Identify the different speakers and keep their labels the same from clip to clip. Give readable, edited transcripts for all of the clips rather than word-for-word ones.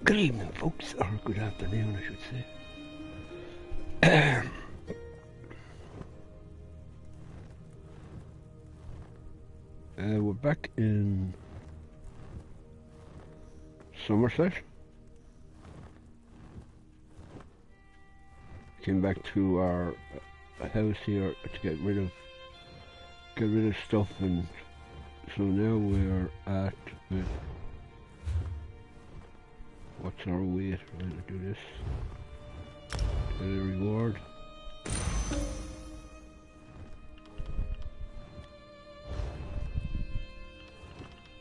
Speaker 1: Good evening, folks, or good afternoon, I should say. We're back in Somerset. Came back to our house here to get rid of stuff, and so now we're at what's our weight? We're gonna do this. Get a reward.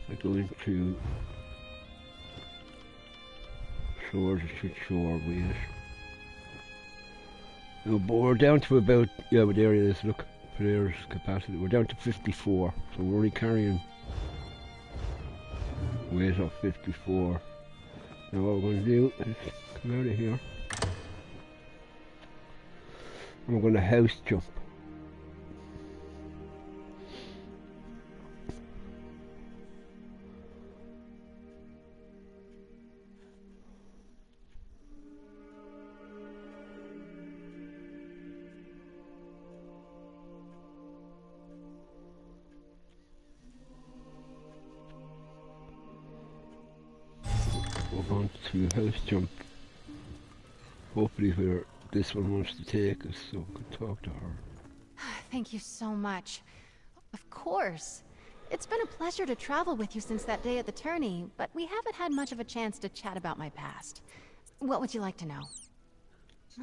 Speaker 1: I go into shores, it should show our weight. Now, but we're down to about, yeah, but there it is, look, there's capacity. We're down to 54, so we're only carrying weight of 54. Now what we're going to do is come out of here. And we're going to house jump. We're on to house jump. Hopefully where this one wants to take us, so we can talk to her.
Speaker 2: Thank you so much. Of course. It's been a pleasure to travel with you since that day at the tourney, but we haven't had much of a chance to chat about my past. What would you like to know?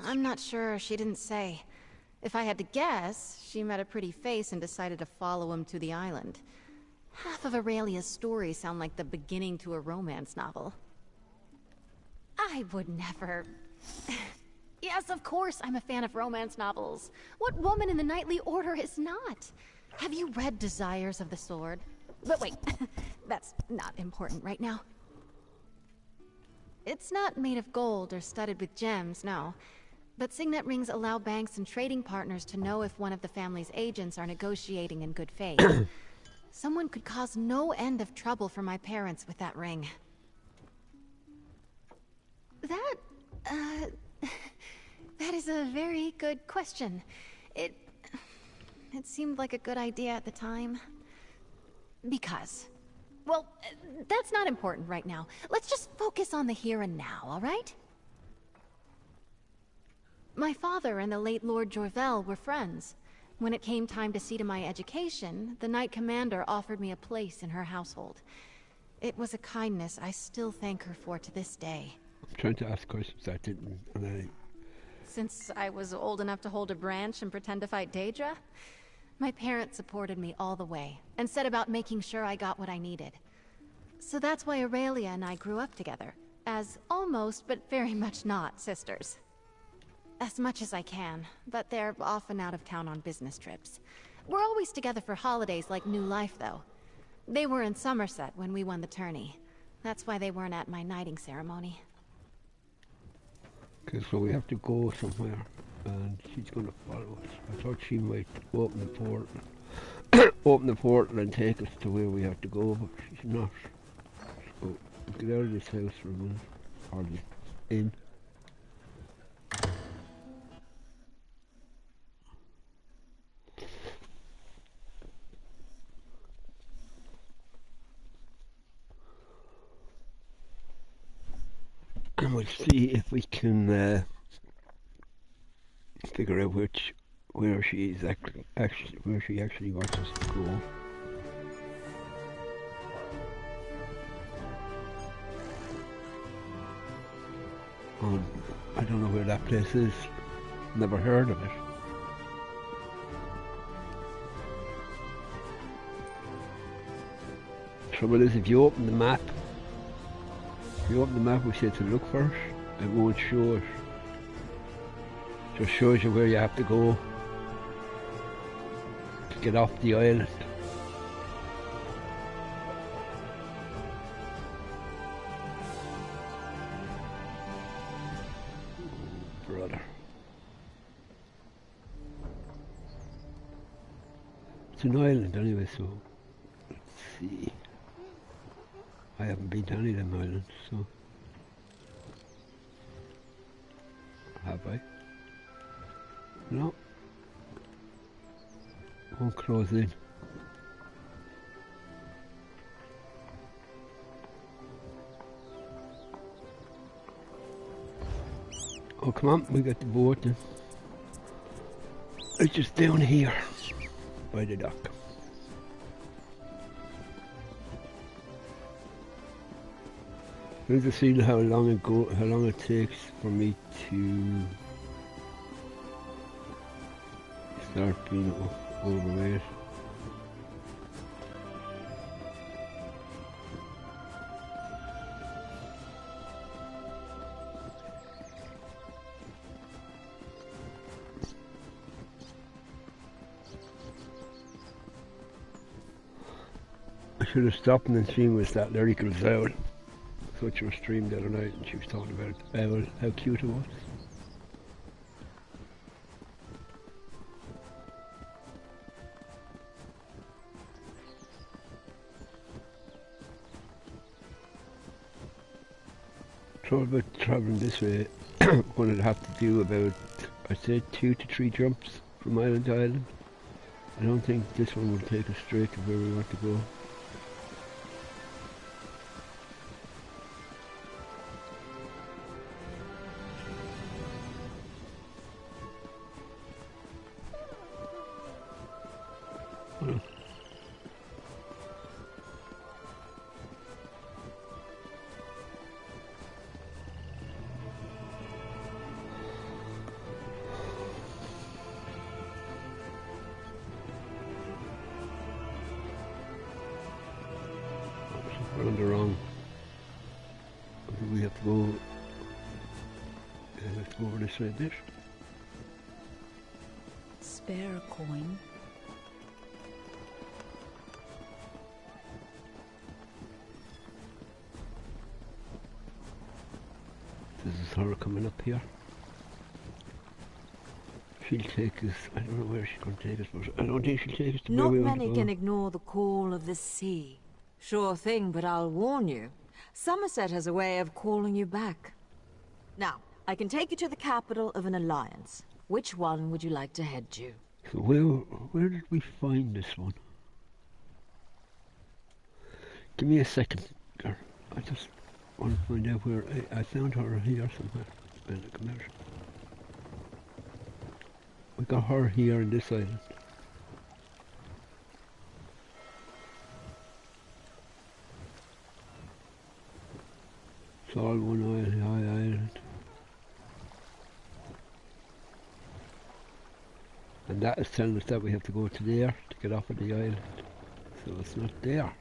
Speaker 2: I'm not sure, she didn't say. If I had to guess, she met a pretty face and decided to follow him to the island. Half of Aurelia's stories sound like the beginning to a romance novel. I would never... Yes, of course I'm a fan of romance novels. What woman in the Knightly Order is not? Have you read Desires of the Sword? But wait, that's not important right now. It's not made of gold or studded with gems, no. But signet rings allow banks and trading partners to know if one of the family's agents are negotiating in good faith. Someone could cause no end of trouble for my parents with that ring. That is a very good question. It seemed like a good idea at the time. Because... Well, that's not important right now. Let's just focus on the here and now, all right? My father and the late Lord Jorvel were friends. When it came time to see to my education, the Knight Commander offered me a place in her household. It was a kindness I still thank her for to this day.
Speaker 1: I'm trying to ask questions I didn't, and
Speaker 2: Since I was old enough to hold a branch and pretend to fight Daedra, my parents supported me all the way, and set about making sure I got what I needed. So that's why Aurelia and I grew up together, as almost, but very much not, sisters. As much as I can, but they're often out of town on business trips. We're always together for holidays like New Life, though. They were in Somerset when we won the tourney. That's why they weren't at my knighting ceremony.
Speaker 1: okay, so we have to go somewhere, and she's going to follow us. I thought she might open the portal, open the portal and take us to where we have to go, but she's not. So get out of this house for a minute, or the inn. And we'll see if we can figure out where she is where she actually wants us to go. I don't know where that place is. Never heard of it. Trouble is, if you open the map, we say to look for it, it won't show it. Just shows you where you have to go to get off the island. Oh, brother. It's an island anyway, so let's see. I haven't been to any of them islands, so Have I? No. Won't close in. Oh, come on, we got the boat then. It's just down here by the dock. Let's just see how long it takes for me to start being overweight. I should have stopped and then seen was that lyrical sound. Such a stream the other night and she was talking about owl, how cute it was. Trouble about travelling this way, one would have to do about, I'd say 2 to 3 jumps from island to island. I don't think this one will take us straight to where we want to go. We're on the wrong. I think we have to go. Let's go over this way a bit.
Speaker 3: Spare a coin.
Speaker 1: This is her coming up here. She'll take us. I don't know where she's going to take us, but I don't think she'll take us to where
Speaker 3: Not
Speaker 1: we want to
Speaker 3: many
Speaker 1: go.
Speaker 3: can ignore the call of the sea. Sure thing, but I'll warn you. Somerset has a way of calling you back. Now, I can take you to the capital of an alliance. Which one would you like to head to?
Speaker 1: So where did we find this one? Give me a second. I just want to find out where I found her here somewhere. Come out. We got her here on this island. It's all one island. And that is telling us that we have to go to there to get off of the island. So it's not there.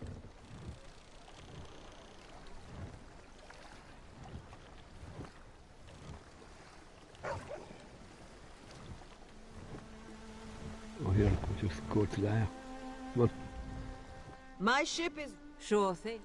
Speaker 1: Oh, here, we'll just go to there. Come on.
Speaker 3: My ship is... Sure thing.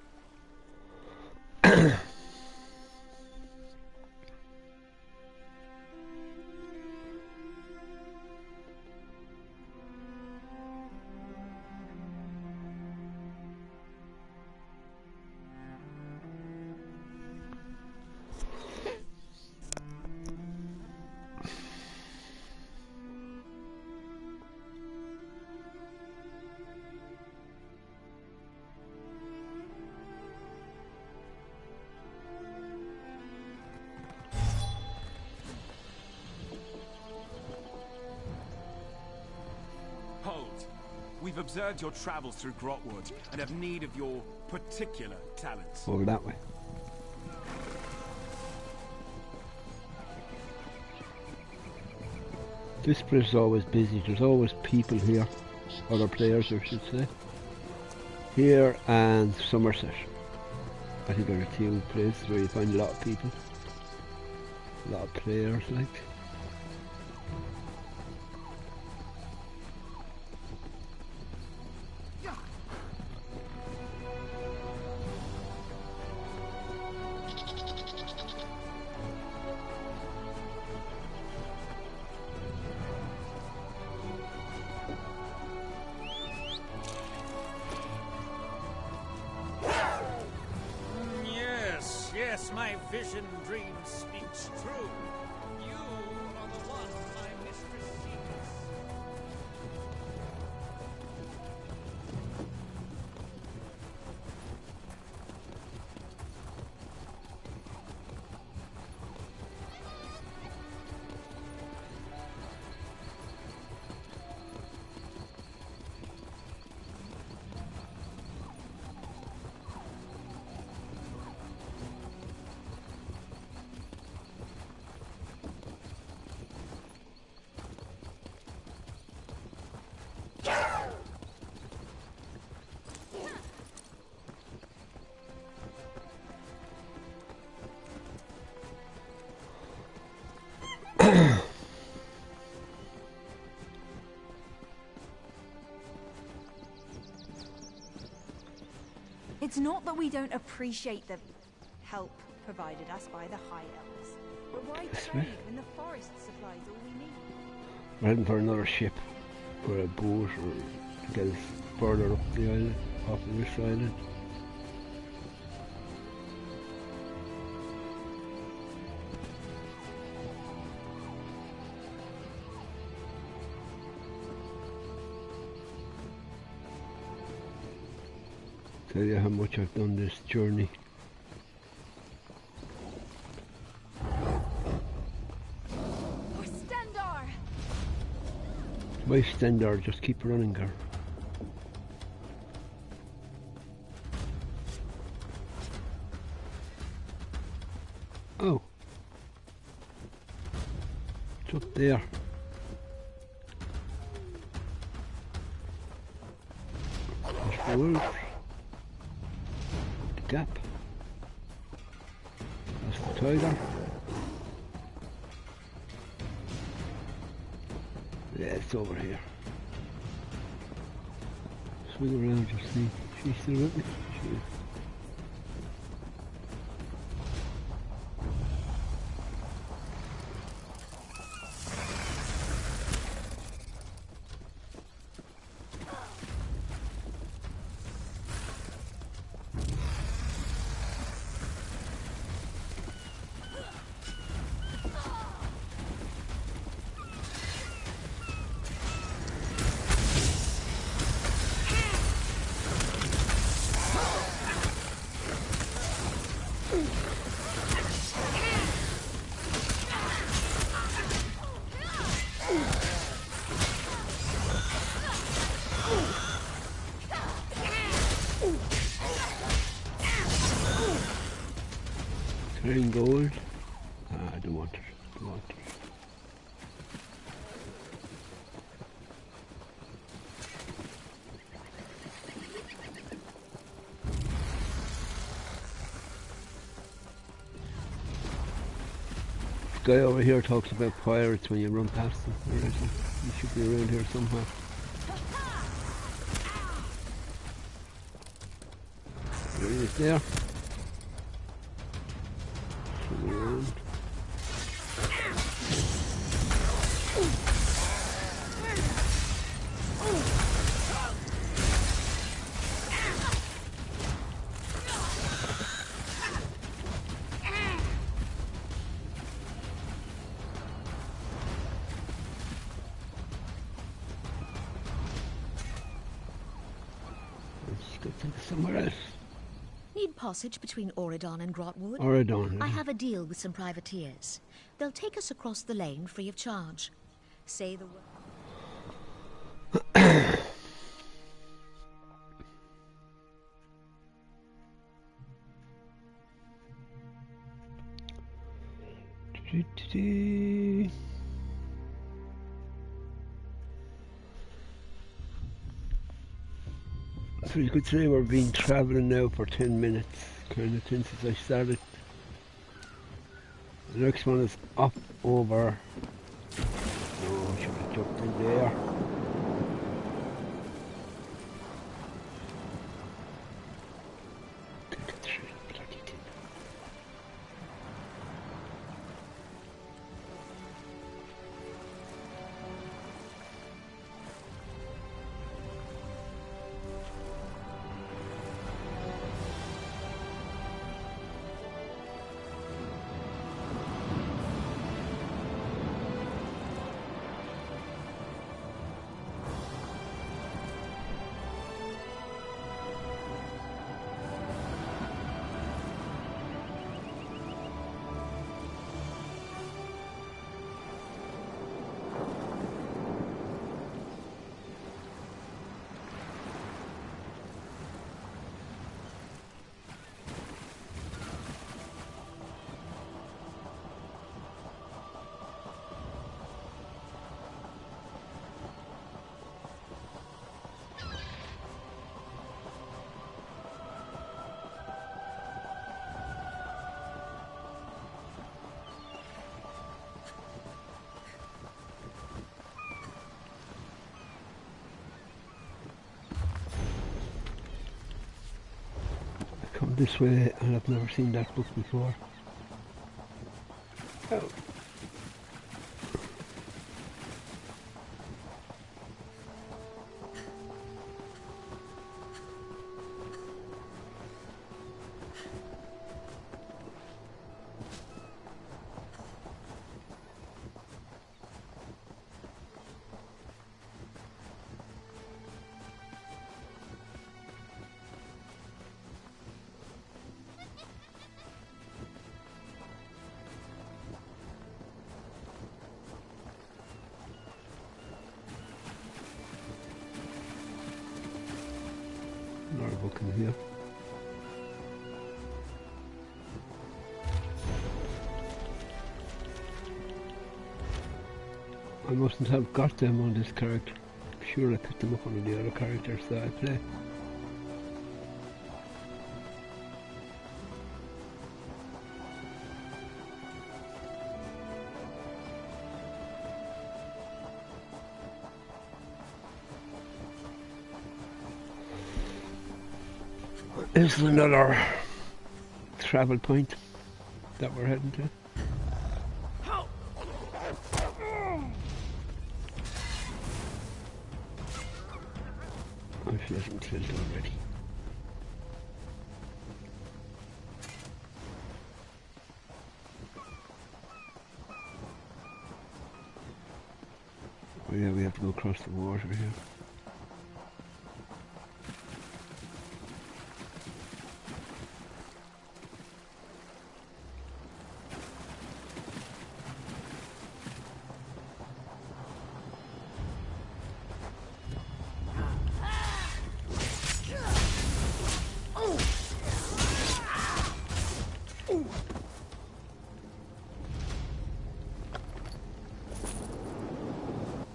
Speaker 4: We've observed your travels through Grotwood and have need of your particular talents.
Speaker 1: Over that way. This place is always busy. There's always people here. Other players, I should say. Here and Somerset. I think are the two places where you find a lot of people. A lot of players, like.
Speaker 4: Yes, my vision dream speaks true.
Speaker 5: You are the one my mistress seeks.
Speaker 6: It's not that we don't appreciate the help provided us by the High Elves, but why trade when the forest supplies all we need?
Speaker 1: We're heading for another ship, or a boat, or to get us further up the island, off of this island. Tell you how much I've done this journey.
Speaker 6: For Stendarr!
Speaker 1: Why Stendarr? Just keep running, girl. Oh. It's up there. There's the wolves. The gap. That's the tiger. Yeah, it's over here. Swing around, just see. She's still with me? She is. Carrying gold. I don't want it. Don't want it. This guy over here talks about pirates when you run past them. Where is he? He should be around here somewhere. There he is there. Around. Let's go think somewhere else.
Speaker 7: Need passage between Auridon and Grotwood?
Speaker 1: Auridon.
Speaker 7: I have a deal with some privateers. They'll take us across the lane free of charge. Say the word.
Speaker 1: So you could say we've been travelling now for 10 minutes, kind of since I started. The next one is up over. Oh, I should have jumped in there. this way, and I've never seen that book before. Oh. Another book in here. I mustn't have got them on this character. Sure, I picked them up on the other characters that I play. This is another travel point that we're heading to. Oh, she hasn't killed already. Oh yeah, we have to go across the water here.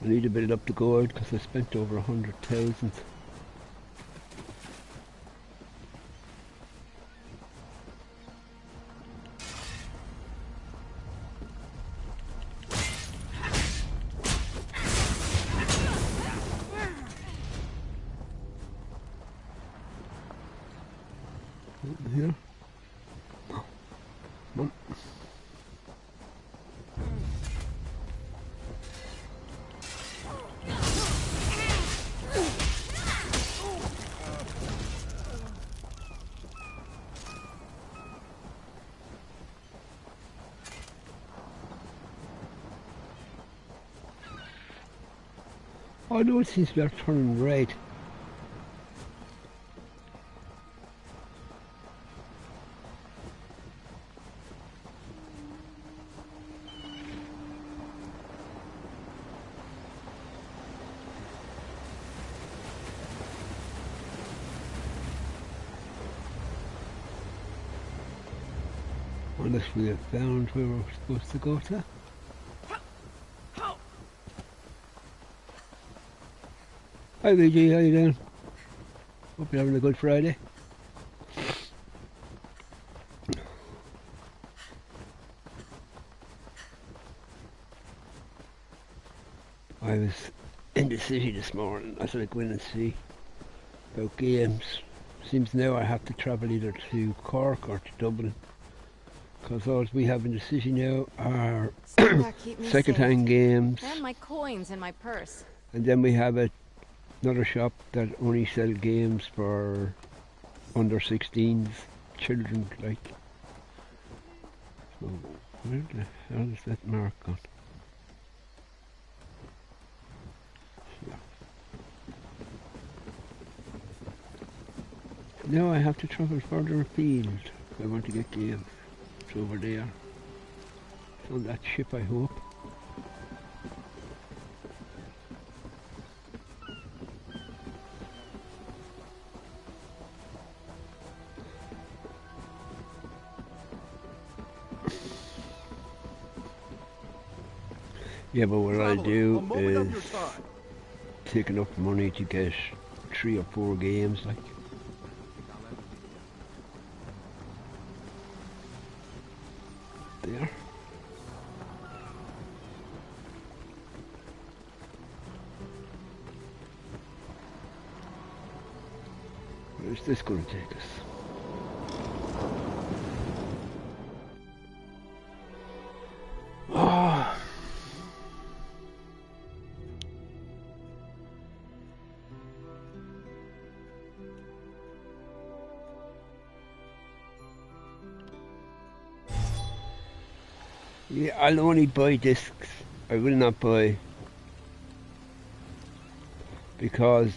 Speaker 1: I need to build up the gold because I spent over 100,000. Here. Come on. Oh no, it seems to be turning red. Unless we have found where we're supposed to go to. Hi VG, how you doing? Hope you're having a good Friday. I was in the city this morning. I thought I'd go in and see about games. Seems now I have to travel either to Cork or to Dublin, because all we have in the city now are second-hand games,
Speaker 2: And my coins in my purse.
Speaker 1: and then we have another shop that only sell games for under 16s, children like. So where the hell is that mark gone? Now I have to travel further afield if I want to get games. It's over there. It's on that ship, I hope. Yeah, but what I'll do is take enough money to get 3 or 4 games, like. There. Where's this going to take us? Yeah, I'll only buy discs. I will not buy because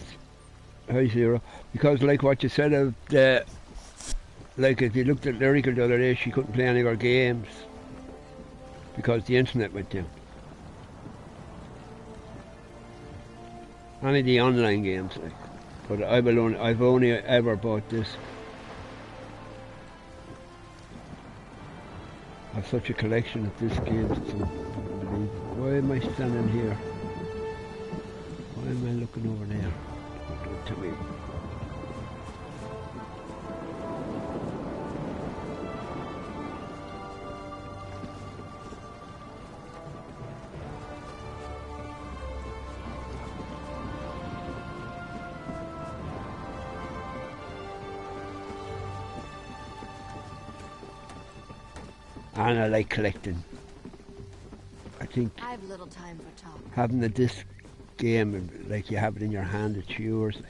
Speaker 1: hi Zero. Because like what you said of the like if you looked at Lyrical the other day, she couldn't play any of her games because the internet went down. Only the online games, like. But I've only ever bought this. I've such a collection of this games. It's unbelievable. Why am I standing here? Why am I looking over there? Don't tell me. And I like collecting. I think
Speaker 3: I've little time for talk.
Speaker 1: having the disc game, like you have it in your hand, it's yours. Like.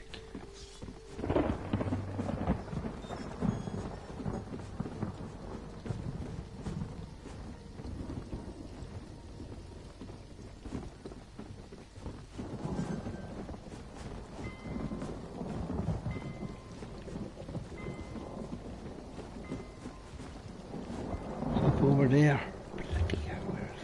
Speaker 1: Over there. Bloody hell, where is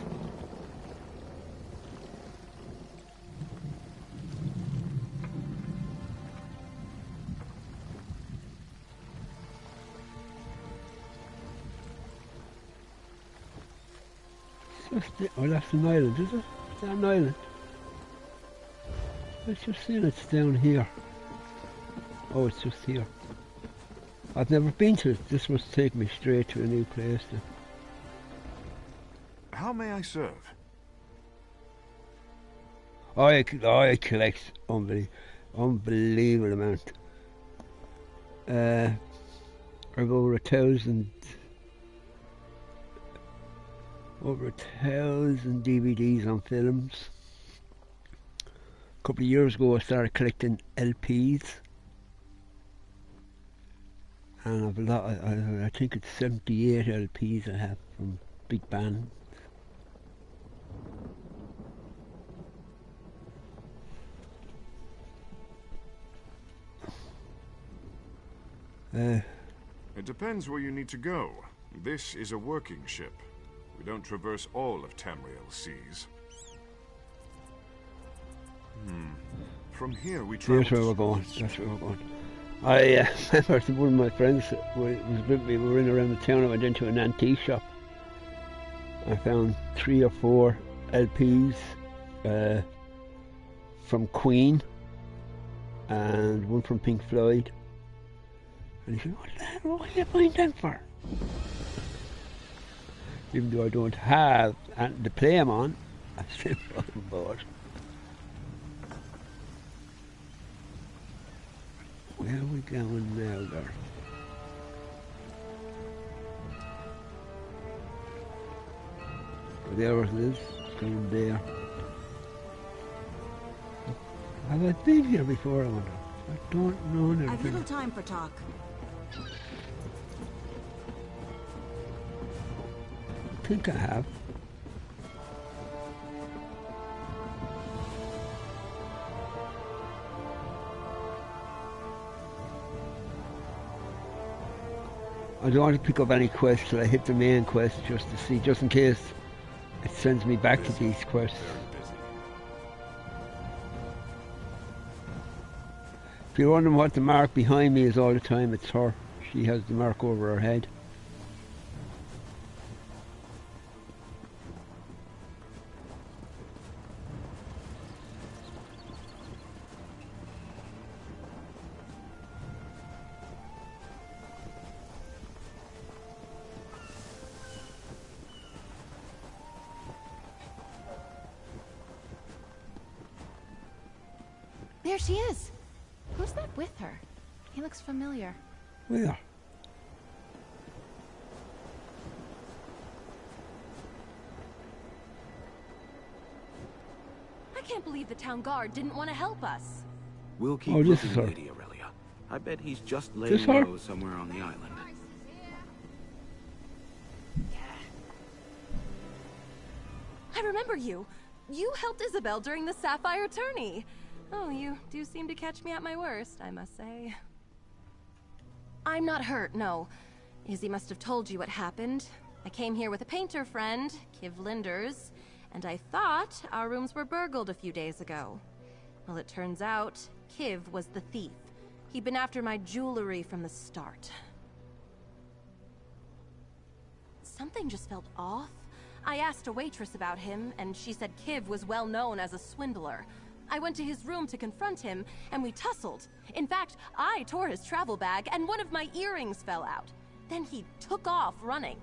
Speaker 1: it? Oh, that's an island, is it? Is that an island? I've just seen it's down here. Oh, it's just here. I've never been to it. This must take me straight to a new place then.
Speaker 4: How may I serve?
Speaker 1: I collect unbelievable amount. I've over 1,000 DVDs on films. A couple of years ago I started collecting LPs. And I've a lot, I think it's 78 LPs I have from big bands.
Speaker 8: It depends where you need to go. This is a working ship. We don't traverse all of Tamriel's seas. From here we travel.
Speaker 1: Here's where we're going. That's where we're going. I remember one of my friends was with me. We were in around the town. I went into an antique shop. I found 3 or 4 LPs from Queen and one from Pink Floyd. And he said, "What the hell? What are you buying them for?" Even though I don't have to play them on, I still fucking bought. Where are we going now, Garth? There it is, going there. Have I been here before, I wonder? I don't know. Never
Speaker 3: I've
Speaker 1: been.
Speaker 3: little time for talk.
Speaker 1: I think I have. I don't want to pick up any quests till I hit the main quest just to see, just in case it sends me back to these quests. If you're wondering what the mark behind me is all the time, it's her. She has the mark over her head.
Speaker 2: There she is. Who's that with her? He looks familiar.
Speaker 1: Where?
Speaker 9: I can't believe the town guard didn't want to help us.
Speaker 10: We'll keep
Speaker 1: Oh, this
Speaker 10: looking,
Speaker 1: is her.
Speaker 10: Lady Aurelia. I bet he's just
Speaker 1: This
Speaker 10: laying
Speaker 1: her?
Speaker 10: low somewhere on the island.
Speaker 9: I remember you. You helped Isabel during the Sapphire tourney. Oh, you do seem to catch me at my worst, I must say. I'm not hurt, no. Izzy must have told you what happened. I came here with a painter friend, Kiv Linders, and I thought our rooms were burgled a few days ago. Well, it turns out Kiv was the thief. He'd been after my jewelry from the start. Something just felt off. I asked a waitress about him, and she said Kiv was well known as a swindler. I went to his room to confront him, and we tussled. In fact, I tore his travel bag, and one of my earrings fell out. Then he took off running.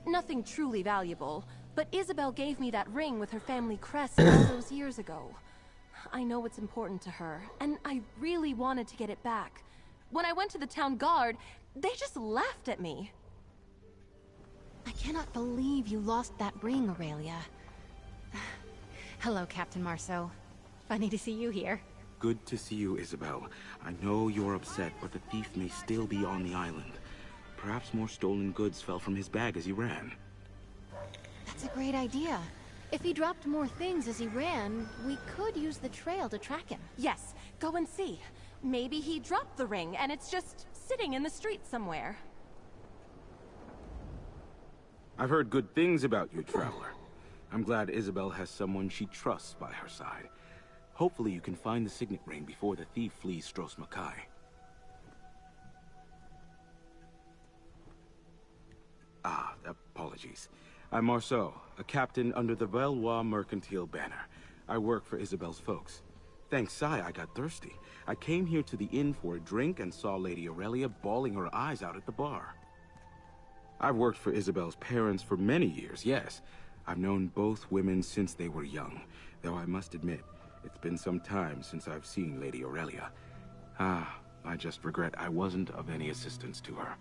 Speaker 9: Nothing truly valuable, but Isabel gave me that ring with her family crest all those years ago. I know it's important to her, and I really wanted to get it back. When I went to the town guard, they just laughed at me.
Speaker 2: I cannot believe you lost that ring, Aurelia. Hello, Captain Marceau. Funny to see you here.
Speaker 10: Good to see you, Isabel. I know you're upset, but the thief may still be on the island. Perhaps more stolen goods fell from his bag as he ran.
Speaker 2: That's a great idea. If he dropped more things as he ran, we could use the trail to track him.
Speaker 9: Yes, go and see. Maybe he dropped the ring, and it's just sitting in the street somewhere.
Speaker 10: I've heard good things about you, Traveler. I'm glad Isabel has someone she trusts by her side. Hopefully you can find the signet ring before the thief flees Stros M'Kai. Apologies. I'm Marceau, a captain under the Valois Mercantile banner. I work for Isabel's folks. Thanks, Sai, I got thirsty. I came here to the inn for a drink and saw Lady Aurelia bawling her eyes out at the bar. I've worked for Isabel's parents for many years, yes. I've known both women since they were young, though I must admit, it's been some time since I've seen Lady Aurelia. I just regret I wasn't of any assistance to her.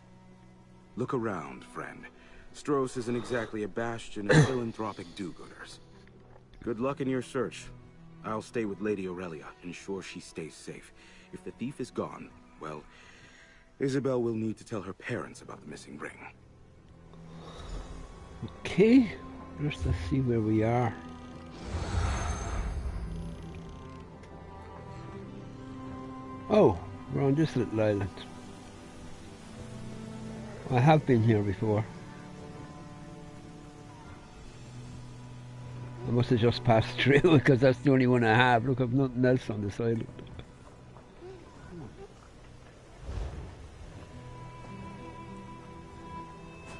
Speaker 10: Look around, friend. Stros isn't exactly a bastion of philanthropic do-gooders. Good luck in your search. I'll stay with Lady Aurelia, ensure she stays safe. If the thief is gone, well, Isabel will need to tell her parents about the missing ring.
Speaker 1: Okay, let's see where we are. Oh, we're on this little island. I have been here before. I must have just passed through because that's the only one I have. Look, I've nothing else on this island.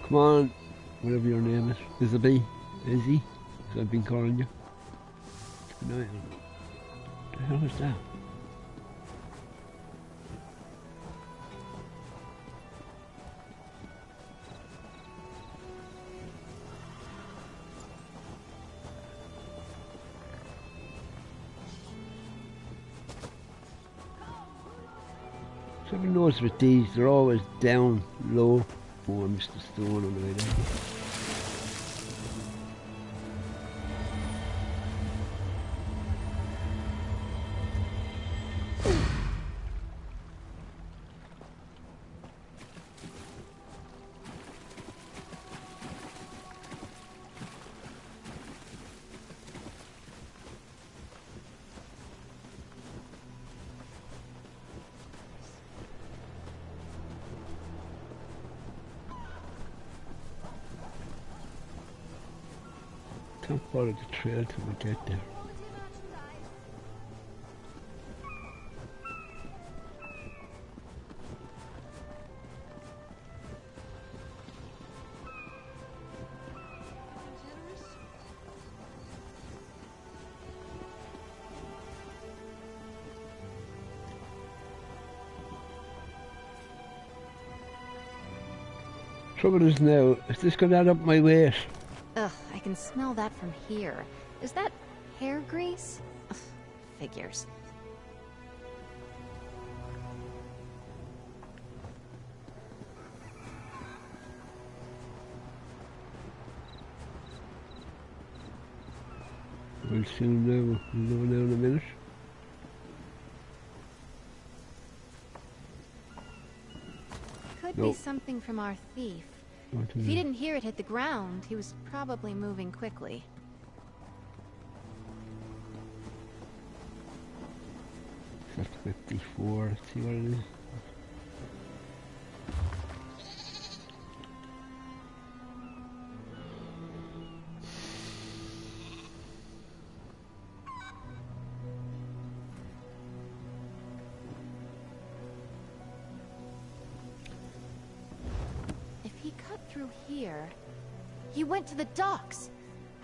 Speaker 1: Come on, whatever your name is. Izzy? Izzy? As I've been calling you. No, what the hell is that? Everyone knows with these, they're always down low. Oh, I missed the stone on the way down. Can't follow the trail till we get there. Trouble is now, is this going to add up my weight?
Speaker 2: Ugh, I can smell that from here. Is that hair grease? Ugh, figures.
Speaker 1: We'll soon know. We'll know now in a minute.
Speaker 2: Could be something from our thief. If he didn't hear it hit the ground, he was probably moving quickly.
Speaker 1: That's 54. Let's see what it is.
Speaker 2: If he cut through here, he went to the docks.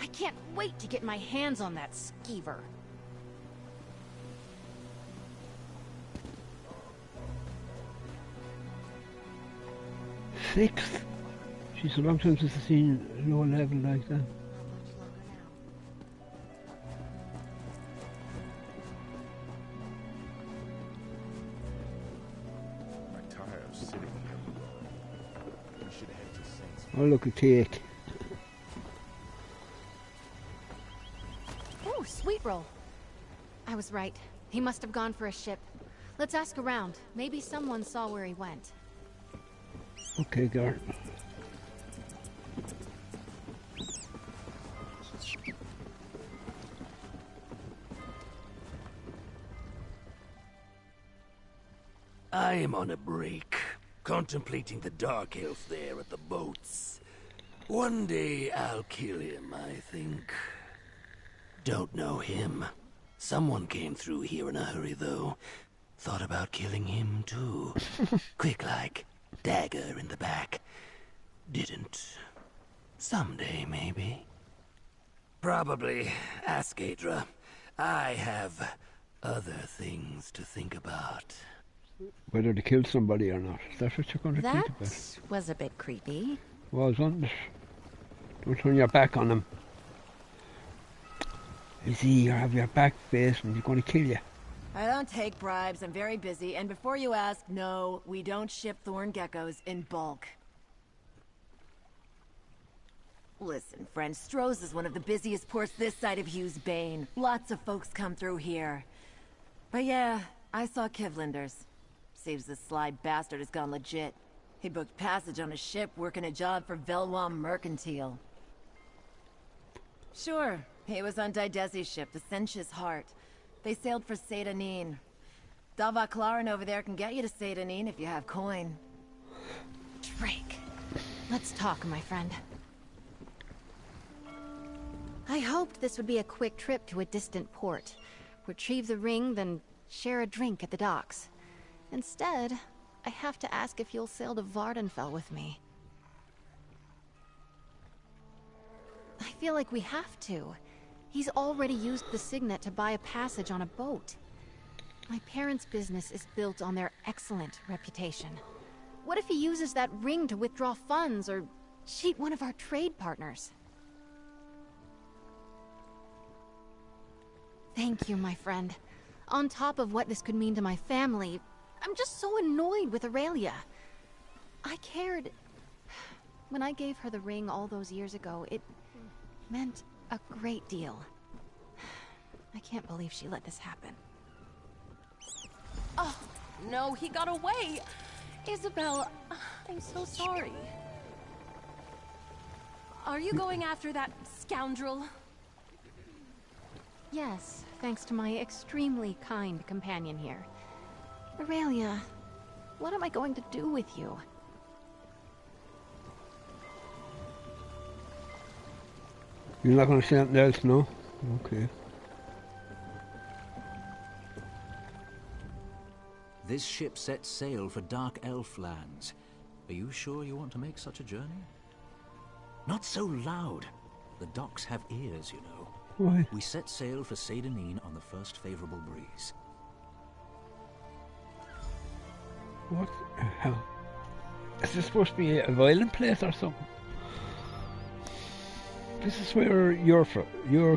Speaker 2: I can't wait to get my hands on that skeever.
Speaker 1: Sixth? She's a long time since I've seen a low level like that.
Speaker 8: My tire's sitting here. We should head to Saints.
Speaker 1: Oh, look, a cake.
Speaker 2: Ooh, sweet roll. I was right. He must have gone for a ship. Let's ask around. Maybe someone saw where he went.
Speaker 1: Okay, Gar.
Speaker 11: I am on a break, contemplating the Dark Elf there at the boats. One day I'll kill him, I think. Don't know him. Someone came through here in a hurry, though. Thought about killing him, too. Quick like. Dagger in the back. Didn't. Someday, maybe. Probably. Ask Adra. I have other things to think about.
Speaker 1: Whether to kill somebody or not. Is that what you're going to think about?
Speaker 2: That was a bit creepy.
Speaker 1: Wasn't it? Don't turn your back on him. You see, you have your back faced and he's going to kill you.
Speaker 3: I don't take bribes, I'm very busy, and before you ask, no, we don't ship thorn geckos in bulk. Listen, friend, Stroh's is one of the busiest ports this side of Hughes Bane. Lots of folks come through here. But yeah, I saw Kivlinder's. Seems this sly bastard has gone legit. He booked passage on a ship working a job for Velwa Mercantile. Sure, he was on Didesi's ship, the Sench's Heart. They sailed for Seyda-Neen. Davak Laren over there can get you to Seyda-Neen if you have coin.
Speaker 2: Drake, let's talk, my friend. I hoped this would be a quick trip to a distant port. Retrieve the ring, then share a drink at the docks. Instead, I have to ask if you'll sail to Vardenfell with me. I feel like we have to. He's already used the signet to buy a passage on a boat. My parents' business is built on their excellent reputation. What if he uses that ring to withdraw funds or cheat one of our trade partners? Thank you, my friend. On top of what this could mean to my family, I'm just so annoyed with Aurelia. I cared. When I gave her the ring all those years ago, it meant a great deal. I can't believe she let this happen.
Speaker 9: Oh, no, he got away. Isabel, I'm so sorry. Are you going after that scoundrel?
Speaker 2: Yes, thanks to my extremely kind companion here. Aurelia, what am I going to do with you?
Speaker 1: You're not going to say anything else, no? Okay.
Speaker 12: This ship sets sail for Dark Elf lands. Are you sure you want to make such a journey? Not so loud. The docks have ears, you know.
Speaker 1: Why?
Speaker 12: We set sail for Seyda-Neen on the first favorable breeze.
Speaker 1: What the hell? Is this supposed to be a violent place or something? This is where your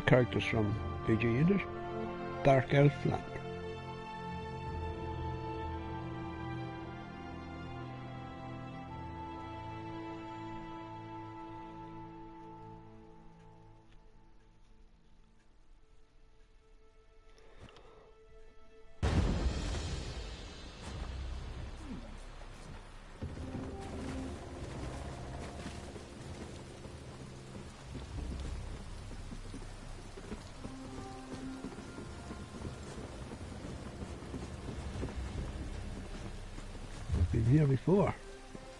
Speaker 1: character's from, AJ, isn't it? Dark Elf Land. here before.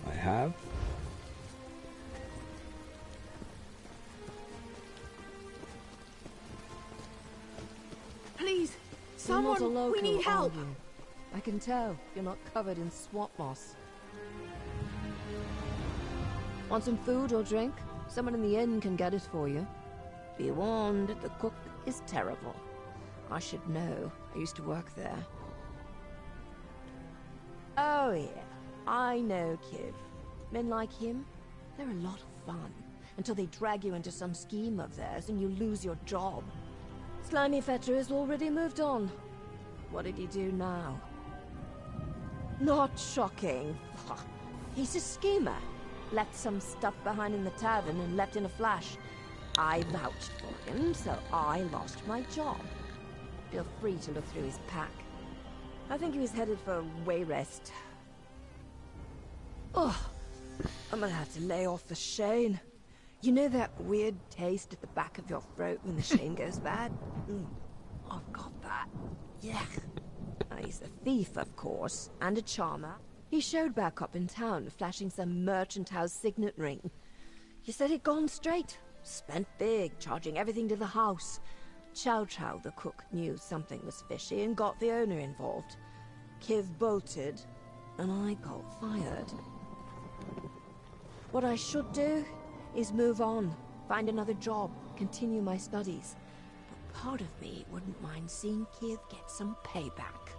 Speaker 1: I have.
Speaker 3: Please,
Speaker 13: You're not a
Speaker 3: someone,
Speaker 13: local,
Speaker 3: we need help.
Speaker 13: are you? I can tell. You're not covered in swamp moss. Want some food or drink? Someone in the inn can get it for you. Be warned, the cook is terrible. I should know. I used to work there.
Speaker 3: Oh yeah, I know Kiv. Men like him, they're a lot of fun. Until they drag you into some scheme of theirs and you lose your job.
Speaker 13: Slimy Fetter has already moved on. What did he do now?
Speaker 3: Not shocking. He's a schemer. Left some stuff behind in the tavern and left in a flash. I vouched for him, so I lost my job. Feel free to look through his pack. I think he was headed for Wayrest. Oh, I'm gonna have to lay off the Shane. You know that weird taste at the back of your throat when the Shane goes bad? I've got that. Yeah. He's a thief, of course, and a charmer. He showed back up in town, flashing some merchant house signet ring. He said he'd gone straight. Spent big, charging everything to the house. Chow Chow, the cook, knew something was fishy and got the owner involved. Kiv bolted, and I got fired. What I should do is move on, find another job, continue my studies. But part of me wouldn't mind seeing Kiv get some payback.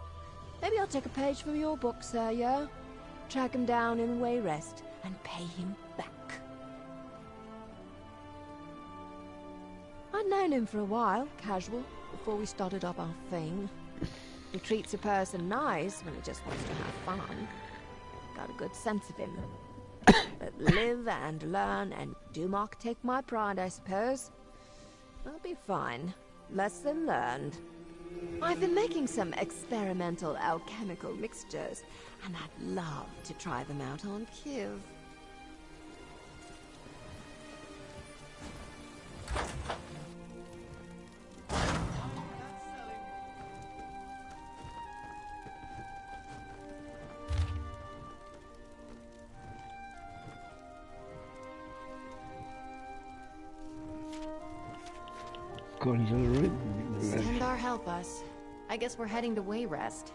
Speaker 3: Maybe I'll take a page from your book, sir, yeah? Track him down in Wayrest and pay him back. I'd known him for a while, casual, before we started up our thing. He treats a person nice when he just wants to have fun. Got a good sense of him. But live and learn and do Mark take my pride, I suppose. I'll be fine. Lesson learned. I've been making some experimental alchemical mixtures, and I'd love to try them out on Kiv.
Speaker 1: God, he's all right.
Speaker 2: Skandar help us. I guess we're heading to Wayrest.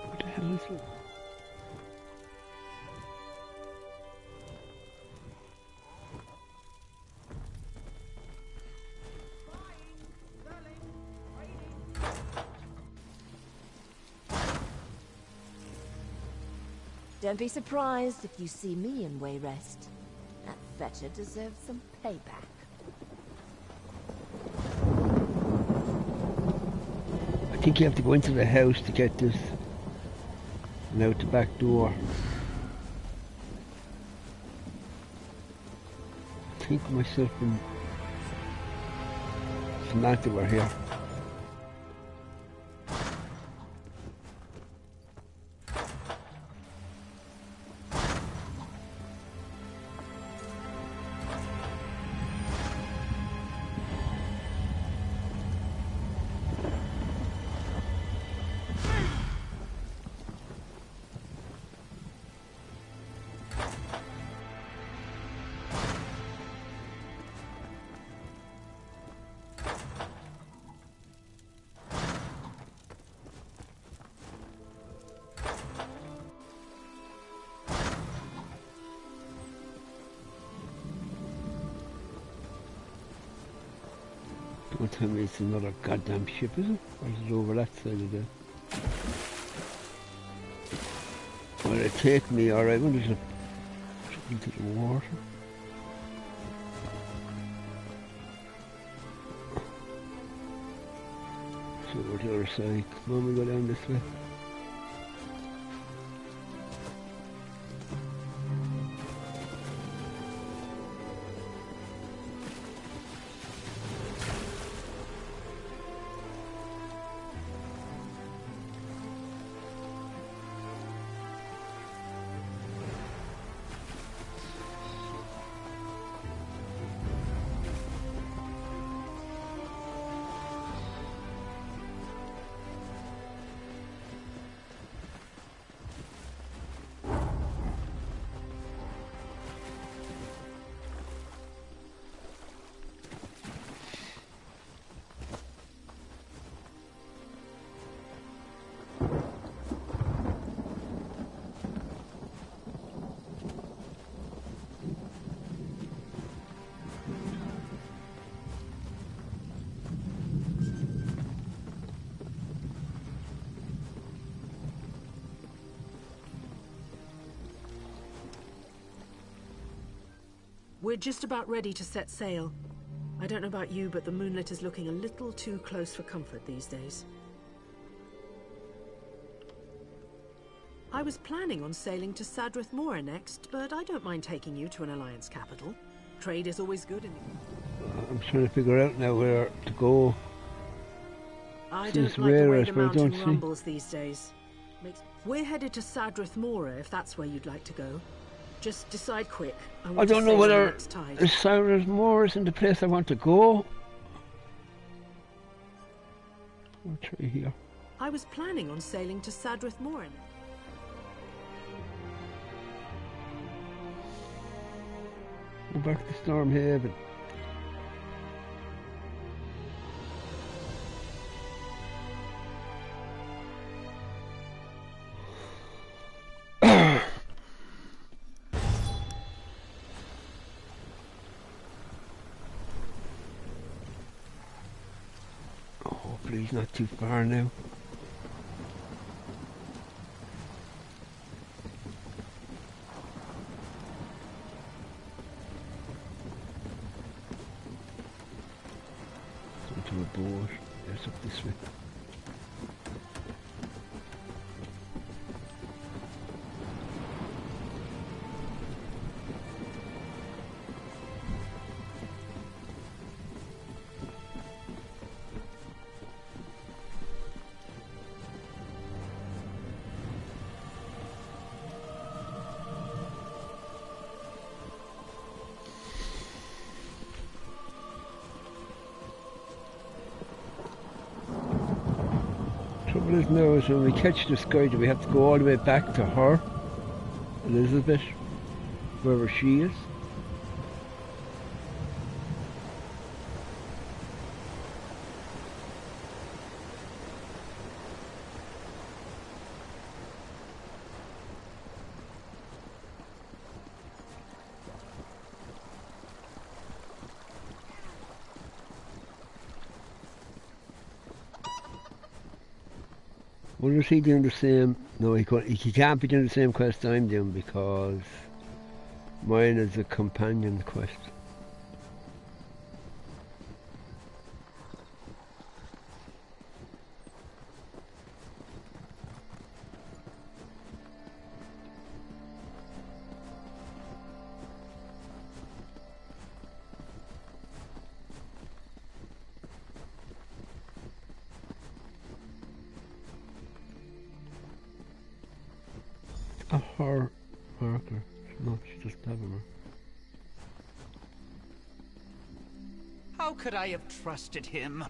Speaker 1: What the hell is it?
Speaker 3: Don't be surprised if you see me in Wayrest. That fetcher deserves some payback.
Speaker 1: I think you have to go into the house to get this. And out the back door. I think myself and Samantha were here. Don't tell me it's another goddamn ship, is it? Or is it over that side of the... Will it take me, alright, when there's a... into the water? So over the other side. Come on, we go down this way.
Speaker 14: We're just about ready to set sail. I don't know about you, but the moonlit is looking a little too close for comfort these days. I was planning on sailing to Sadrith Mora next, but I don't mind taking you to an Alliance capital. Trade is always good in the...
Speaker 1: I'm trying to figure out now where to go.
Speaker 14: I
Speaker 1: Seems
Speaker 14: don't like the
Speaker 1: rare,
Speaker 14: way
Speaker 1: I
Speaker 14: the
Speaker 1: suppose,
Speaker 14: mountain
Speaker 1: don't you?
Speaker 14: rumbles these days. We're headed to Sadrith Mora if that's where you'd like to go. Just decide quick. Want
Speaker 1: I
Speaker 14: to
Speaker 1: don't know
Speaker 14: sail on the
Speaker 1: whether
Speaker 14: next tide.
Speaker 1: Sadrith Mora isn't the place I want to go. I'll try here.
Speaker 14: I was planning on sailing to Sadrith Mora.
Speaker 1: Go back to Stormhaven. Hopefully he's not too far now. To a boat. Yes, up this way. Trouble is now is when we catch this guy, do we have to go all the way back to her, Elizabeth, wherever she is? Wonder if he doing the same? No, he can't be doing the same quest I'm doing because mine is a companion quest. A her marker. No, she doesn't have a marker.
Speaker 15: How could I have trusted him?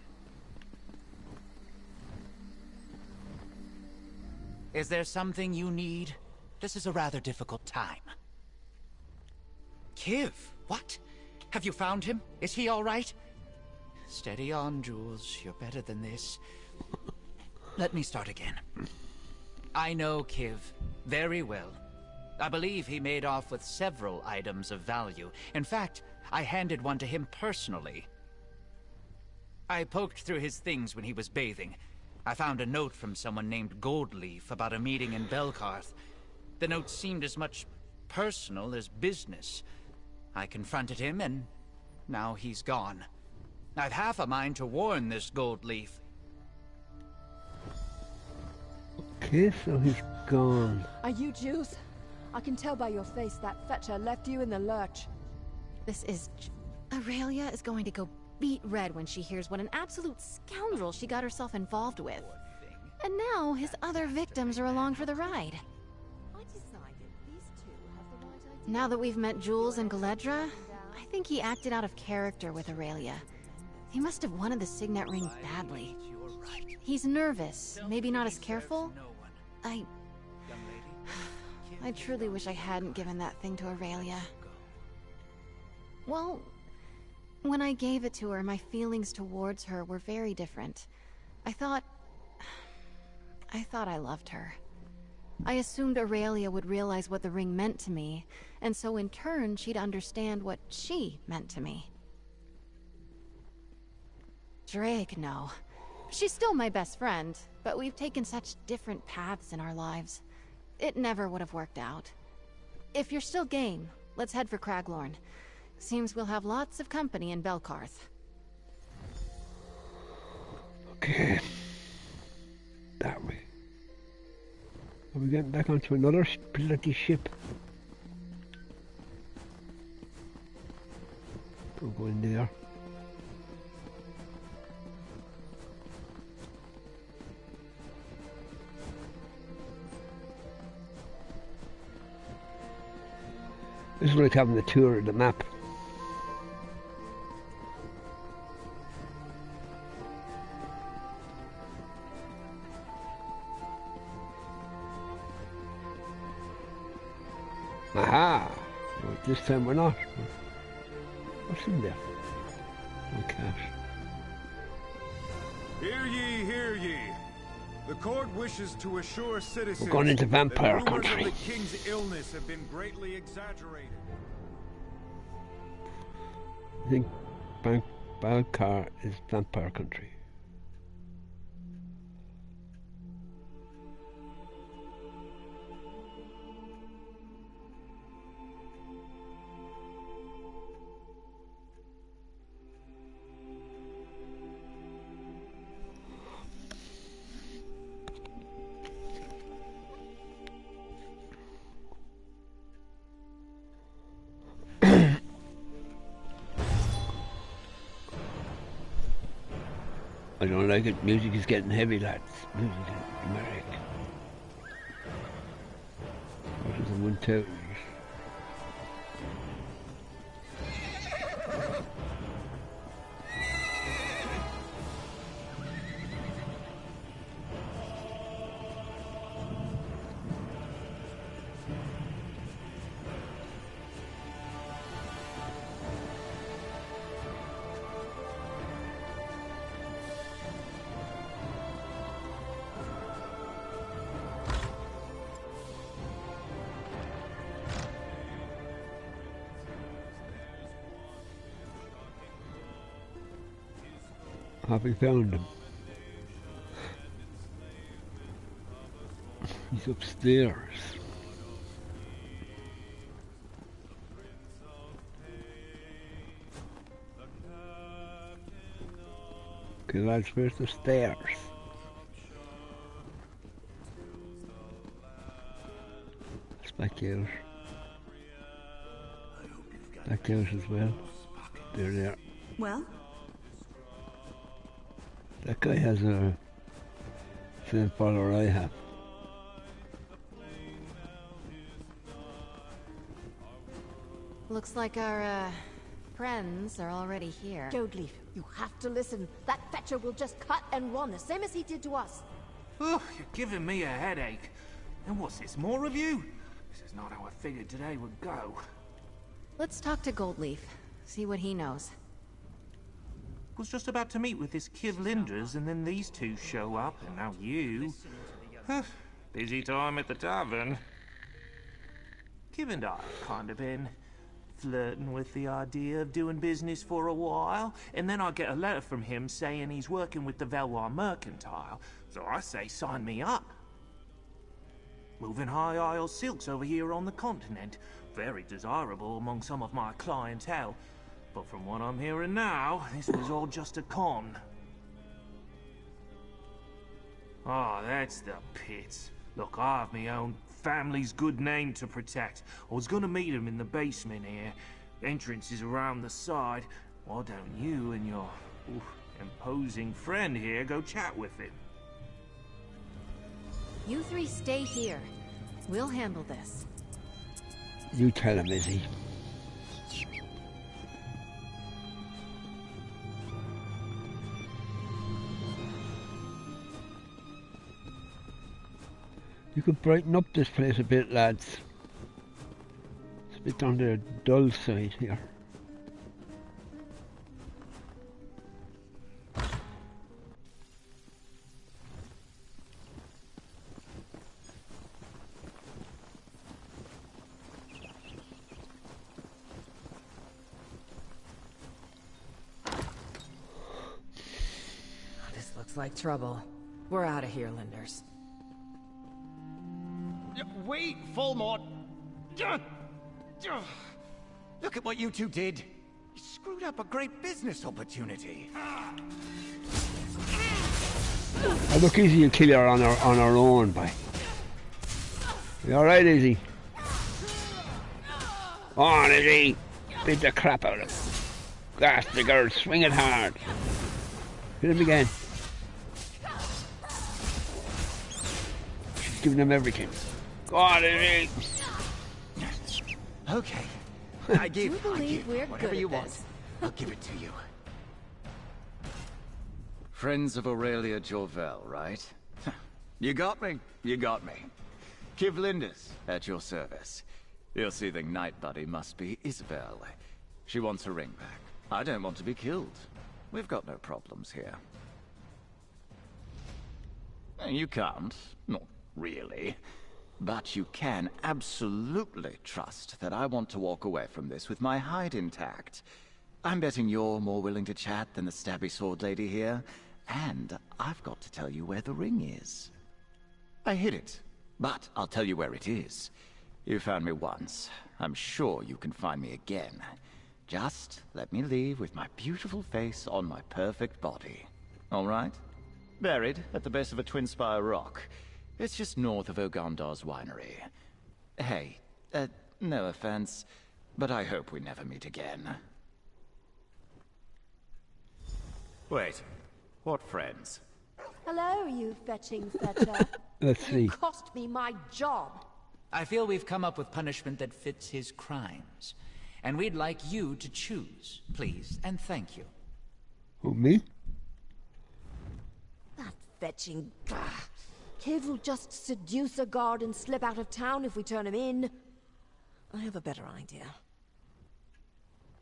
Speaker 15: Is there something you need? This is a rather difficult time. Kiv, what? Have you found him? Is he all right? Steady on, Jules. You're better than this. Let me start again. I know Kiv very well. I believe he made off with several items of value. In fact, I handed one to him personally. I poked through his things when he was bathing. I found a note from someone named Goldleaf about a meeting in Belkarth. The note seemed as much personal as business. I confronted him, and now he's gone. I've half a mind to warn this Goldleaf.
Speaker 1: Okay, so he's gone.
Speaker 13: Are you Jules? I can tell by your face that Fetcher left you in the lurch.
Speaker 2: This is... Aurelia is going to go beet red when she hears what an absolute scoundrel she got herself involved with. And now his other victims are along for the ride. Now that we've met Jules and Galedra, I think he acted out of character with Aurelia. He must have wanted the signet ring badly. He's nervous, maybe not as careful. I truly wish I hadn't given that thing to Aurelia. Well, when I gave it to her, my feelings towards her were very different. I thought I loved her. I assumed Aurelia would realize what the ring meant to me, and so in turn she'd understand what she meant to me. Drake, no. She's still my best friend, but we've taken such different paths in our lives. It never would have worked out. If you're still game, let's head for Craglorn. Seems we'll have lots of company in Belkarth.
Speaker 1: Okay. That way. Are we getting back onto another bloody ship? We'll go in there. This is like having the tour of the map. Aha! Well, this time we're not. What's in there? No cash.
Speaker 4: Hear ye, hear ye. The court wishes to assure citizens
Speaker 1: We're going into vampire
Speaker 4: that rumors
Speaker 1: country.
Speaker 4: of the king's illness have been greatly exaggerated.
Speaker 1: I think Belkarth is vampire country. I don't like it. Music is getting heavy, lads. Music is dramatic. What is the 1,000? Have we found him? He's upstairs. Okay, lads, where's the stairs? It's back there. Back there as well. There.
Speaker 6: Well?
Speaker 1: That guy has a same follower I have.
Speaker 2: Looks like our, friends are already here.
Speaker 13: Goldleaf, you have to listen. That fetcher will just cut and run, the same as he did to us.
Speaker 16: Oh, you're giving me a headache. And what's this, more of you? This is not how I figured today would go.
Speaker 2: Let's talk to Goldleaf, see what he knows.
Speaker 16: Was just about to meet with this Kiv Linders, and then these two show up, and now you. Busy time at the tavern. Kiv and I have kind of been flirting with the idea of doing business for a while, and then I get a letter from him saying he's working with the Valois Mercantile, so I say sign me up. Moving high Isle silks over here on the continent, very desirable among some of my clientele. But from what I'm hearing now, this was all just a con. Oh, that's the pits. Look, I have my own family's good name to protect. I was gonna meet him in the basement here. Entrance is around the side. Why don't you and your imposing friend here go chat with him?
Speaker 2: You three stay here. We'll handle this.
Speaker 1: You tell him, Izzy. You could brighten up this place a bit, lads. It's a bit on the dull side here.
Speaker 13: This looks like trouble. We're out of here, Linders.
Speaker 5: Wait, Fulmort!
Speaker 15: Look at what you two did. You screwed up a great business opportunity.
Speaker 1: Oh, look, Izzy will kill her on her own, boy. You alright, Izzy? On, Izzy! Beat the crap out of him. That's the girl, swing it hard. Hit him again. She's giving him everything. Go on, Izzy!
Speaker 15: Okay. I give whatever you want. I'll give it to you.
Speaker 17: Friends of Aurelia Jorvel, right? You got me. You got me. Kiv Lindis, at your service. Your soothing night buddy must be Isabel. She wants her ring back. I don't want to be killed. We've got no problems here. You can't. Not really. But you can absolutely trust that I want to walk away from this with my hide intact. I'm betting you're more willing to chat than the stabby sword lady here. And I've got to tell you where the ring is. I hid it, but I'll tell you where it is. You found me once. I'm sure you can find me again. Just let me leave with my beautiful face on my perfect body. All right? Buried at the base of a twin-spire rock. It's just north of Ogandar's winery. Hey, no offense, but I hope we never meet again. Wait, what friends?
Speaker 13: Hello, you fetching fetcher.
Speaker 1: Let's see.
Speaker 13: You cost me my job.
Speaker 15: I feel we've come up with punishment that fits his crimes. And we'd like you to choose, please, and thank you.
Speaker 1: Who, me?
Speaker 13: That fetching... Kiv will just seduce a guard and slip out of town if we turn him in. I have a better idea.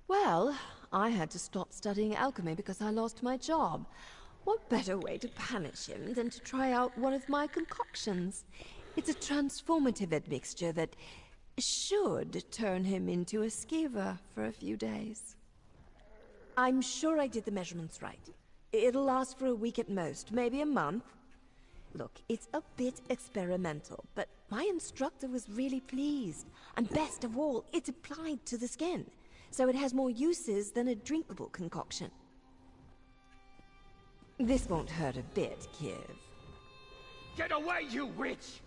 Speaker 13: Well, I had to stop studying alchemy because I lost my job. What better way to punish him than to try out one of my concoctions? It's a transformative admixture that should turn him into a skeever for a few days. I'm sure I did the measurements right. It'll last for a week at most, maybe a month. Look, it's a bit experimental, but my instructor was really pleased. And best of all, it's applied to the skin, so it has more uses than a drinkable concoction. This won't hurt a bit, Kiv.
Speaker 15: Get away, you witch!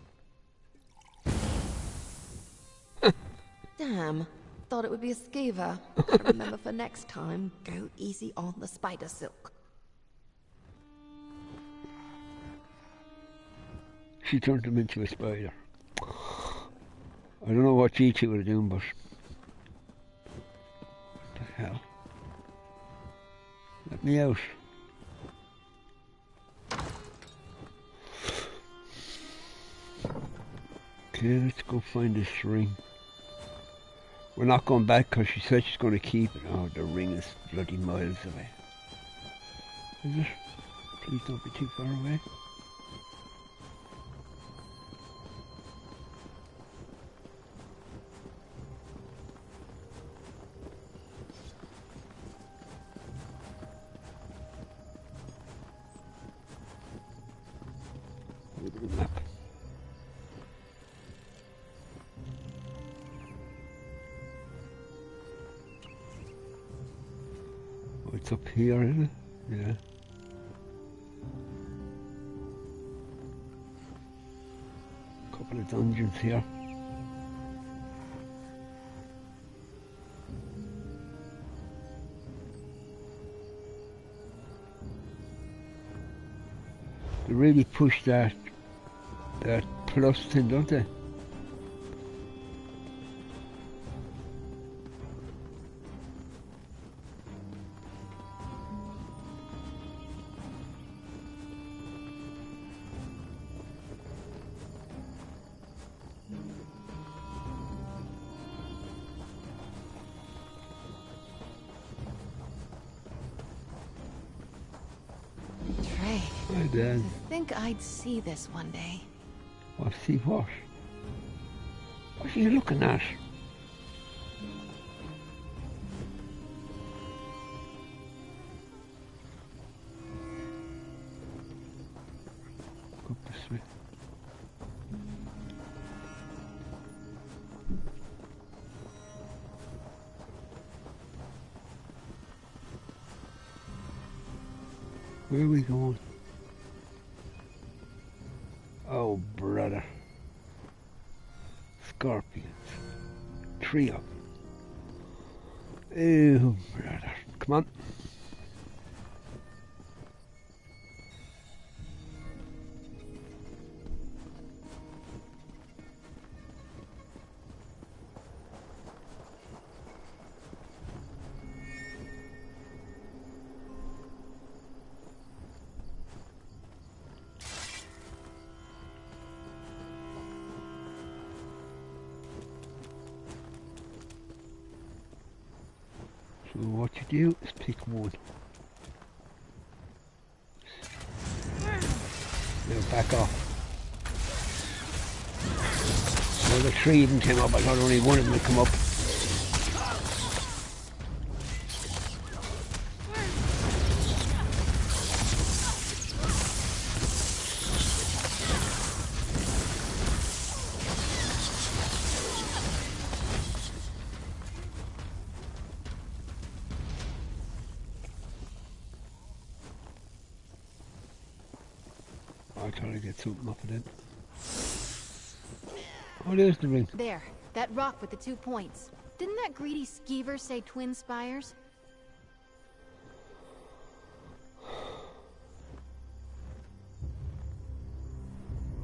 Speaker 13: Damn. Thought it would be a skeever. Gotta remember for next time, go easy on the spider silk.
Speaker 1: She turned him into a spider. I don't know what G2 would have done, but... What the hell? Let me out. Okay, let's go find this ring. We're not going back because she said she's going to keep it. Oh, the ring is bloody miles away. Is it? Please don't be too far away. Look at the map. Oh, it's up here, isn't it? Yeah. Couple of dungeons here. They really push that plus thing, don't they?
Speaker 2: Trey,
Speaker 1: Hi, Dad.
Speaker 2: I think I'd see this one day.
Speaker 1: Well, see what? What are you looking at? Go up this way. Where are we going? Oh, brother. Scorpions. 3 of them. Oh, brother. Come on. So what you do is pick one. Now back off. Well, the 3 of them came up. I thought only one of them would come up. I'll try to get something off of them. Oh, there's the ring.
Speaker 2: There, that rock with the 2 points. Didn't that greedy skeever say twin spires?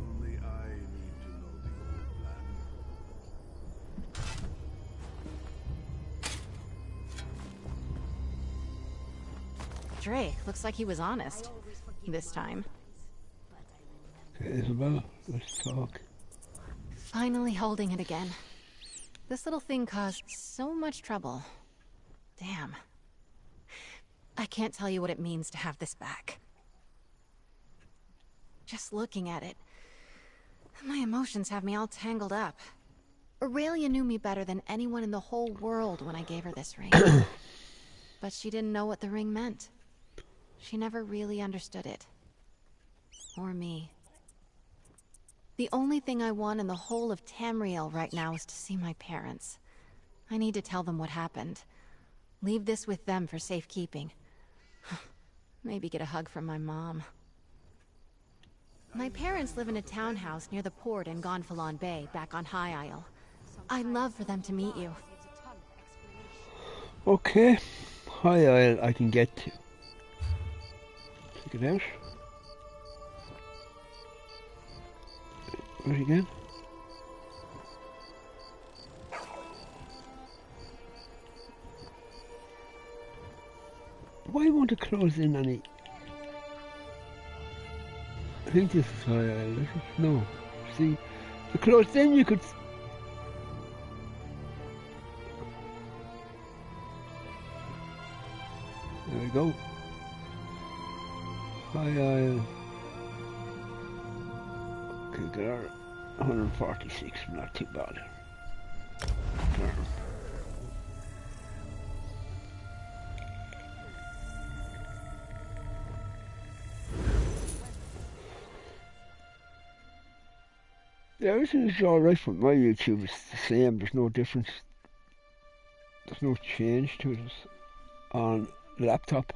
Speaker 8: Only I need to know the old plan.
Speaker 2: Drake, looks like he was honest. This time.
Speaker 1: Okay, Isabel, let's talk.
Speaker 2: Finally holding it again. This little thing caused so much trouble. Damn. I can't tell you what it means to have this back. Just looking at it, my emotions have me all tangled up. Aurelia knew me better than anyone in the whole world when I gave her this ring. But she didn't know what the ring meant. She never really understood it. Or me. The only thing I want in the whole of Tamriel right now is to see my parents. I need to tell them what happened. Leave this with them for safekeeping. Maybe get a hug from my mom. My parents live in a townhouse near the port in Gonfalon Bay, back on High Isle. I'd love for them to meet you.
Speaker 1: Okay. High Isle I can get to. Check it out. Where's he again? Why won't it close in any? I think this is High Isle, is it? No. See, if it closed in you could... There we go. High Isle. Okay, got our 146, not too bad. Yeah, everything is alright from my YouTube. It's the same, there's no difference. There's no change to it on laptop.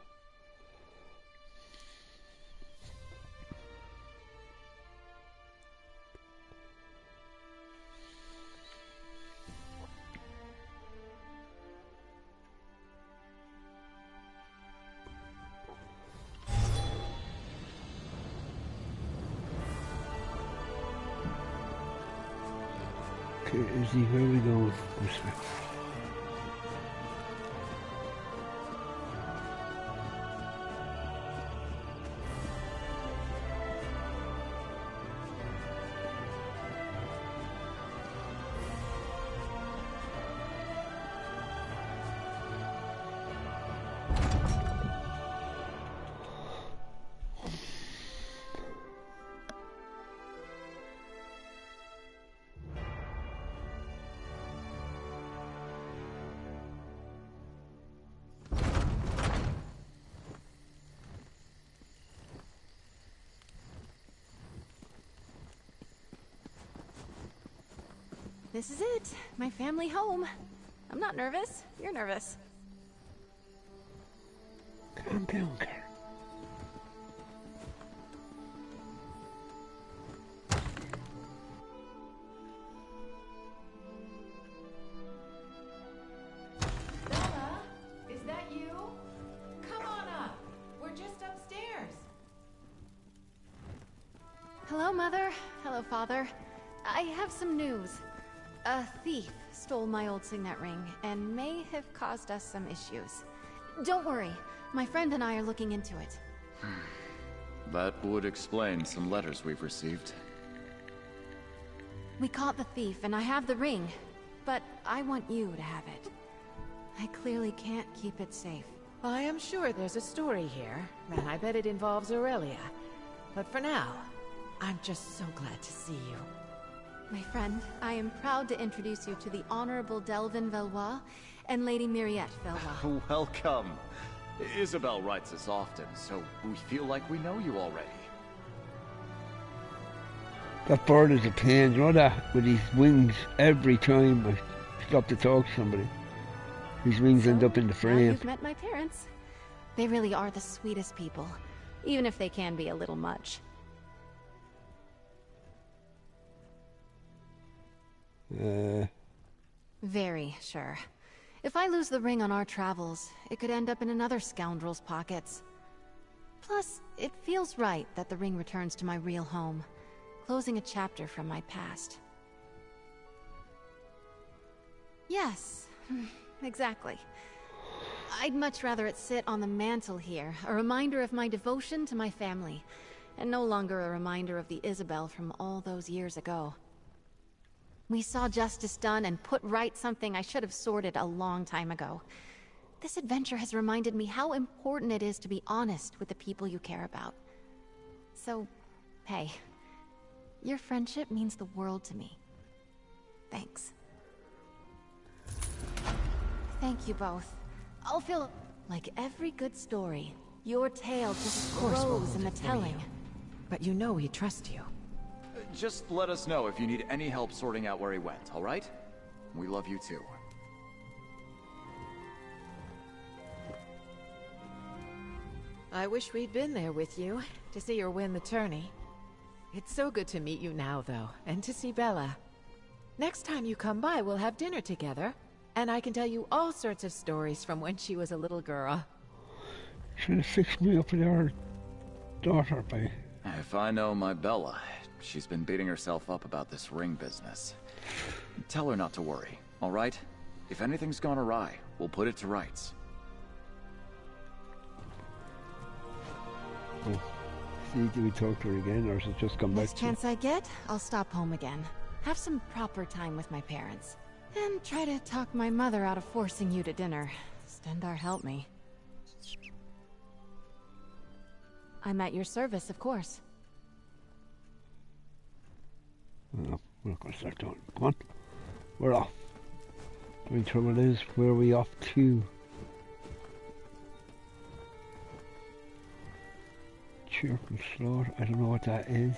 Speaker 1: Okay, Izzy, where are we going? This way.
Speaker 2: This is it. My family home. I'm not nervous. You're nervous.
Speaker 1: Calm down, Carl.
Speaker 2: Mother. Hello, Father. I have some news. A thief stole my old signet ring and may have caused us some issues. Don't worry. My friend and I are looking into it.
Speaker 17: That would explain some letters we've received.
Speaker 2: We caught the thief and I have the ring, but I want you to have it. I clearly can't keep it safe.
Speaker 18: I am sure there's a story here, and I bet it involves Aurelia. But for now, I'm just so glad to see you.
Speaker 2: My friend, I am proud to introduce you to the Honorable Delvin Valois and Lady Mariette Valois.
Speaker 17: Welcome. Isabel writes us often, so we feel like we know you already.
Speaker 1: That bird is a pain, you know that? With his wings, every time I stop to talk to somebody, his wings end up in the
Speaker 2: Now
Speaker 1: frame.
Speaker 2: you've met my parents. They really are the sweetest people, even if they can be a little much. Very sure. If I lose the ring on our travels, it could end up in another scoundrel's pockets. Plus, it feels right that the ring returns to my real home, closing a chapter from my past. Yes, exactly. I'd much rather it sit on the mantle here, a reminder of my devotion to my family, and no longer a reminder of the Isabel from all those years ago. We saw justice done and put right something I should have sorted a long time ago. This adventure has reminded me how important it is to be honest with the people you care about. So, hey, your friendship means the world to me. Thanks. Thank you both. I'll feel like every good story. Your tale just grows in the telling.
Speaker 18: But you know he trusts you.
Speaker 17: Just let us know if you need any help sorting out where he went, all right? We love you too.
Speaker 18: I wish we'd been there with you, to see her win the tourney. It's so good to meet you now, though, and to see Bella. Next time you come by, we'll have dinner together, and I can tell you all sorts of stories from when she was a little girl.
Speaker 1: Should have fixed me up with our daughter, by.
Speaker 17: If I know my Bella, she's been beating herself up about this ring business. Tell her not to worry, all right? If anything's gone awry, we'll put it to rights.
Speaker 1: Oh. See, do we talk to her again, or has it just come back
Speaker 2: Next chance I get, I'll stop home again. Have some proper time with my parents. And try to talk my mother out of forcing you to dinner. Stendarr help me. I'm at your service, of course.
Speaker 1: No, we're not going to start doing it. Come on. We're off. The only trouble is, where are we off to? Cheerful Slaughter. I don't know what that is.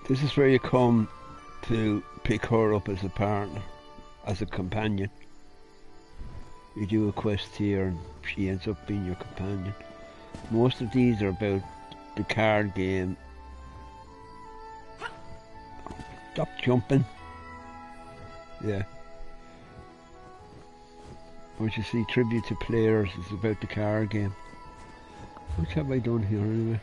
Speaker 1: This is where you come to pick her up as a partner, as a companion. You do a quest here and she ends up being your companion. Most of these are about the card game. Stop jumping. Yeah. What you see, tribute to players, is about the card game. What have I done here anyway?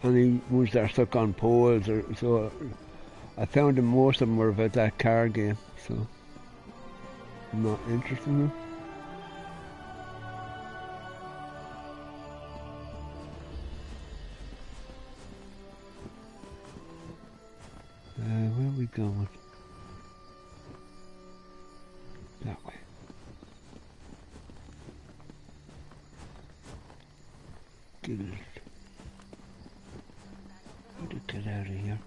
Speaker 1: Any ones that are stuck on poles, or so. I found that most of them were about that card game, so I'm not interested in them. Where are we going? That way. Guild. How to get out of here?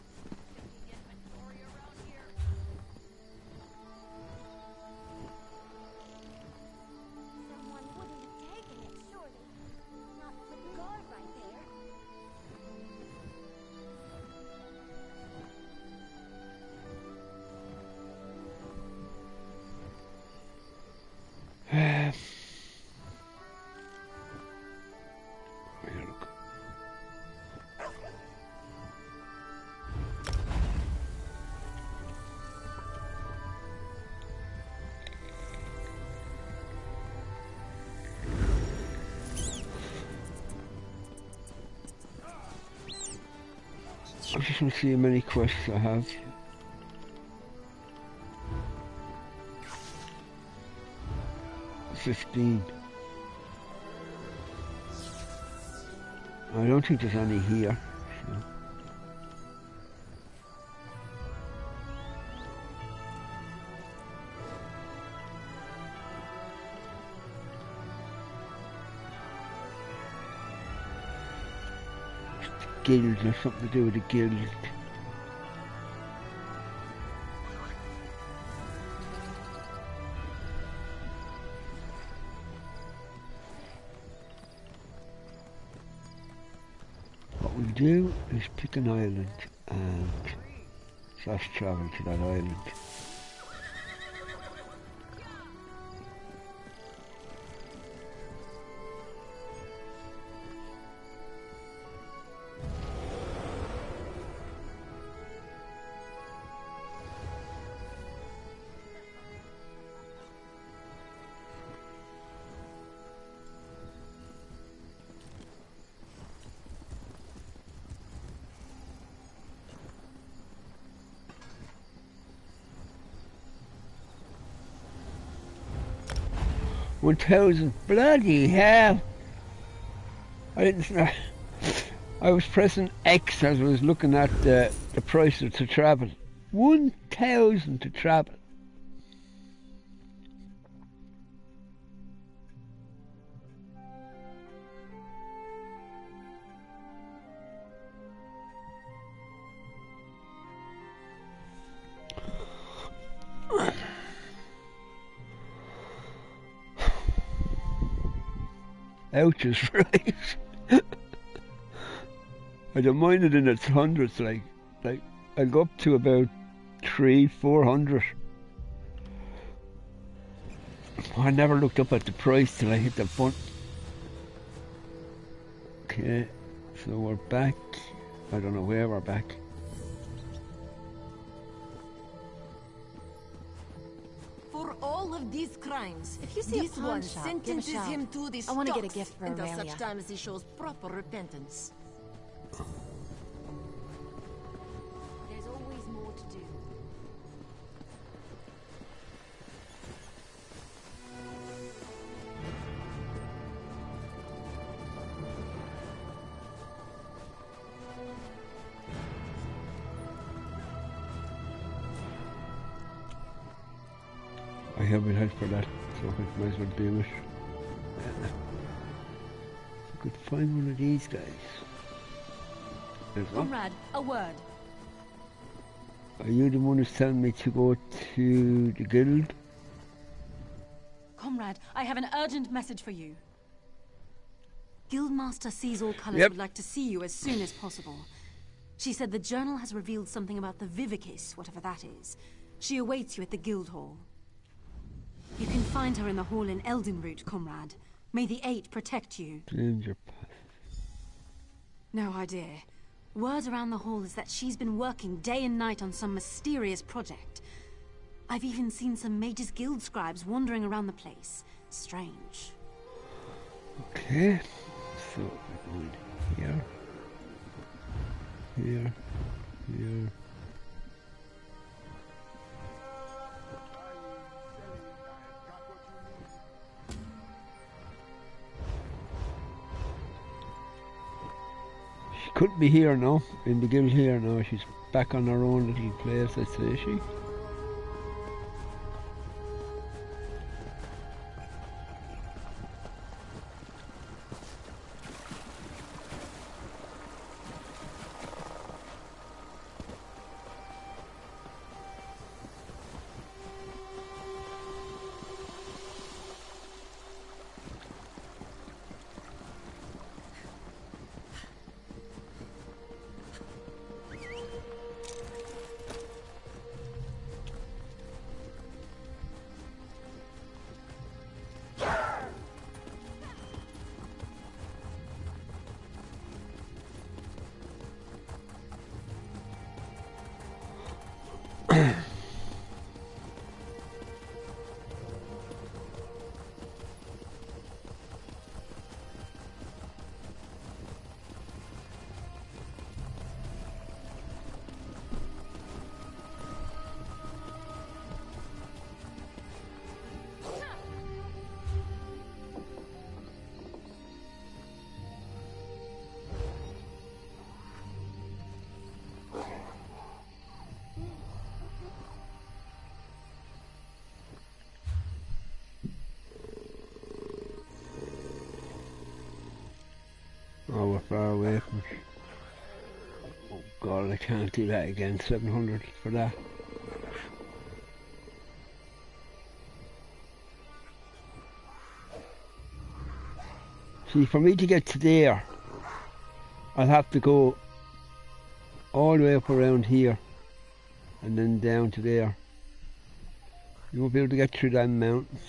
Speaker 1: Here, look. I just want to see how many quests I have. $15. I don't think there's any here. So. Guild, there's something to do with the guild. What we'll do is pick an island and fast travel to that island. $1,000, bloody hell! I didn't know. I was pressing X as I was looking at the prices to travel. 1,000 to travel. Ouch is right. I don't mind it in its hundreds, like I go up to about 300-400. I never looked up at the price till I hit the button. Okay, so we're back. I don't know where we're back.
Speaker 9: For all of these crimes,
Speaker 2: If you see a
Speaker 9: this
Speaker 2: pawn
Speaker 9: one
Speaker 2: shop, give a
Speaker 9: sentences
Speaker 2: shout.
Speaker 9: him to the
Speaker 2: I want to get a
Speaker 9: stocks
Speaker 2: gift for
Speaker 9: until
Speaker 2: Aurelia.
Speaker 9: such time as he shows proper repentance. There's always more to do.
Speaker 1: I haven't had for that, so I might as well do it. I could find one of these guys. There's one.
Speaker 9: Comrade, a word.
Speaker 1: Are you the one who's telling me to go to the guild?
Speaker 9: Comrade, I have an urgent message for you. Guildmaster Sees All Colors
Speaker 1: Yep.
Speaker 9: would like to see you as soon as possible. She said the journal has revealed something about the Vivicis, whatever that is. She awaits you at the guild hall. You can find her in the hall in Eldenroot, comrade. May the Eight protect you.
Speaker 1: Danger.
Speaker 9: No idea. Word around the hall is that she's been working day and night on some mysterious project. I've even seen some Mages Guild scribes wandering around the place. Strange.
Speaker 1: Okay, so we're going here, here, here. She couldn't be here now, in the guild here now. She's back on her own little place, I'd say, is she? Oh, we're far away from it. Oh god, I can't do that again. 700 for that. See, for me to get to there, I'll have to go all the way up around here and then down to there. You won't be able to get through them mountains.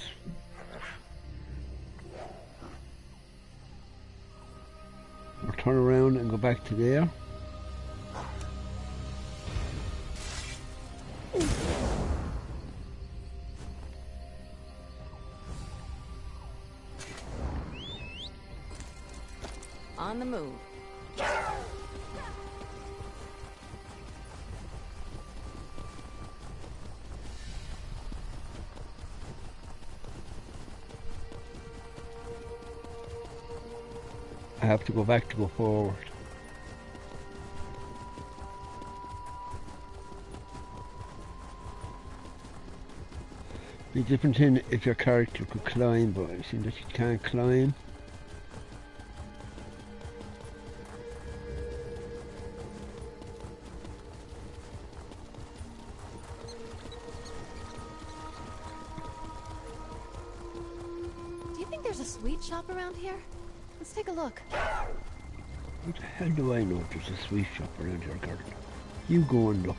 Speaker 1: Or turn around and go back to there.
Speaker 3: On the move.
Speaker 1: I have to go back to go forward. Be different in if your character could climb, but it seems that you can't climb.
Speaker 2: Do you think there's a sweet shop around here? Let's take a look.
Speaker 1: What the hell do I know if there's a sweet shop around here, girl? You go and look.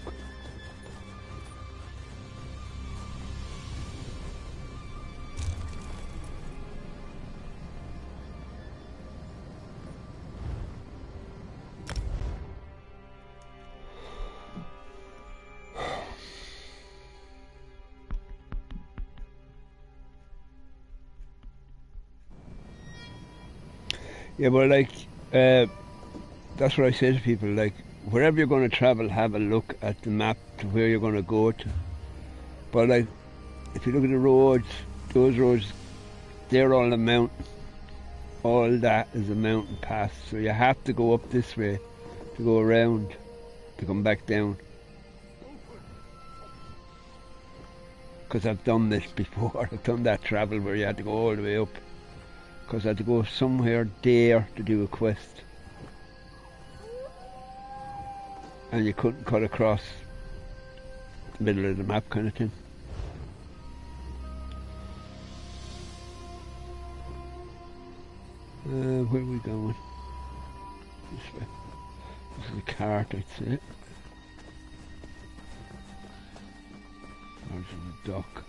Speaker 1: Yeah, but like, that's what I say to people, like, wherever you're going to travel, have a look at the map to where you're going to go to. But like, if you look at the roads, those roads, they're all a mountain. All that is a mountain pass. So you have to go up this way to go around, to come back down. Because I've done this before. I've done that travel where you had to go all the way up. Because I had to go somewhere there to do a quest. And you couldn't cut across the middle of the map kind of thing. Where are we going? This way. This is a cart, I'd say. There's a dock.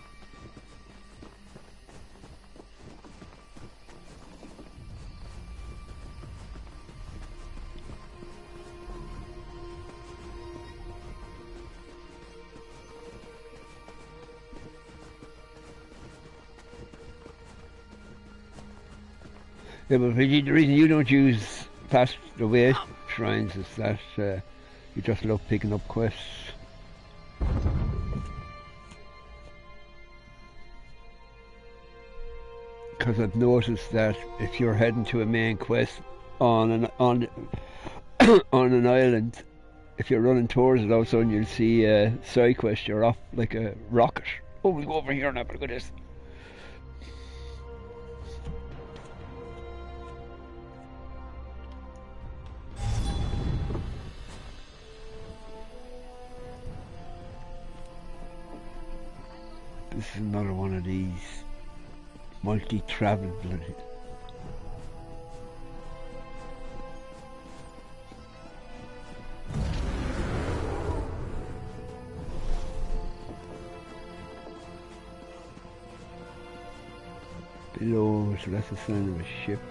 Speaker 1: Yeah, but the reason you don't use fast away shrines is that you just love picking up quests. Because I've noticed that if you're heading to a main quest on an on an island, if you're running towards it, all of a sudden you'll see a side quest. You're off like a rocket. Oh, we'll go over here now. But look at this. This is another one of these multi-travel bloody. Below, so that's the sign of a ship.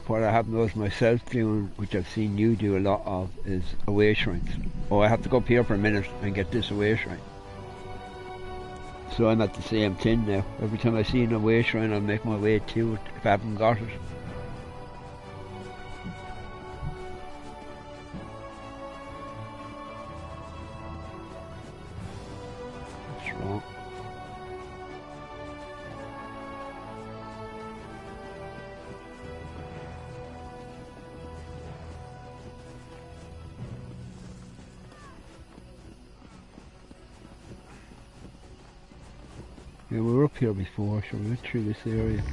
Speaker 1: What I have noticed myself doing, which I've seen you do a lot of, is away shrines. Oh, I have to go up here for a minute and get this away shrine. So I'm at the same thing now. Every time I see an away shrine, I'll make my way to it if I haven't got it. That's wrong. Yeah, we were up here before, so we went through this area.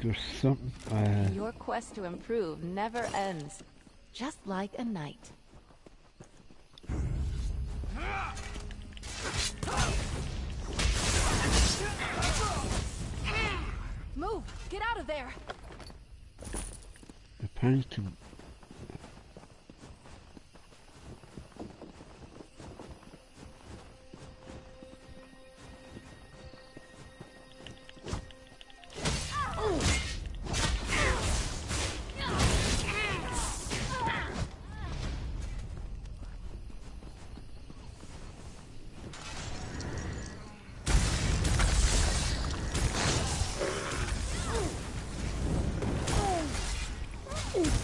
Speaker 1: There's something.
Speaker 2: Your quest to improve never ends, just like a knight.
Speaker 9: Move! Get out of there!
Speaker 1: The penitent.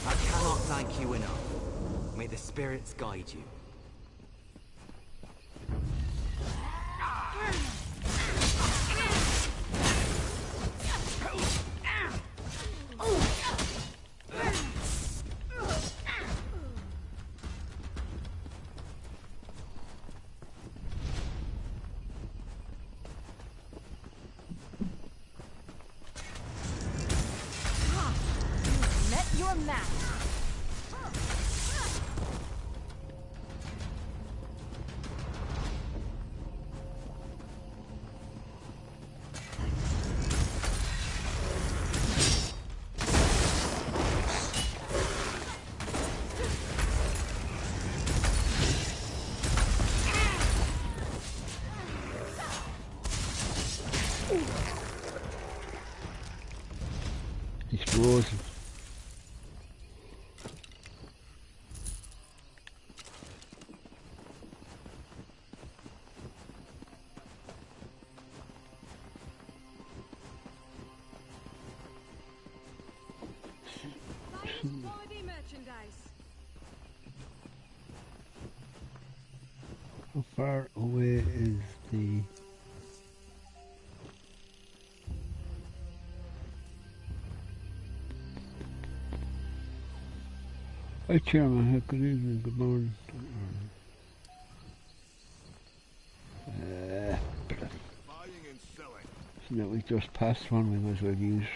Speaker 19: I cannot thank you enough. May the spirits guide you.
Speaker 9: Met your match!
Speaker 1: He's frozen.
Speaker 6: Quality merchandise.
Speaker 1: How far away is the... Hi Chairman, good evening, good morning. No, we just passed one, we might as well use.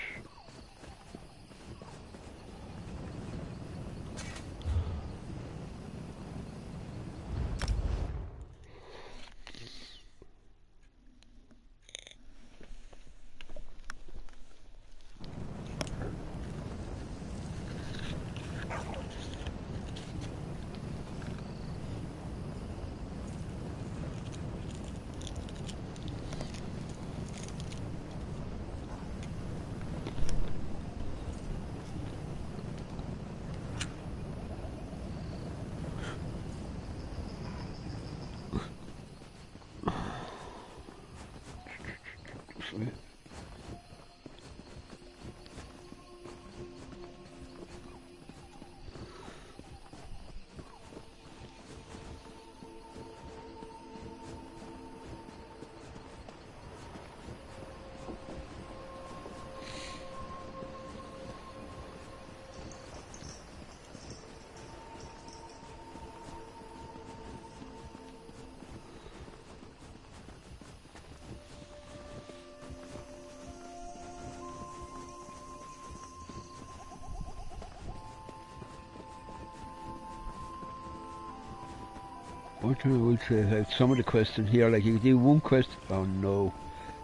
Speaker 1: What I would say, like some of the questions here, like you can do one quest, oh no,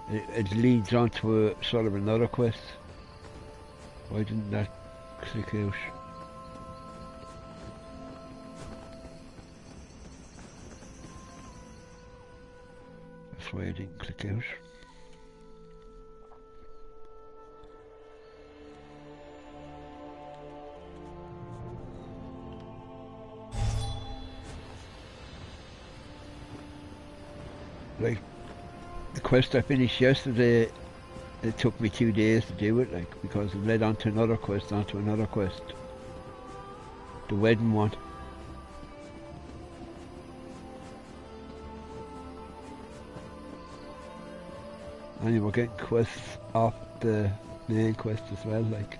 Speaker 1: it leads on to a sort of another quest. Why didn't that click out? That's why I didn't click out. Like, the quest I finished yesterday, it took me 2 days to do it, like, because it led on to another quest, onto another quest. The wedding one. And you were getting quests off the main quest as well, like.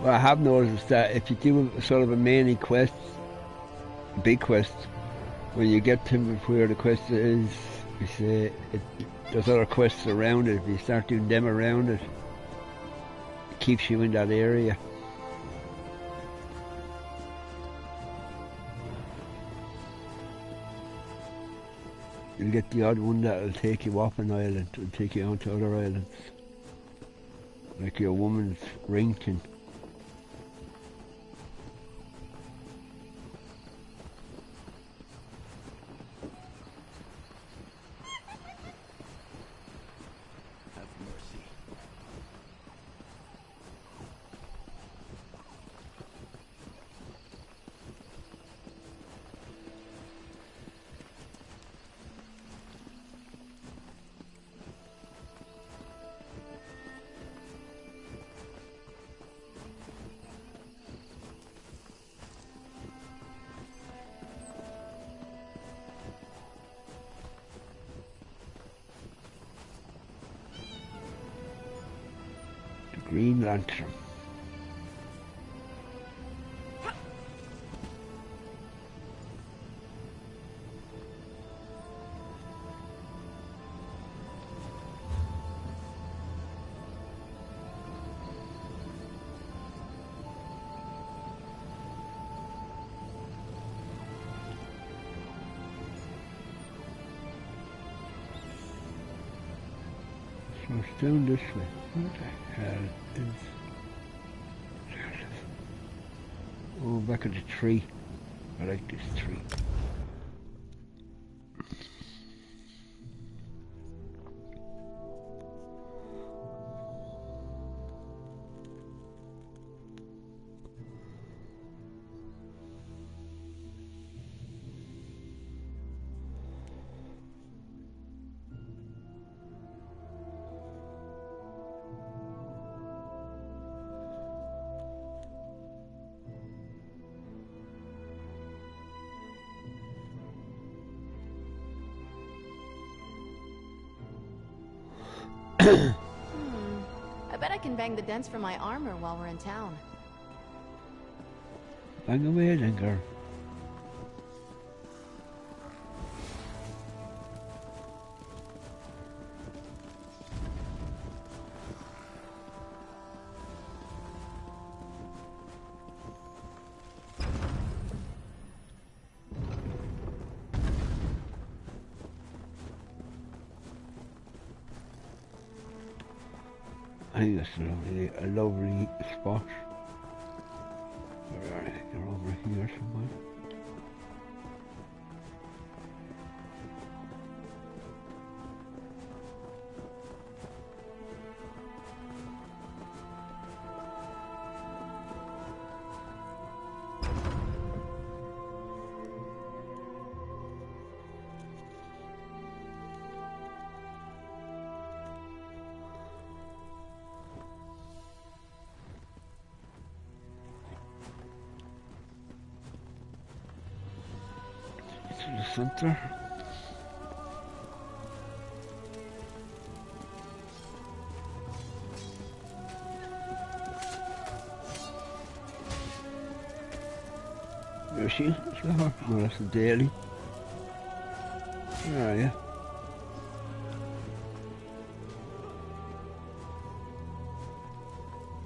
Speaker 1: Well, I have noticed that if you do sort of a main quest, big quest, when you get to where the quest is, you say there's other quests around it. If you start doing them around it, it keeps you in that area. You'll get the odd one that'll take you off an island and take you on to other islands. Like your woman's ring can. Green Lantern. So it's down this way. What the hell is... Oh, back at the tree. I like this tree.
Speaker 2: I bet I can bang the dents from my armor while we're in town.
Speaker 1: Bang away then, girl. I think that's a lovely spot. Where are they? They're over here somewhere. To the center. Where is she? Is that her? No, that's the daily. Where are you?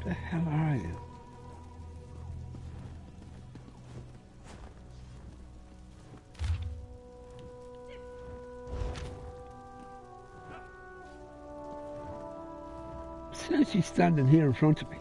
Speaker 1: The hell are you? She's standing here in front of me.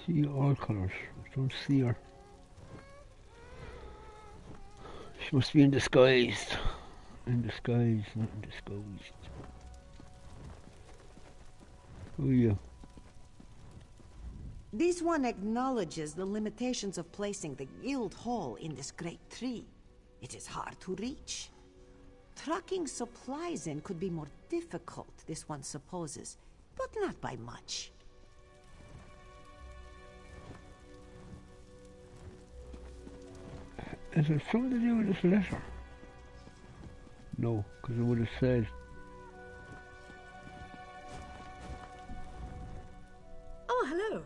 Speaker 1: See all colours. I don't see her. She must be in disguise. In disguise, not in disguised. Who are you?
Speaker 20: This one acknowledges the limitations of placing the guild hall in this great tree. It is hard to reach. Trucking supplies in could be more difficult, this one supposes, but not by much.
Speaker 1: Is it something to do with this letter? No, because it would have said.
Speaker 14: Oh, hello.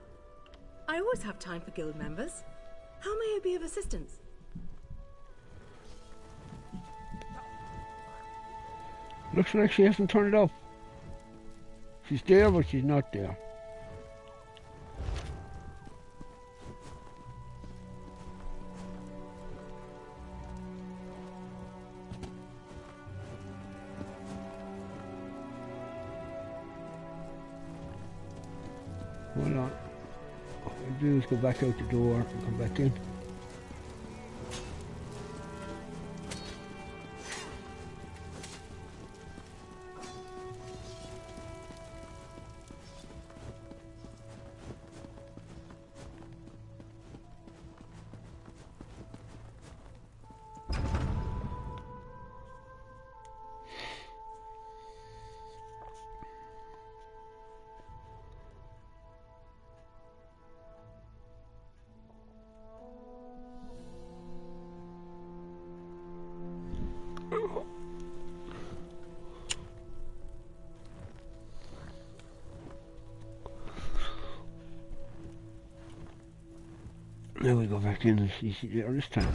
Speaker 14: I always have time for guild members. How may I be of assistance?
Speaker 1: Looks like she hasn't turned up. She's there, but she's not there. Hold on. What we'll do is go back out the door and come back in. Now we go back in and see she's there this time.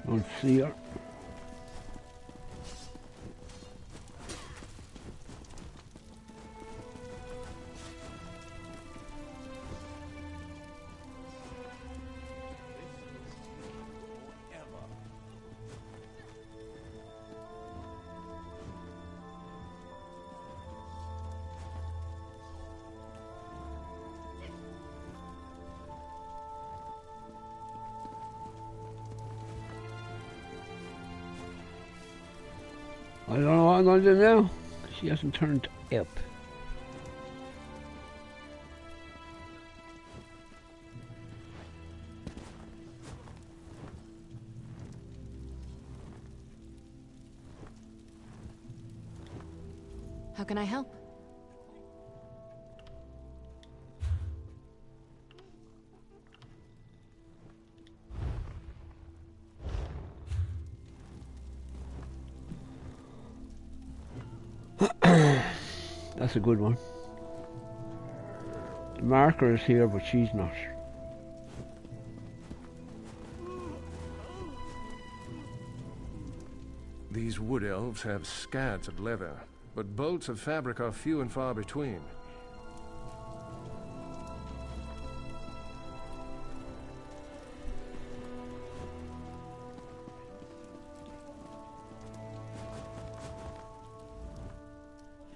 Speaker 1: Don't see her. I don't know what I'm going to do now. She hasn't turned up.
Speaker 2: How can I help?
Speaker 1: That's a good one. The marker is here, but she's not.
Speaker 21: These wood elves have scant of leather, but bolts of fabric are few and far between.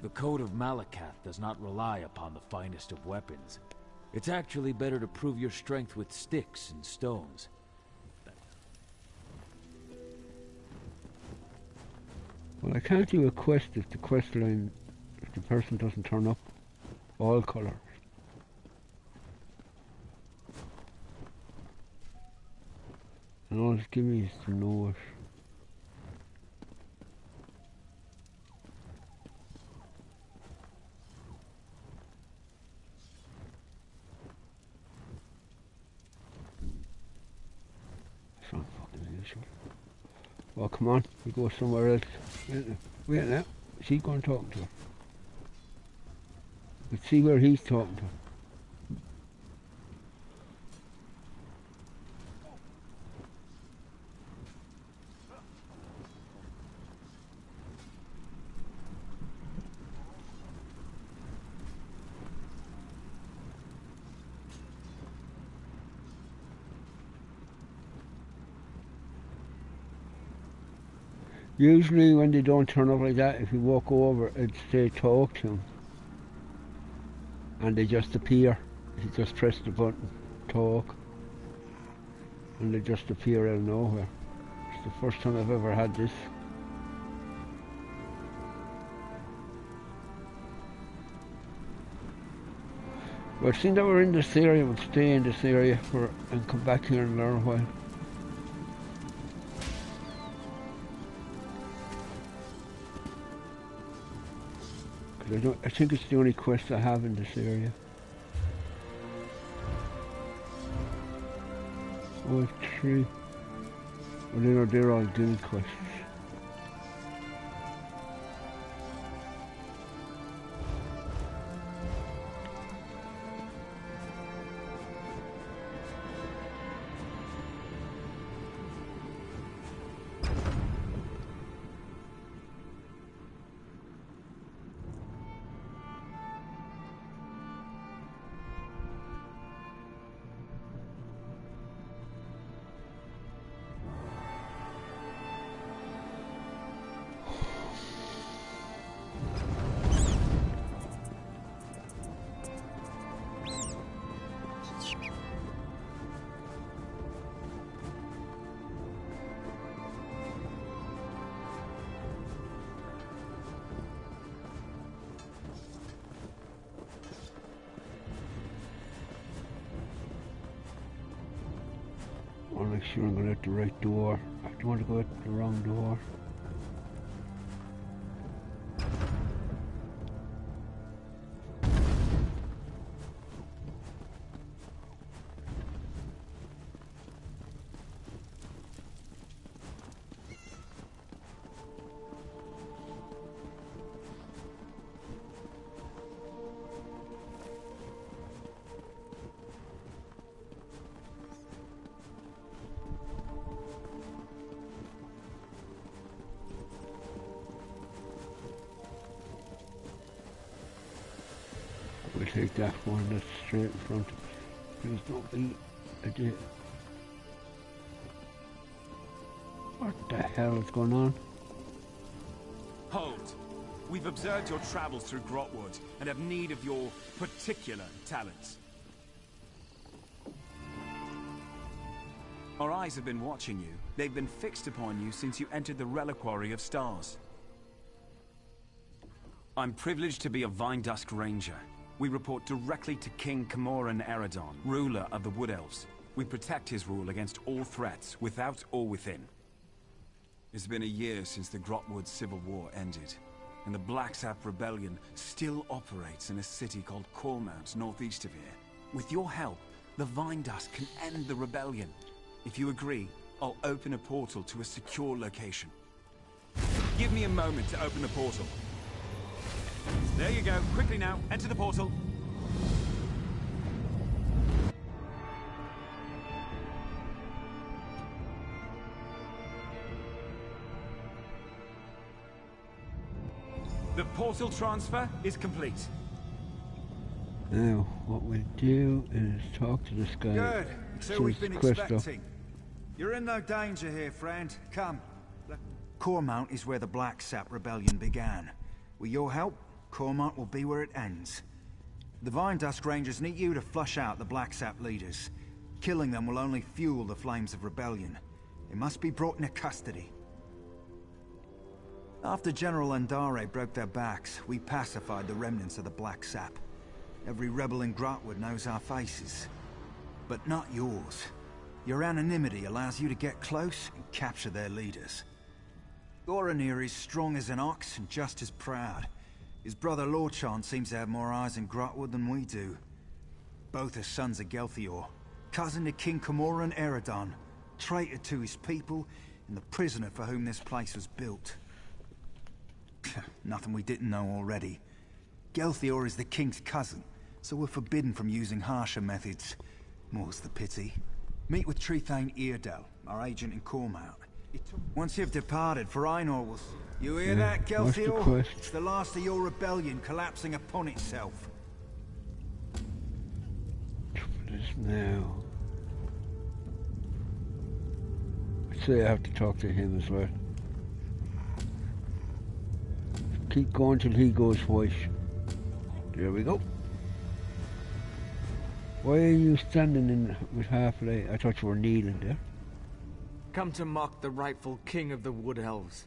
Speaker 22: The Code of Malakath does not rely upon the finest of weapons. It's actually better to prove your strength with sticks and stones.
Speaker 1: Well, I can't do a quest if the quest line, if the person doesn't turn up. All colours. And all it's giving me is to know it. Well, come on, we go somewhere else. Wait now, she's going talking to her. Let's see where he's talking to her. Usually when they don't turn up like that, if you walk over and say talk to them, and they just appear. You just press the button, talk, and they just appear out of nowhere. It's the first time I've ever had this. But seeing that we're in this area, we'll stay in this area and come back here and learn a while. I think it's the only quest I have in this area. Oh, 3. Well, they're all guild quests. I want to make sure I'm going out the right door. I don't want to go out the wrong door. We'll take that one that's straight in front of us. Please don't be a dick. What the hell is going on?
Speaker 4: Hold. We've observed your travels through Grotwood and have need of your particular talents. Our eyes have been watching you. They've been fixed upon you since you entered the Reliquary of Stars. I'm privileged to be a Vindusk Ranger. We report directly to King Camoran Eredon, ruler of the Wood Elves. We protect his rule against all threats, without or within. It's been a year since the Grotwood Civil War ended, and the Blacksap Rebellion still operates in a city called Cormount, northeast of here. With your help, the Vindusk can end the rebellion. If you agree, I'll open a portal to a secure location. Give me a moment to open the portal. There you go. Quickly now. Enter the portal. The portal transfer is complete.
Speaker 1: Now, what we'll do is talk to this guy.
Speaker 7: Good. It's who we've been expecting. You're in no danger here, friend. Come. Cormount is where the Blacksap Rebellion began. With your help, Cormount will be where it ends. The Vindusk Rangers need you to flush out the Blacksap leaders. Killing them will only fuel the flames of rebellion. They must be brought into custody. After General Andare broke their backs, we pacified the remnants of the Blacksap. Every rebel in Grotwood knows our faces. But not yours. Your anonymity allows you to get close and capture their leaders. Goranir is strong as an ox and just as proud. His brother Lorchan seems to have more eyes in Grotwood than we do. Both are sons of Gelthior, cousin to King Camoran Eredon, traitor to his people, and the prisoner for whom this place was built. Nothing we didn't know already. Gelthior is the king's cousin, so we're forbidden from using harsher methods. More's the pity. Meet with Trethane Eardel, our agent in Cormount. Once you've departed, for Ainur will... You hear that, Gelthior? It's the last of your rebellion collapsing upon itself.
Speaker 1: This now. I'd say I have to talk to him as well. Keep going till he goes white. There we go. Why are you standing in with half leg? I thought you were kneeling there.
Speaker 19: Come to mock the rightful king of the Wood Elves.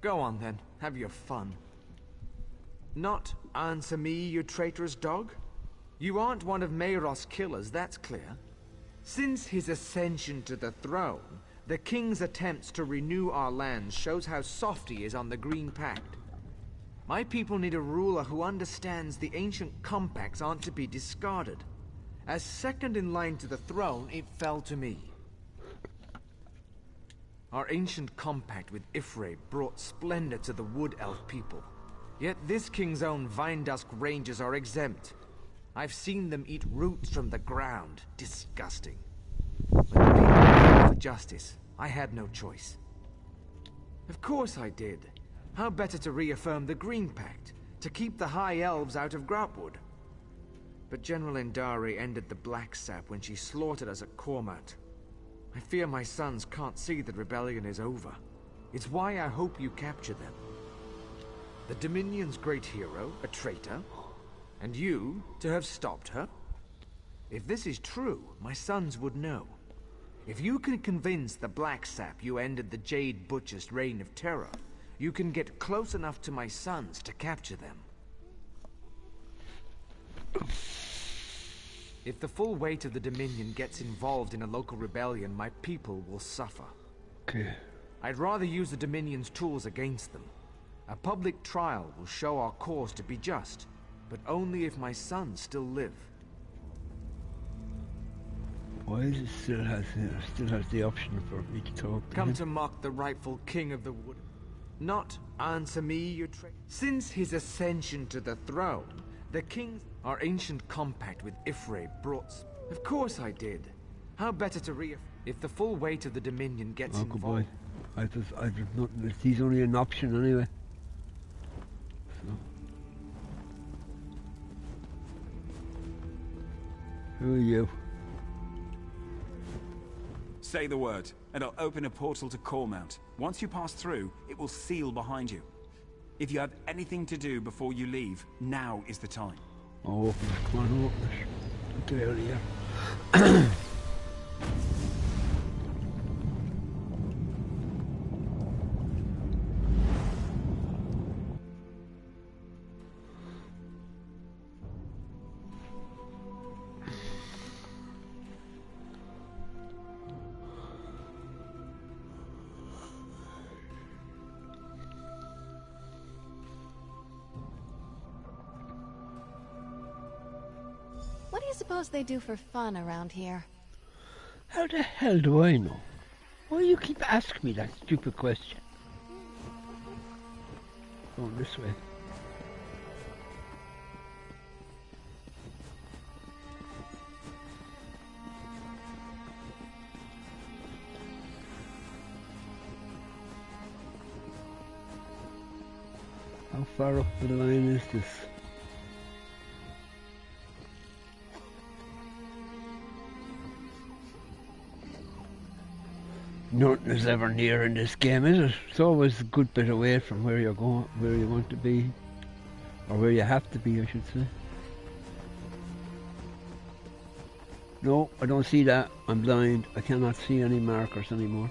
Speaker 19: Go on then, have your fun. Not answer me, you traitorous dog? You aren't one of Mayros' killers, that's clear. Since his ascension to the throne, the king's attempts to renew our lands shows how soft he is on the Green Pact. My people need a ruler who understands the ancient compacts aren't to be discarded. As second in line to the throne, it fell to me. Our ancient compact with Ifre brought splendor to the Wood Elf people. Yet this king's own Vindusk Rangers are exempt. I've seen them eat roots from the ground. Disgusting. But the people called for justice. I had no choice. Of course I did. How better to reaffirm the Green Pact, to keep the High Elves out of Graupwood? But General Indari ended the Black Sap when she slaughtered us at Cormat. I fear my sons can't see that rebellion is over. It's why I hope you capture them. The Dominion's great hero, a traitor, and you to have stopped her? If this is true, my sons would know. If you can convince the Black Sap you ended the Jade Butcher's reign of terror, you can get close enough to my sons to capture them. If the full weight of the Dominion gets involved in a local rebellion, my people will suffer.
Speaker 1: Okay.
Speaker 19: I'd rather use the Dominion's tools against them. A public trial will show our cause to be just, but only if my sons still live.
Speaker 1: Why is it still has the option for me to talk to
Speaker 19: Come
Speaker 1: him?
Speaker 19: to mock the rightful king of the Wood. Not answer me, you traitor. Since his ascension to the throne, the king, our ancient compact with Ifre brought... Of course I did. How better to if the full weight of the Dominion gets involved...
Speaker 1: I just nothing. He's only an option anyway. So. Who are you?
Speaker 4: Say the word, and I'll open a portal to Cormount. Once you pass through, it will seal behind you. If you have anything to do before you leave, now is the time.
Speaker 1: Oh, open it. Come on, open it. Get out of here.
Speaker 2: What do you suppose they do for fun around here?
Speaker 1: How the hell do I know? Why do you keep asking me that stupid question? Going this way. How far up the line is this? Nothing is ever near in this game, is it? It's always a good bit away from where you're going, where you want to be, or where you have to be, I should say. No, I don't see that. I'm blind. I cannot see any markers anymore.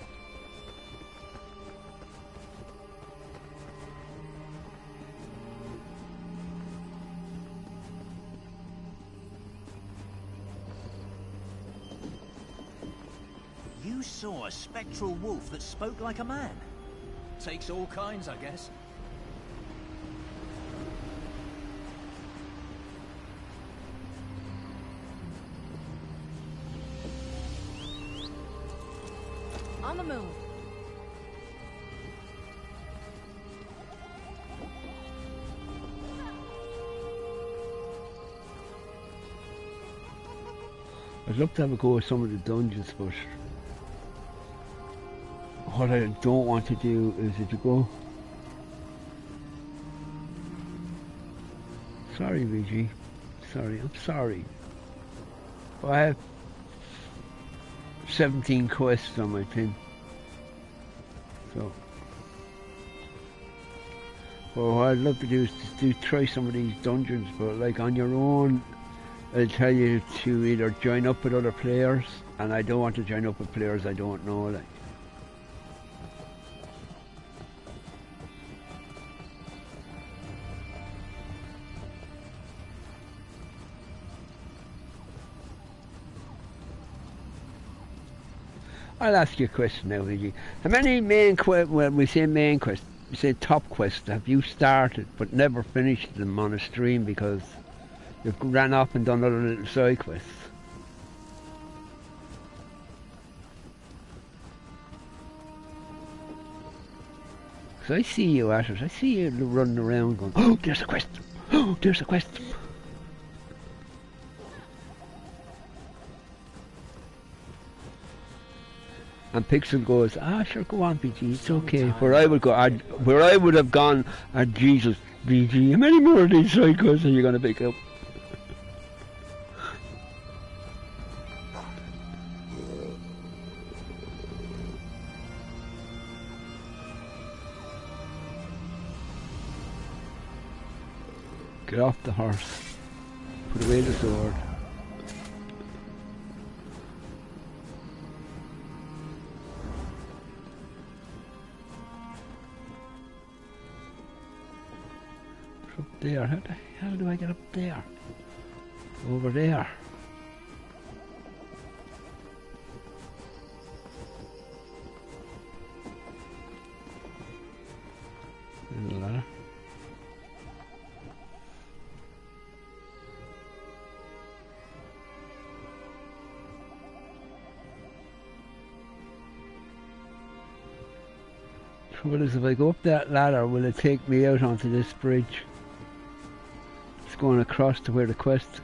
Speaker 12: You saw a spectral wolf that spoke like a man. Takes all kinds, I guess.
Speaker 3: On the move.
Speaker 1: I'd love to have a go at some of the dungeons, but what I don't want to do is if you go... Sorry, VG. Sorry, I'm sorry. I have 17 quests on my thing. So... Well, what I'd love to do is to try some of these dungeons, but like on your own, I'll tell you to either join up with other players, and I don't want to join up with players I don't know, like. I'll ask you a question now, Luigi. How many main quests, well, we say main quests, we say top quests, have you started but never finished them on a stream because you've ran off and done other little side quests? Because I see you at it, I see you running around going, oh, there's a quest, oh, there's a quest. And Pixel goes, sure, go on, BG, it's okay. Where I would go, where I would have gone, Jesus, BG, how many more of these side quests are you going to pick up? Get off the horse. Put away the sword. Up there. How the hell do I get up there? Over there. There's a ladder. Trouble is, if I go up that ladder, will it take me out onto this bridge? It's going across to where the quest is.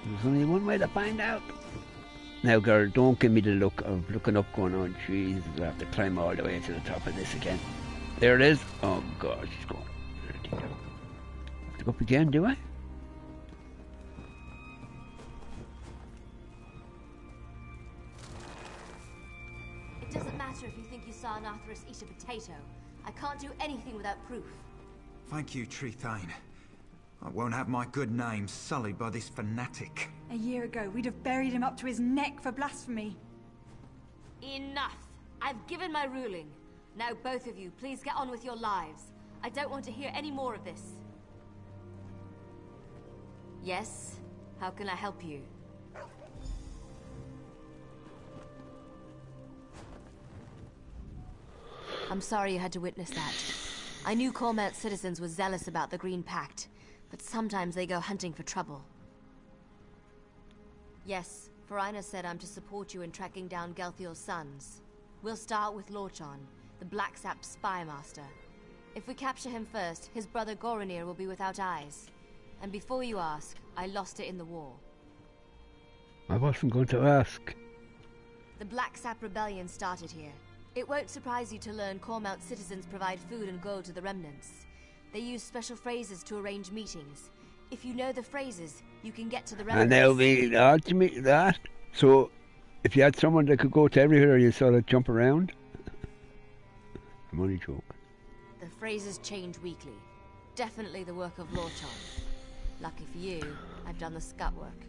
Speaker 1: There's only one way to find out. Now, girl, don't give me the look of looking up going, oh, Jesus, I have to climb all the way to the top of this again. There it is. Oh, God, she's going. I have to go up again, do I?
Speaker 10: It doesn't matter if you think you saw an Arthurus eat a potato. I can't do anything without proof.
Speaker 7: Thank you, Trethane. I won't have my good name sullied by this fanatic.
Speaker 6: A year ago, we'd have buried him up to his neck for blasphemy.
Speaker 10: Enough! I've given my ruling. Now both of you, please get on with your lives. I don't want to hear any more of this. Yes? How can I help you? I'm sorry you had to witness that. I knew Cormount's citizens were zealous about the Green Pact, but sometimes they go hunting for trouble. Yes, Farina said I'm to support you in tracking down Gelthior's sons. We'll start with Lorchon, the Black Sap spy master. If we capture him first, his brother Goronir will be without eyes. And before you ask, I lost it in the war.
Speaker 1: I wasn't going to ask.
Speaker 10: The Black Sap rebellion started here. It won't surprise you to learn Cormount citizens provide food and gold to the remnants. They use special phrases to arrange meetings. If you know the phrases, you can get to the remnants.
Speaker 1: And they'll be that. So, if you had someone that could go to everywhere, you sort of jump around. I'm only joking.
Speaker 10: The phrases change weekly. Definitely the work of Lorchon. Lucky for you, I've done the scut work.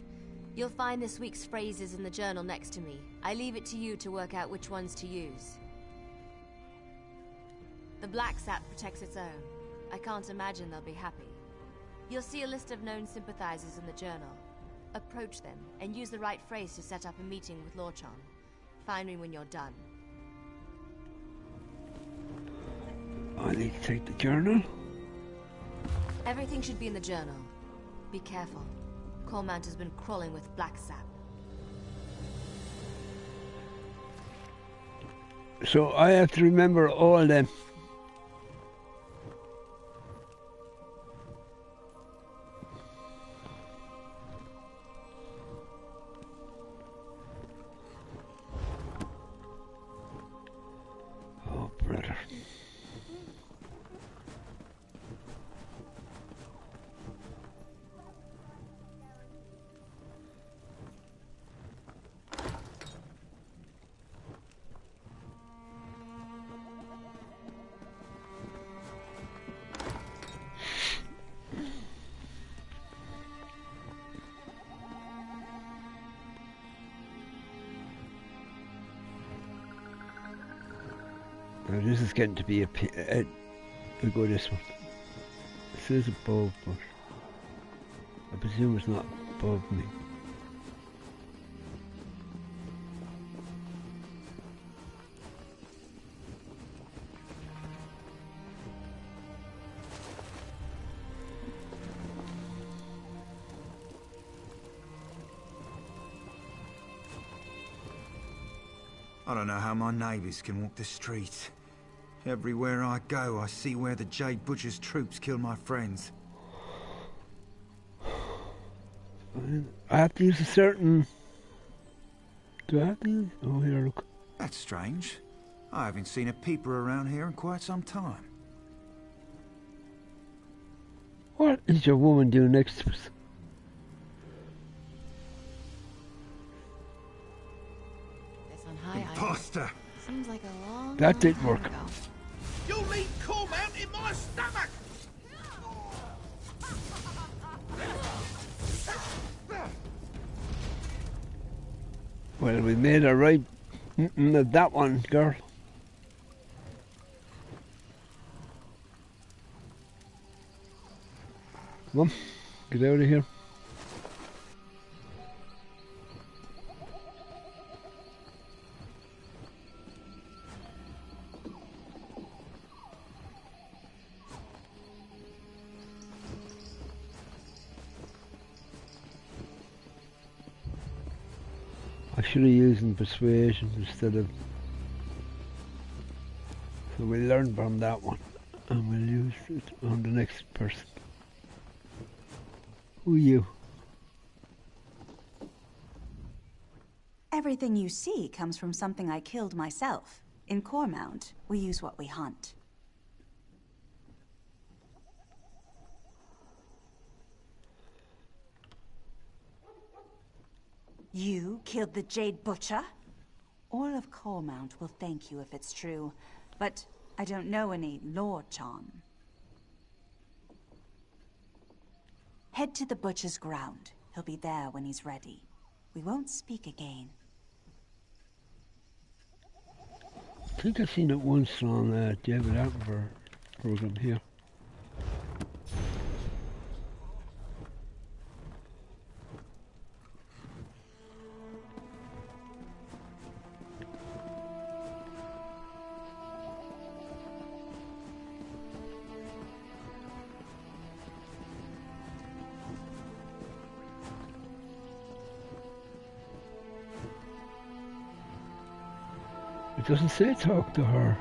Speaker 10: You'll find this week's phrases in the journal next to me. I leave it to you to work out which ones to use. The Black Sap protects its own. I can't imagine they'll be happy. You'll see a list of known sympathizers in the journal. Approach them, and use the right phrase to set up a meeting with Lorchon. Find me when you're done.
Speaker 1: I need to take the journal.
Speaker 10: Everything should be in the journal. Be careful. Cormount has been crawling with Black Sap.
Speaker 1: So I have to remember all them. Oh, brother. this is getting to be we'll go this one. This is above, but I presume it's not above me.
Speaker 7: I don't know how my neighbours can walk the streets. Everywhere I go, I see where the Jade Butcher's troops killed my friends.
Speaker 1: I have to use a certain... Do I have to use... Oh, here, look.
Speaker 7: That's strange. I haven't seen a peeper around here in quite some time.
Speaker 1: What is your woman doing next to us?
Speaker 7: Imposter!
Speaker 2: Seems like a long
Speaker 1: That didn't work.
Speaker 5: You leave Cormount in my stomach!
Speaker 1: Well, we made a right of that one, girl. Come on, get out of here. I should have used persuasion instead of... So we learned from that one, and we'll use it on the next person. Who are you?
Speaker 11: Everything you see comes from something I killed myself. In Cormount, we use what we hunt. You killed the Jade Butcher? All of Cormount will thank you if it's true, but I don't know any Lorchan. Head to the Butcher's ground. He'll be there when he's ready. We won't speak again.
Speaker 1: I think I've seen it once on David Attenborough program here. It doesn't say talk to her.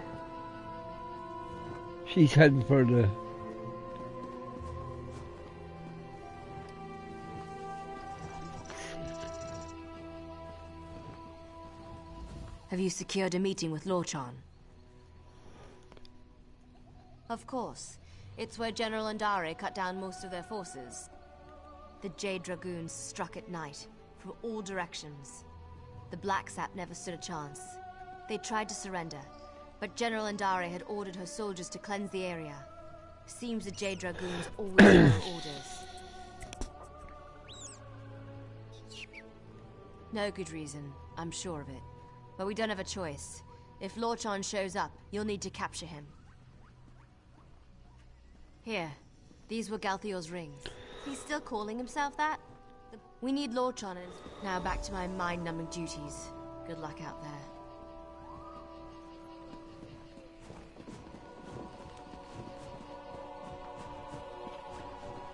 Speaker 1: She's heading for the...
Speaker 10: Have you secured a meeting with Lorchan? Of course. It's where General Andare cut down most of their forces. The Jade Dragoons struck at night, from all directions. The Black Sap never stood a chance. They tried to surrender, but General Andare had ordered her soldiers to cleanse the area. Seems the Jade Dragoons always follow orders. No good reason, I'm sure of it. But we don't have a choice. If Lorchan shows up, you'll need to capture him. Here, these were Galthior's rings. He's still calling himself that? We need Lorchan and... Now back to my mind-numbing duties. Good luck out there.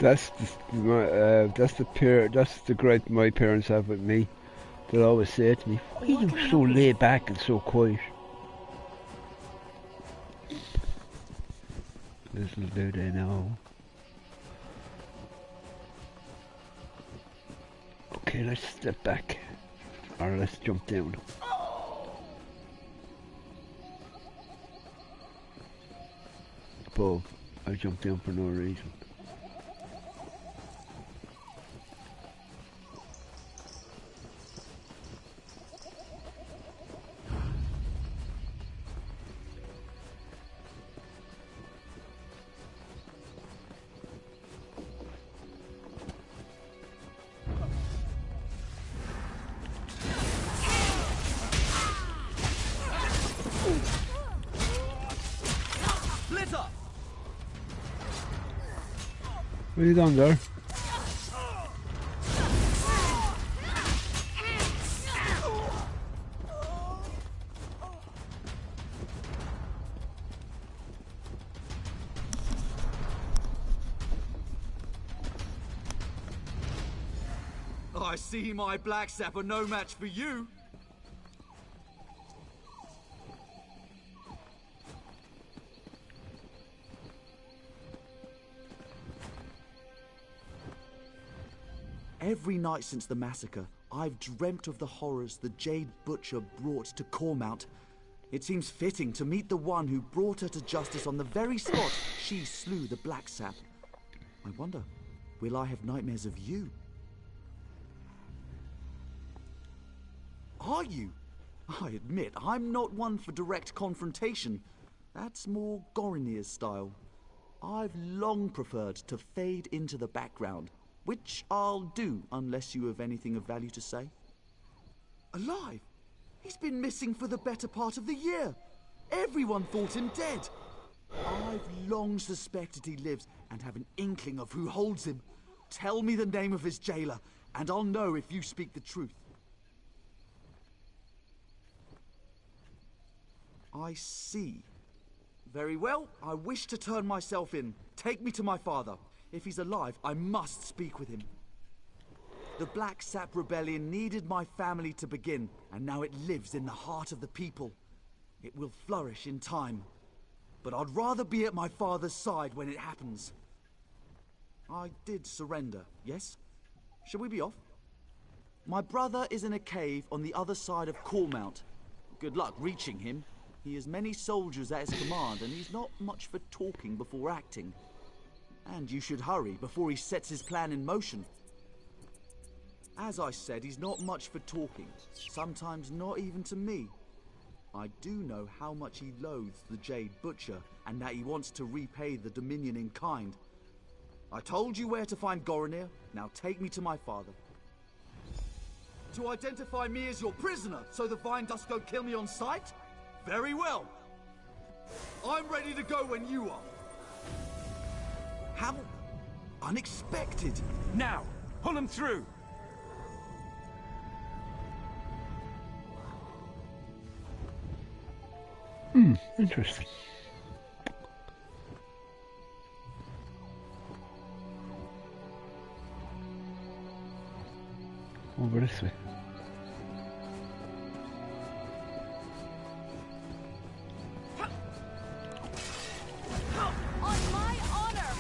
Speaker 1: That's the gripe my parents have with me. They'll always say to me, "Why are you so laid back and so quiet?" Little do they know. Okay, let's step back, or let's jump down. Above, I jumped down for no reason. Where you going there?
Speaker 15: I see my Black Sap are no match for you. Every night since the massacre, I've dreamt of the horrors the Jade Butcher brought to Cormount. It seems fitting to meet the one who brought her to justice on the very spot she slew the Black Sap. I wonder, will I have nightmares of you? Are you? I admit, I'm not one for direct confrontation. That's more Goronir's style. I've long preferred to fade into the background, which I'll do unless you have anything of value to say. Alive? He's been missing for the better part of the year. Everyone thought him dead. I've long suspected he lives and have an inkling of who holds him. Tell me the name of his jailer, and I'll know if you speak the truth. I see. Very well, I wish to turn myself in. Take me to my father. If he's alive, I must speak with him. The Black Sap Rebellion needed my family to begin, and now it lives in the heart of the people. It will flourish in time. But I'd rather be at my father's side when it happens. I did surrender, yes? Shall we be off? My brother is in a cave on the other side of Cormount. Good luck reaching him. He has many soldiers at his command, and he's not much for talking before acting. And you should hurry before he sets his plan in motion. As I said, he's not much for talking, sometimes not even to me. I do know how much he loathes the Jade Butcher, and that he wants to repay the Dominion in kind. I told you where to find Goronir, now take me to my father. To identify me as your prisoner, so the Vine Dusk don't kill me on sight? Very well. I'm ready to go when you are. How unexpected.
Speaker 4: Now, pull him through.
Speaker 1: Interesting. Over this way.
Speaker 9: On my honor!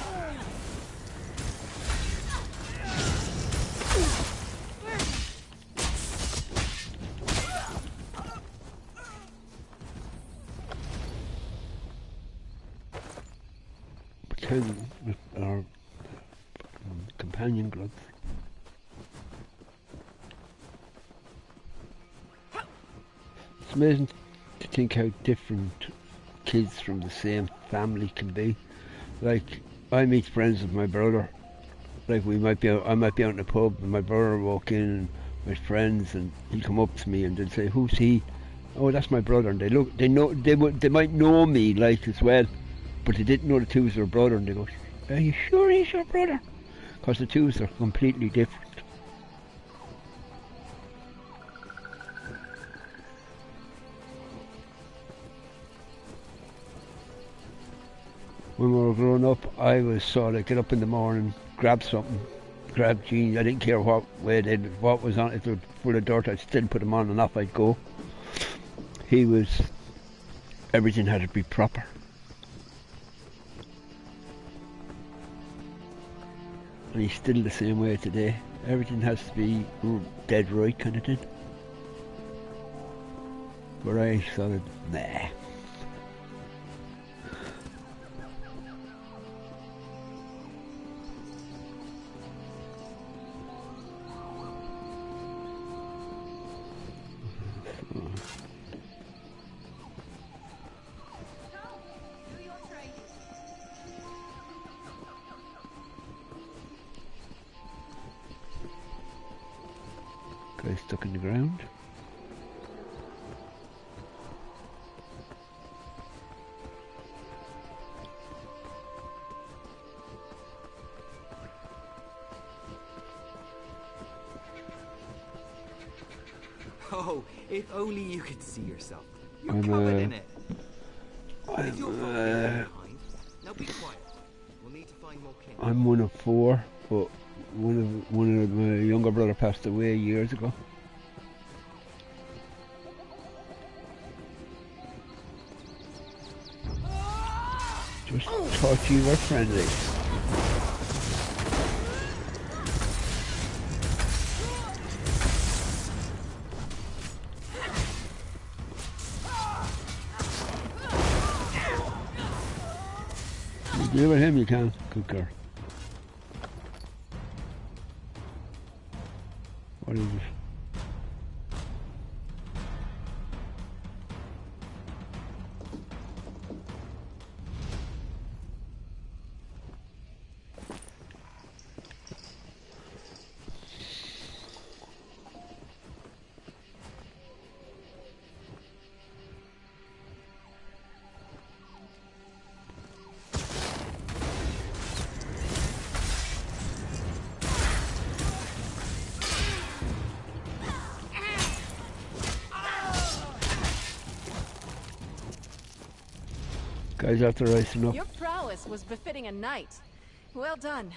Speaker 1: Pretend with our companion gloves. It's amazing to think how different kids from the same family can be. Like, I meet friends with my brother. Like, I might be out in a pub and my brother will walk in with friends and he'll come up to me and they'll say, "Who's he?" "Oh, that's my brother." And they might know me like as well, but they didn't know the two was their brother, and they go, "Are you sure he's your brother?" Because the two are completely different. When we were growing up, I was sort of get up in the morning, grab something, grab jeans. I didn't care what was on. If it was full of dirt, I'd still put them on and off I'd go. He was, everything had to be proper. And he's still the same way today. Everything has to be dead right kind of thing. But I sort of, nah. Guy stuck in the ground.
Speaker 15: Oh, if only you could see yourself. You're
Speaker 1: I'm,
Speaker 15: covered in it.
Speaker 1: I'm,
Speaker 15: Is your father behind? Now be quiet. We'll need to find more kin.
Speaker 1: I'm one of 4, but one of my younger brother passed away years ago. Just thought you were friendly. You deal with him, you can. Good girl. What is this? Guys after racing up.
Speaker 2: Your prowess was befitting a knight. Well done.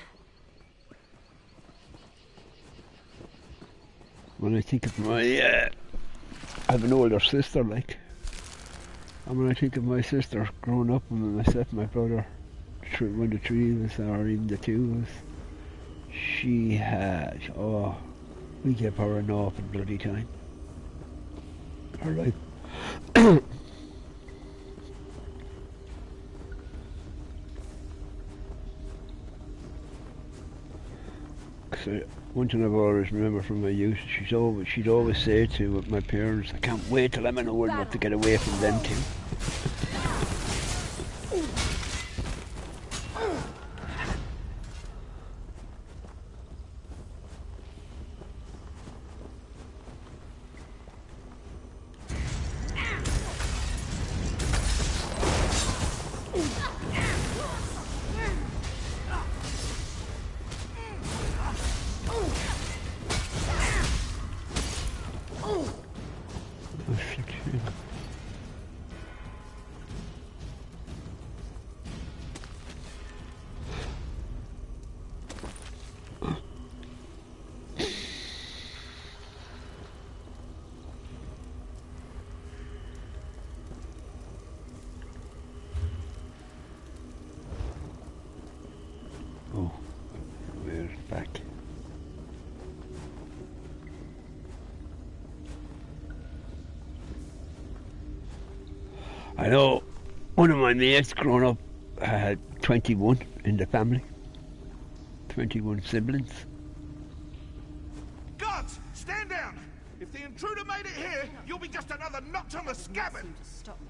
Speaker 1: When I think of my, I have an older sister, like. And when I think of my sister growing up, and myself and my brother, when the 3 of us, or even the 2 of us, she had, we gave her an awful bloody time. Her life. One thing I've always remembered from my youth, she'd always say to my parents, I can't wait till I'm an old enough to get away from them two. I know one of my mates growing up had 21 in the family. 21 siblings.
Speaker 13: Guards, stand down! If the intruder made it here, you'll be just another notch on the scabbard!
Speaker 11: Stop me.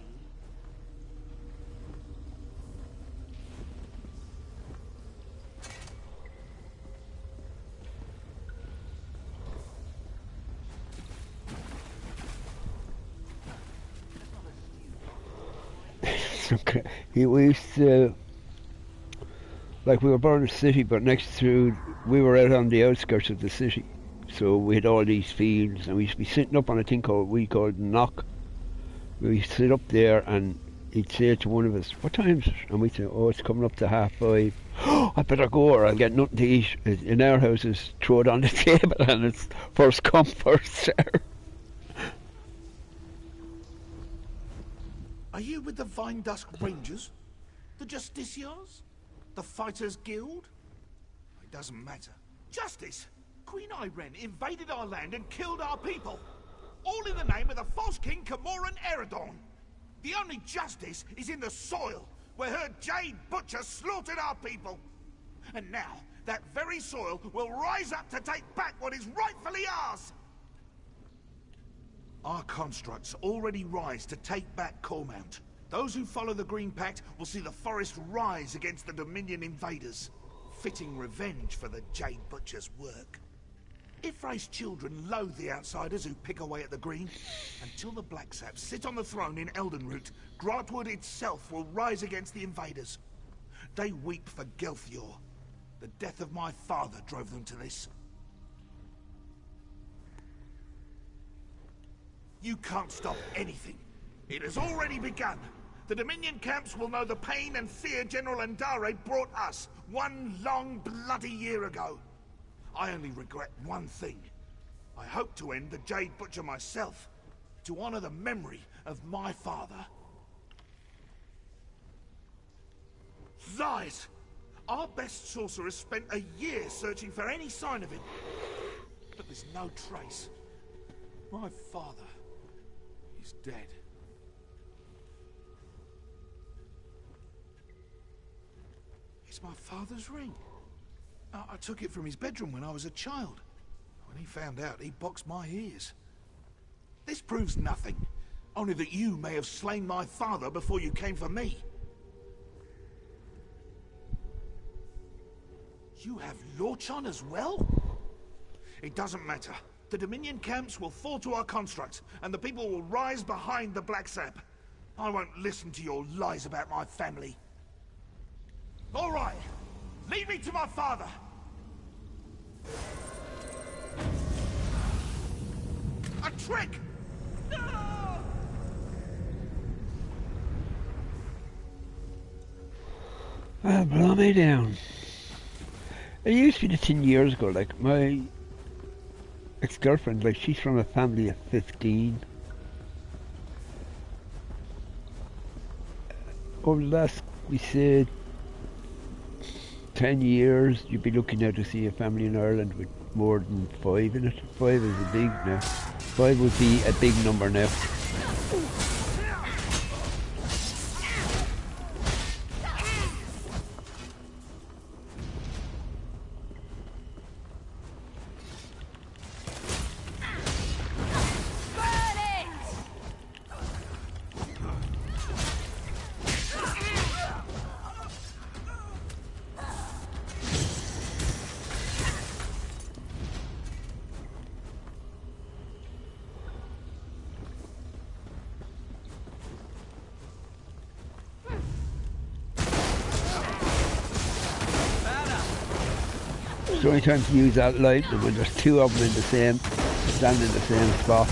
Speaker 1: Okay. We used to, like, we were born in the city, but we were out on the outskirts of the city. So we had all these fields, and we used to be sitting up on a thing we called knock. We used to sit up there, and he'd say to one of us, what time's it? And we'd say, oh, it's coming up to 5:30. Oh, I better go or I'll get nothing to eat. In our houses, throw it on the table, and it's first come, first served.
Speaker 13: Are you with the Vindusk Rangers? The Justiciars? The Fighters Guild? It doesn't matter. Justice! Queen Irene invaded our land and killed our people. All in the name of the false king Camoran Eredon. The only justice is in the soil, where her Jade Butcher slaughtered our people. And now, that very soil will rise up to take back what is rightfully ours. Our constructs already rise to take back Cormount. Those who follow the Green Pact will see the forest rise against the Dominion invaders. Fitting revenge for the Jade Butcher's work. Ifray's children loathe the outsiders who pick away at the Green. Until the Black Saps sit on the throne in Eldenroot, Grantwood itself will rise against the invaders. They weep for Gelthior. The death of my father drove them to this. You can't stop anything. It has already begun. The Dominion camps will know the pain and fear General Andare brought us 1 long bloody year ago. I only regret one thing. I hope to end the Jade Butcher myself, to honor the memory of my father. Lies! Our best sorcerer spent a year searching for any sign of him. But there's no trace. My father is dead. It's my father's ring. I took it from his bedroom when I was a child. When he found out, he boxed my ears. This proves nothing. Only that you may have slain my father before you came for me. You have Lorchon as well? It doesn't matter. The Dominion camps will fall to our constructs, and the people will rise behind the Black Sap. I won't listen to your lies about my family. All right, lead me to my father. A trick!
Speaker 1: Ah, blow me down. It used to be the 10 years ago, like, my ex-girlfriend, like, she's from a family of 15. Over the last, we said, 10 years, you'd be looking now to see a family in Ireland with more than 5 in it. 5 is a big now. 5 would be a big number now. The only time to use that light is when there's 2 of them in the same, standing in the same spot.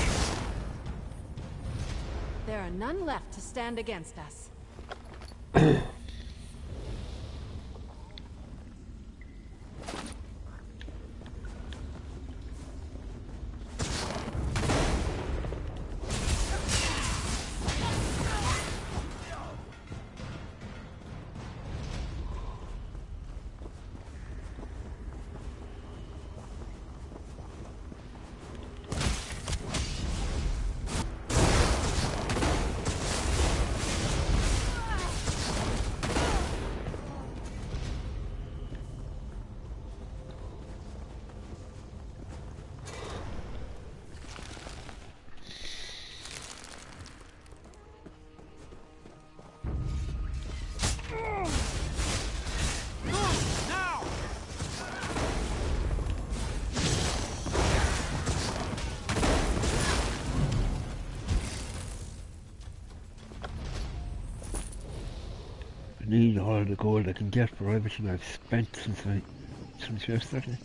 Speaker 2: There are none left to stand against us. I need all the gold I can get for everything I've spent since yesterday.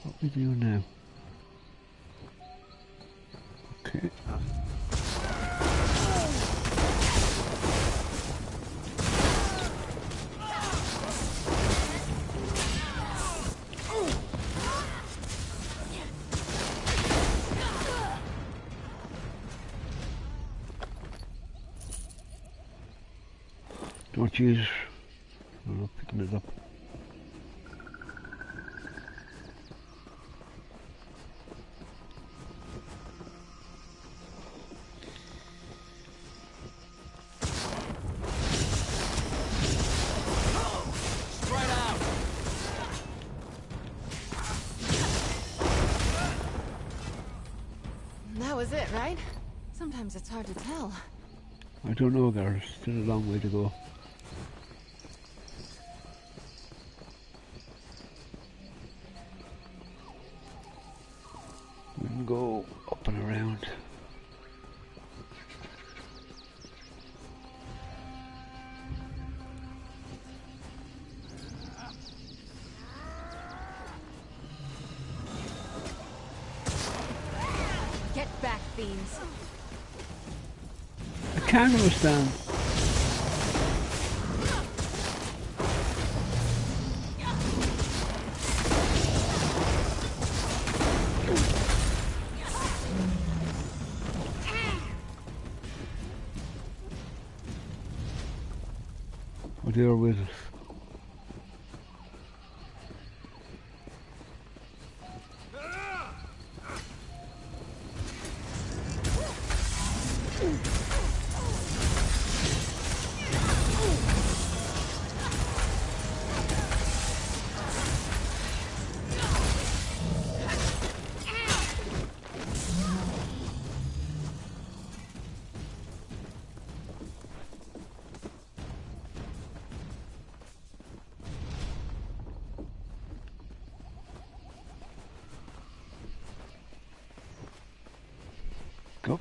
Speaker 2: What we do now? Okay. Don't use it. I'm not picking it up. That was it, right? Sometimes it's hard to tell.
Speaker 1: I don't know, Gareth. Still a long way to go. We can go up and around.
Speaker 2: Get back,
Speaker 6: fiends.
Speaker 1: I can't understand. Oh, they're with us. Go.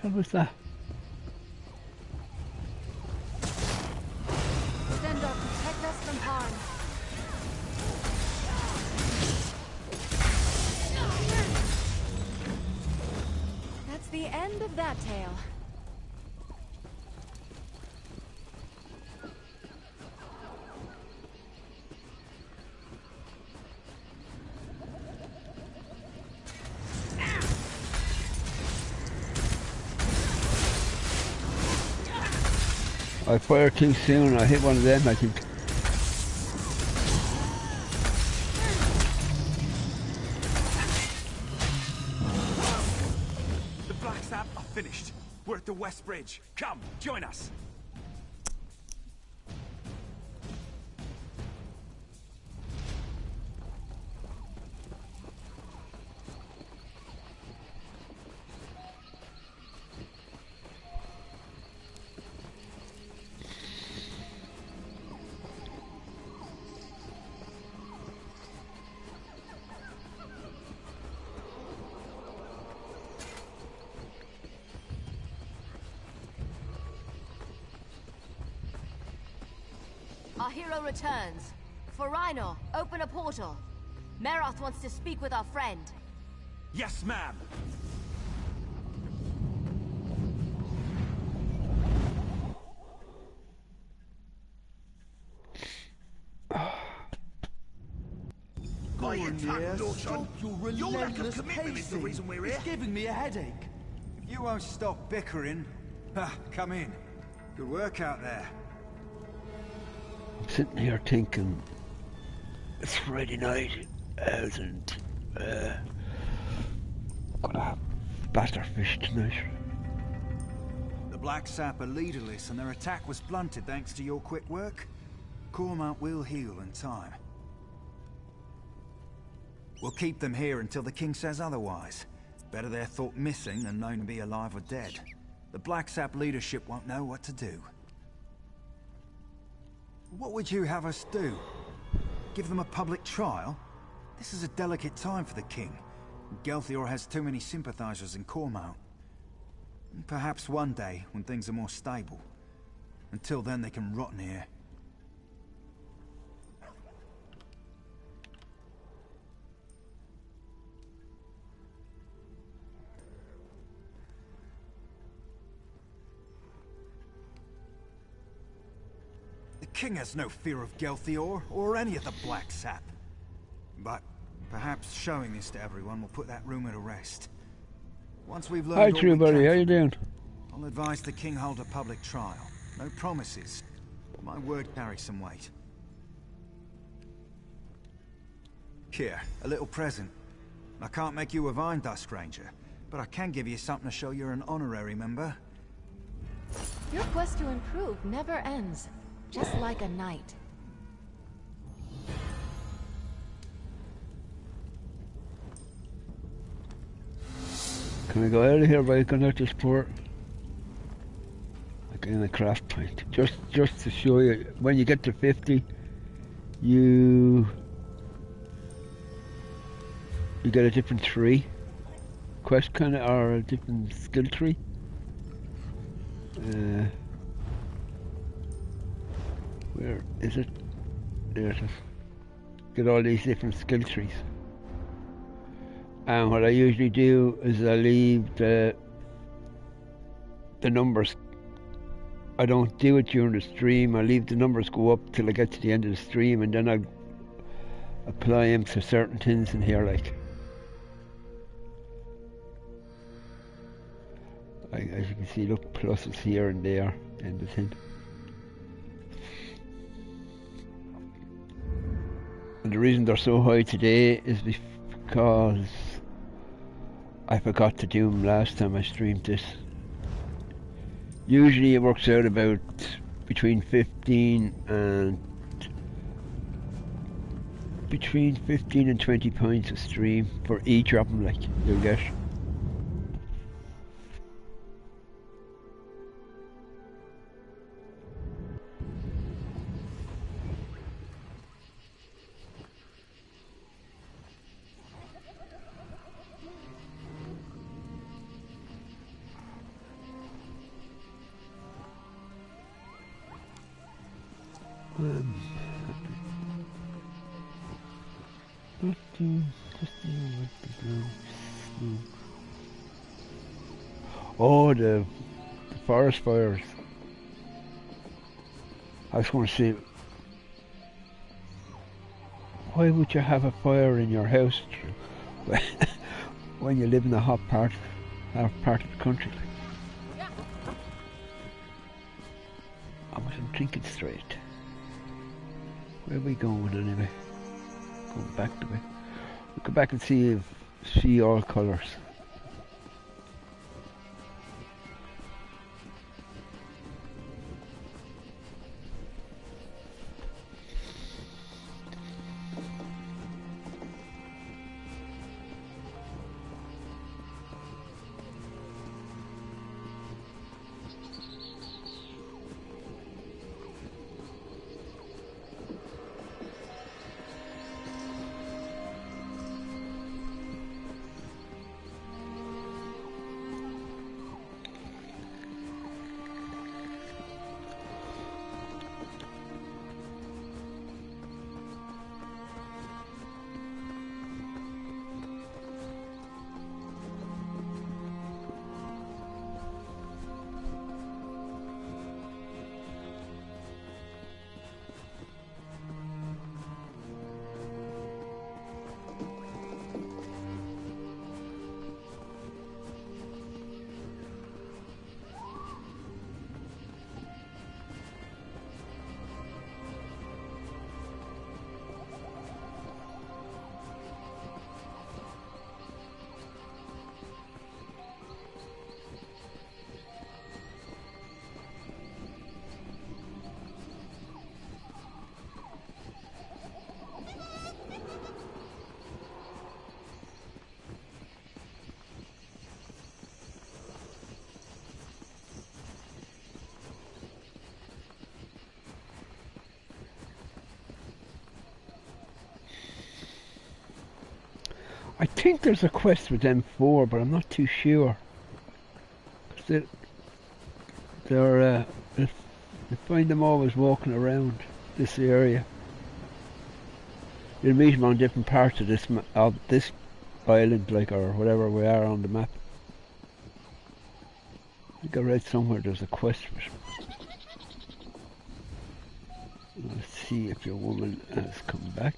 Speaker 1: What was that?
Speaker 6: Stendarr, protect us from harm. That's the end of that tale.
Speaker 1: I fired too soon. I hit one of them, I think.
Speaker 4: The Black Sap are finished. We're at the West Bridge. Come, join us.
Speaker 10: Our hero returns. Forainor, open a portal. Merath wants to speak with our friend.
Speaker 4: Yes, ma'am.
Speaker 7: Stop your lack of commitment is the reason we're here. It's giving me a headache. If you won't stop bickering, come in. Good work out there.
Speaker 1: I'm sitting here thinking, it's Friday night, and gonna have batter fish tonight.
Speaker 7: The Black Sap are leaderless, and their attack was blunted thanks to your quick work. Cormount will heal in time. We'll keep them here until the king says otherwise. Better they're thought missing than known to be alive or dead. The Black Sap leadership won't know what to do. What would you have us do? Give them a public trial? This is a delicate time for the king. Gelthior has too many sympathizers in Cormount. Perhaps one day, when things are more stable. Until then, they can rot in here. The king has no fear of Gelthior, or any of the Black Sap. But perhaps showing this to everyone will put that rumor to rest. Once we've learned
Speaker 1: Hi,
Speaker 7: all
Speaker 1: true
Speaker 7: we
Speaker 1: buddy.
Speaker 7: can
Speaker 1: How you doing?
Speaker 7: I'll advise the king hold a public trial. No promises. My word carries some weight. Here, a little present. I can't make you a Vindusk Ranger, but I can give you something to show you're an honorary member.
Speaker 2: Your quest to improve never ends, just like a knight.
Speaker 1: Can we go out of here by going out this port? Like in a craft point. Just to show you, when you get to 50, you get a different tree. Quest kind of, or a different skill tree. Where is it? There it is. Get all these different skill trees. And what I usually do is I leave the numbers. I don't do it during the stream. I leave the numbers go up till I get to the end of the stream, and then I apply them to certain things in here, like. As you can see, look, pluses here and there in the thing. And the reason they're so high today is because I forgot to do them last time I streamed this. Usually it works out about between 15 and 20 points a stream for each of them, like, you'll get. Oh, the forest fires. I was going to say, why would you have a fire in your house when you live in a hot part of the country? I wasn't thinking straight. Where are we going anyway? Going back to it. We'll go back and see all colours. I think there's a quest with M4, but I'm not too sure. Cause you find them always walking around this area. You'll meet them on different parts of this island, like, or whatever we are on the map. I think I read somewhere there's a quest for it. Let's see if your woman has come back.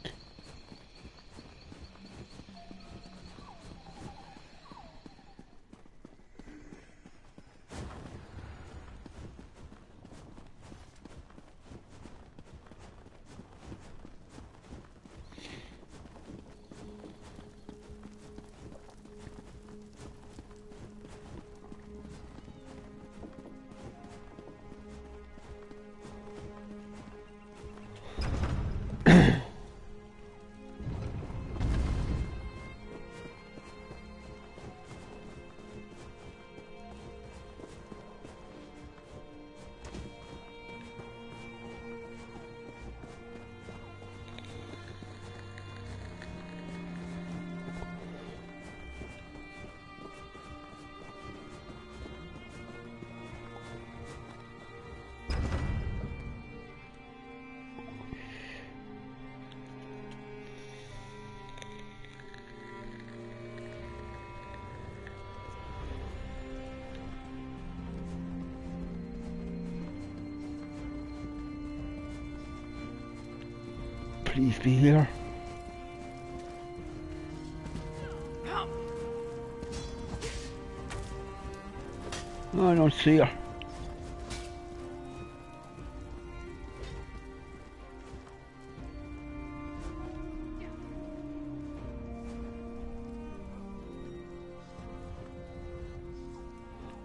Speaker 1: Please be here. No, I don't see her.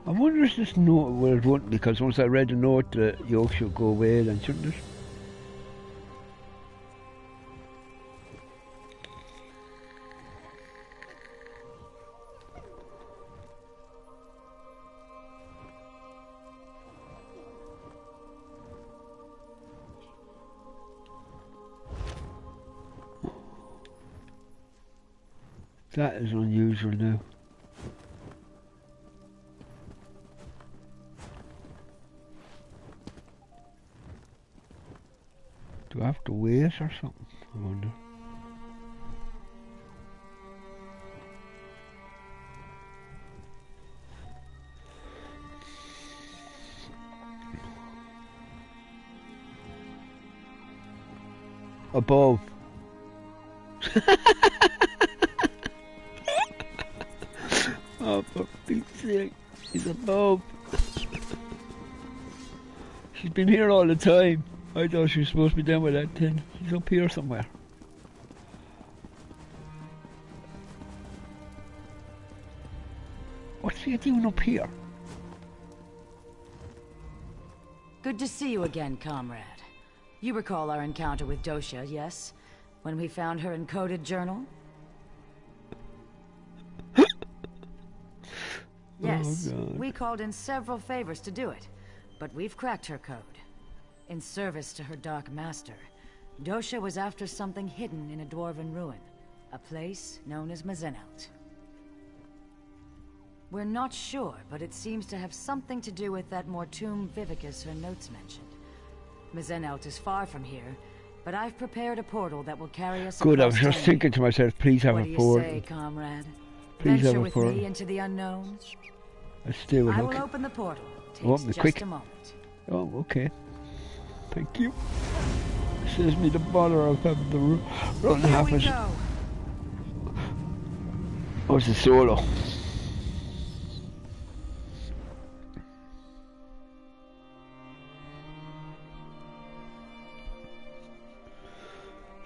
Speaker 1: I wonder if this note will run, because once I read the note, the yoke should go away then, shouldn't it? That is unusual now. Do I have to wait or something? I wonder. Above. Oh, for Pete's sake, he's above. She's been here all the time. I thought she was supposed to be down with that thing. She's up here somewhere. What's she doing up here?
Speaker 8: Good to see you again, comrade. You recall our encounter with Dosha, yes? When we found her encoded journal? Yes, we called in several favors to do it, but we've cracked her code. In service to her Dark Master, Dosha was after something hidden in a dwarven ruin, a place known as Mazenelt. We're not sure, but it seems to have something to do with that Mortum Vivicus her notes mentioned. Mazenelt is far from here, but I've prepared a portal that will carry us.
Speaker 1: Good, I was just thinking to myself, please have a portal.
Speaker 8: What do you say, comrade?
Speaker 1: Please
Speaker 8: Venture
Speaker 1: have a
Speaker 8: with
Speaker 1: portal.
Speaker 8: me into the unknown?
Speaker 1: Let's do it,
Speaker 8: I will
Speaker 1: okay.
Speaker 8: open the portal.
Speaker 1: Open
Speaker 8: Takes
Speaker 1: it quick.
Speaker 8: just a moment.
Speaker 1: Oh, okay. Thank you. Saves me the bother of having to run half
Speaker 8: Here we
Speaker 1: it.
Speaker 8: go.
Speaker 1: Oh, it's a solo.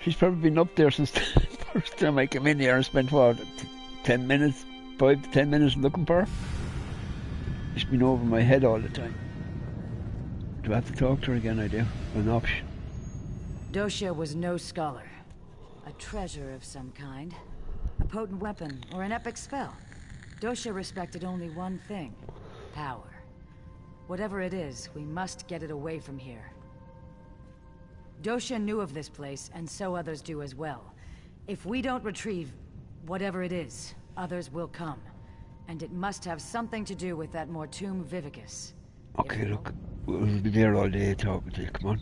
Speaker 1: She's probably been up there since the first time I came in here and spent, what, 10 minutes, 5 to 10 minutes looking for her? She's been over my head all the time. Do I have to talk to her again? I do. An option.
Speaker 8: Dosha was no scholar. A treasure of some kind. A potent weapon or an epic spell. Dosha respected only one thing. Power. Whatever it is, we must get it away from here. Dosha knew of this place, and so others do as well. If we don't retrieve whatever it is, others will come. And it must have something to do with that Mortum Vivicus.
Speaker 1: Okay, look. We'll be there all day talking to you. Come on.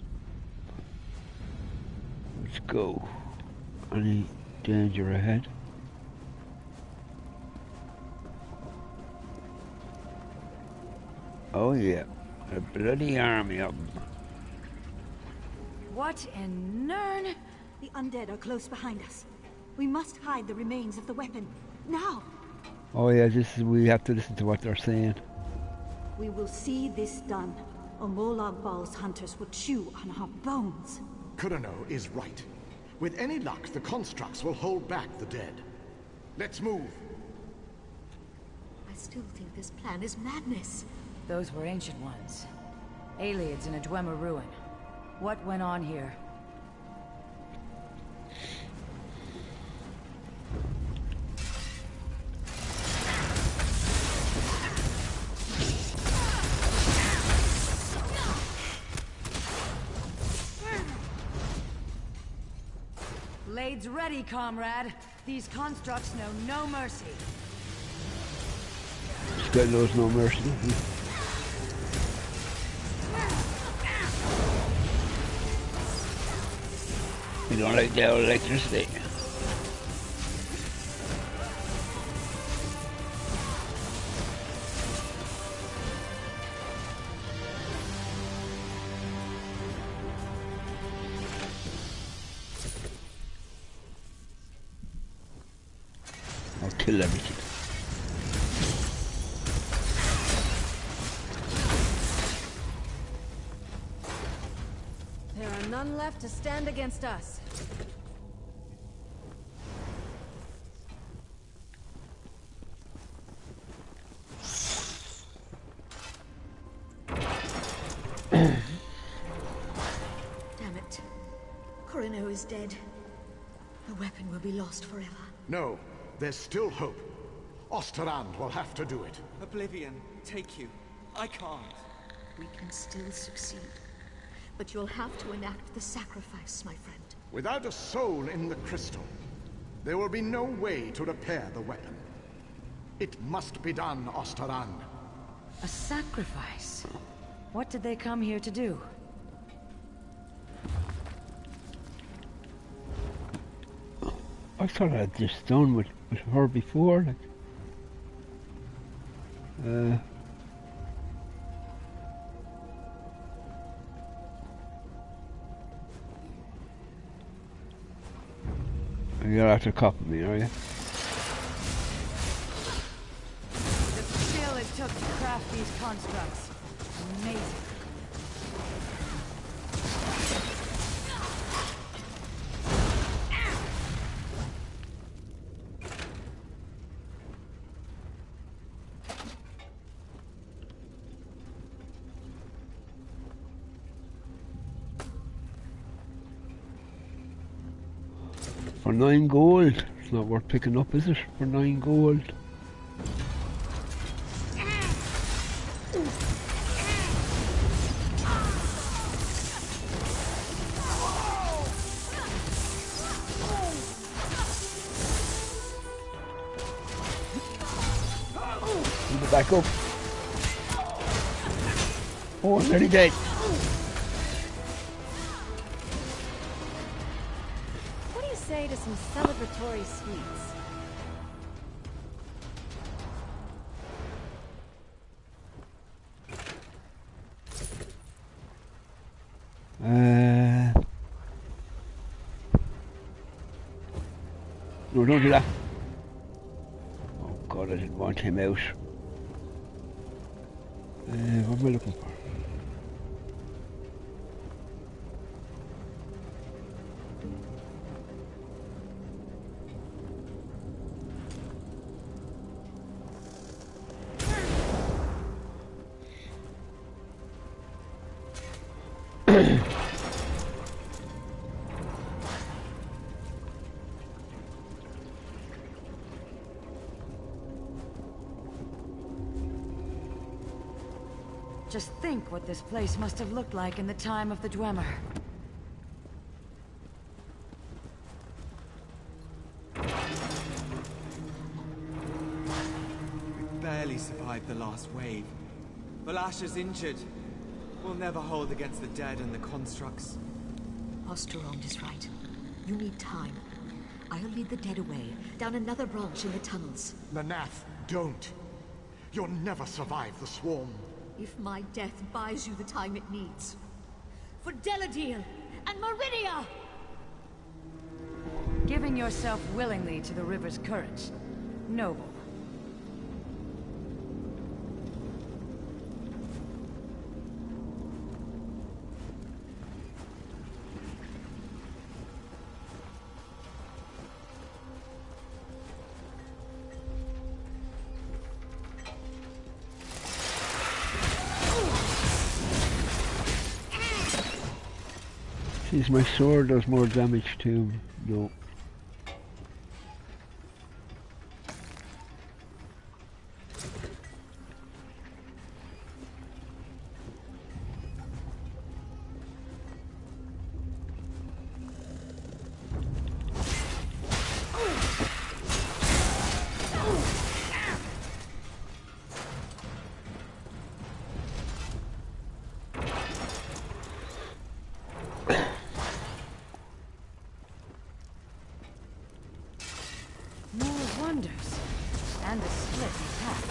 Speaker 1: Let's go. Any danger ahead? Oh yeah. A bloody army of them.
Speaker 8: What in Nern?
Speaker 6: The undead are close behind us. We must hide the remains of the weapon. Now!
Speaker 1: Oh yeah, we have to listen to what they're saying.
Speaker 6: We will see this done, or Molag Bal's hunters will chew on our bones.
Speaker 16: Kurano is right. With any luck, the constructs will hold back the dead. Let's move.
Speaker 10: I still think this plan is madness.
Speaker 8: Those were ancient ones. Aliens in a Dwemer ruin. What went on here? Blades ready, comrade. These constructs know no mercy.
Speaker 1: This guy knows no mercy. You don't like the electricity. Or kill everything.
Speaker 6: There are none left to stand against us.
Speaker 3: Damn it. Corino is dead. The weapon will be lost forever.
Speaker 16: No, there's still hope. Osterrand will have to do it.
Speaker 15: Oblivion, take you. I can't.
Speaker 3: We can still succeed. But you'll have to enact the sacrifice, my friend.
Speaker 16: Without a soul in the crystal, there will be no way to repair the weapon. It must be done, Osterrand.
Speaker 8: A sacrifice? What did they come here to do?
Speaker 1: I thought I had this done with her before, like. You're after copying me, are you?
Speaker 8: The skill it took to craft these constructs. Amazing.
Speaker 1: For 9 gold. It's not worth picking up, is it? For 9 gold. Move it back up. Oh, I'm nearly dead.
Speaker 6: Say to some celebratory sweets.
Speaker 1: No, don't do that. Oh God, I didn't want him out. What am I looking for?
Speaker 8: Just think what this place must have looked like in the time of the Dwemer.
Speaker 15: We barely survived the last wave. Valasha's injured. We'll never hold against the dead and the constructs.
Speaker 3: Osterrand is right. You need time. I'll lead the dead away, down another branch in the tunnels.
Speaker 16: Nanath, don't. You'll never survive the swarm.
Speaker 3: If my death buys you the time it needs. For Deladil and Meridia!
Speaker 8: Giving yourself willingly to the river's current. Noble.
Speaker 1: Since my sword does more damage to him, no.
Speaker 8: And a split attack.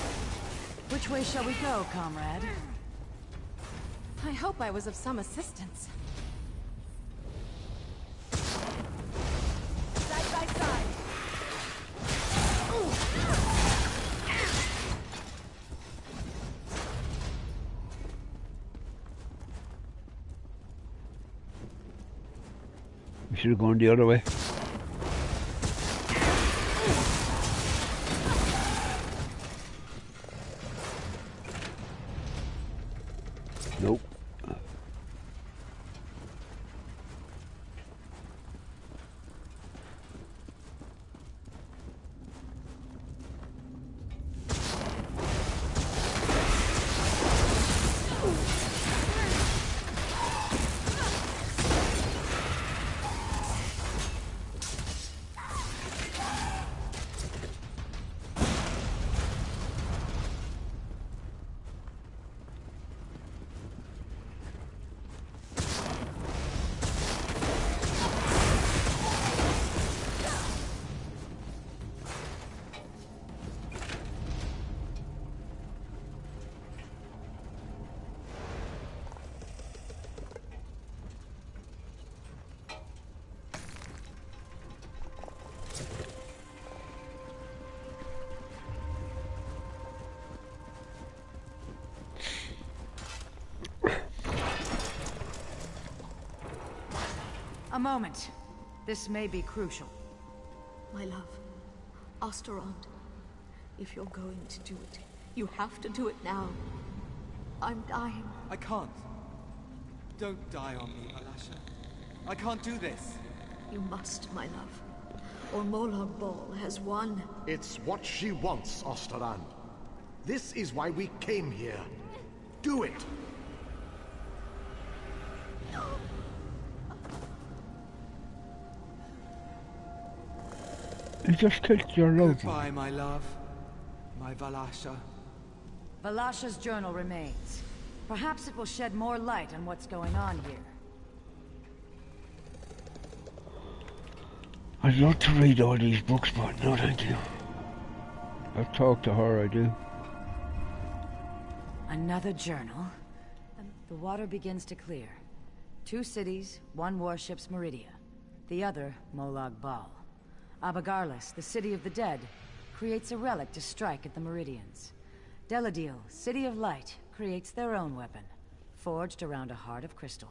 Speaker 8: Which way shall we go, comrade?
Speaker 2: I hope I was of some assistance.
Speaker 6: Side by side.
Speaker 1: should have gone the other way. Nope.
Speaker 8: A moment. This may be crucial.
Speaker 17: My love, Osterond, if you're going to do it, you have to do it now. I'm dying.
Speaker 15: I can't. Don't die on me, Alasha. I can't do this.
Speaker 17: You must, my love. Or Molag Bal has won.
Speaker 16: It's what she wants, Osterand. This is why we came here. Do it!
Speaker 1: You just killed your love.
Speaker 15: Goodbye, my love. My Valasha.
Speaker 8: Valasha's journal remains. Perhaps it will shed more light on what's going on here.
Speaker 1: I'd love to read all these books, but no thank you. I've talked to her, I do.
Speaker 8: Another journal. The water begins to clear. 2 cities, 1 warship's Meridia. The other, Molag Bal. Abagarlis, the city of the dead, creates a relic to strike at the Meridians. Deladil, City of Light, creates their own weapon, forged around a heart of crystal.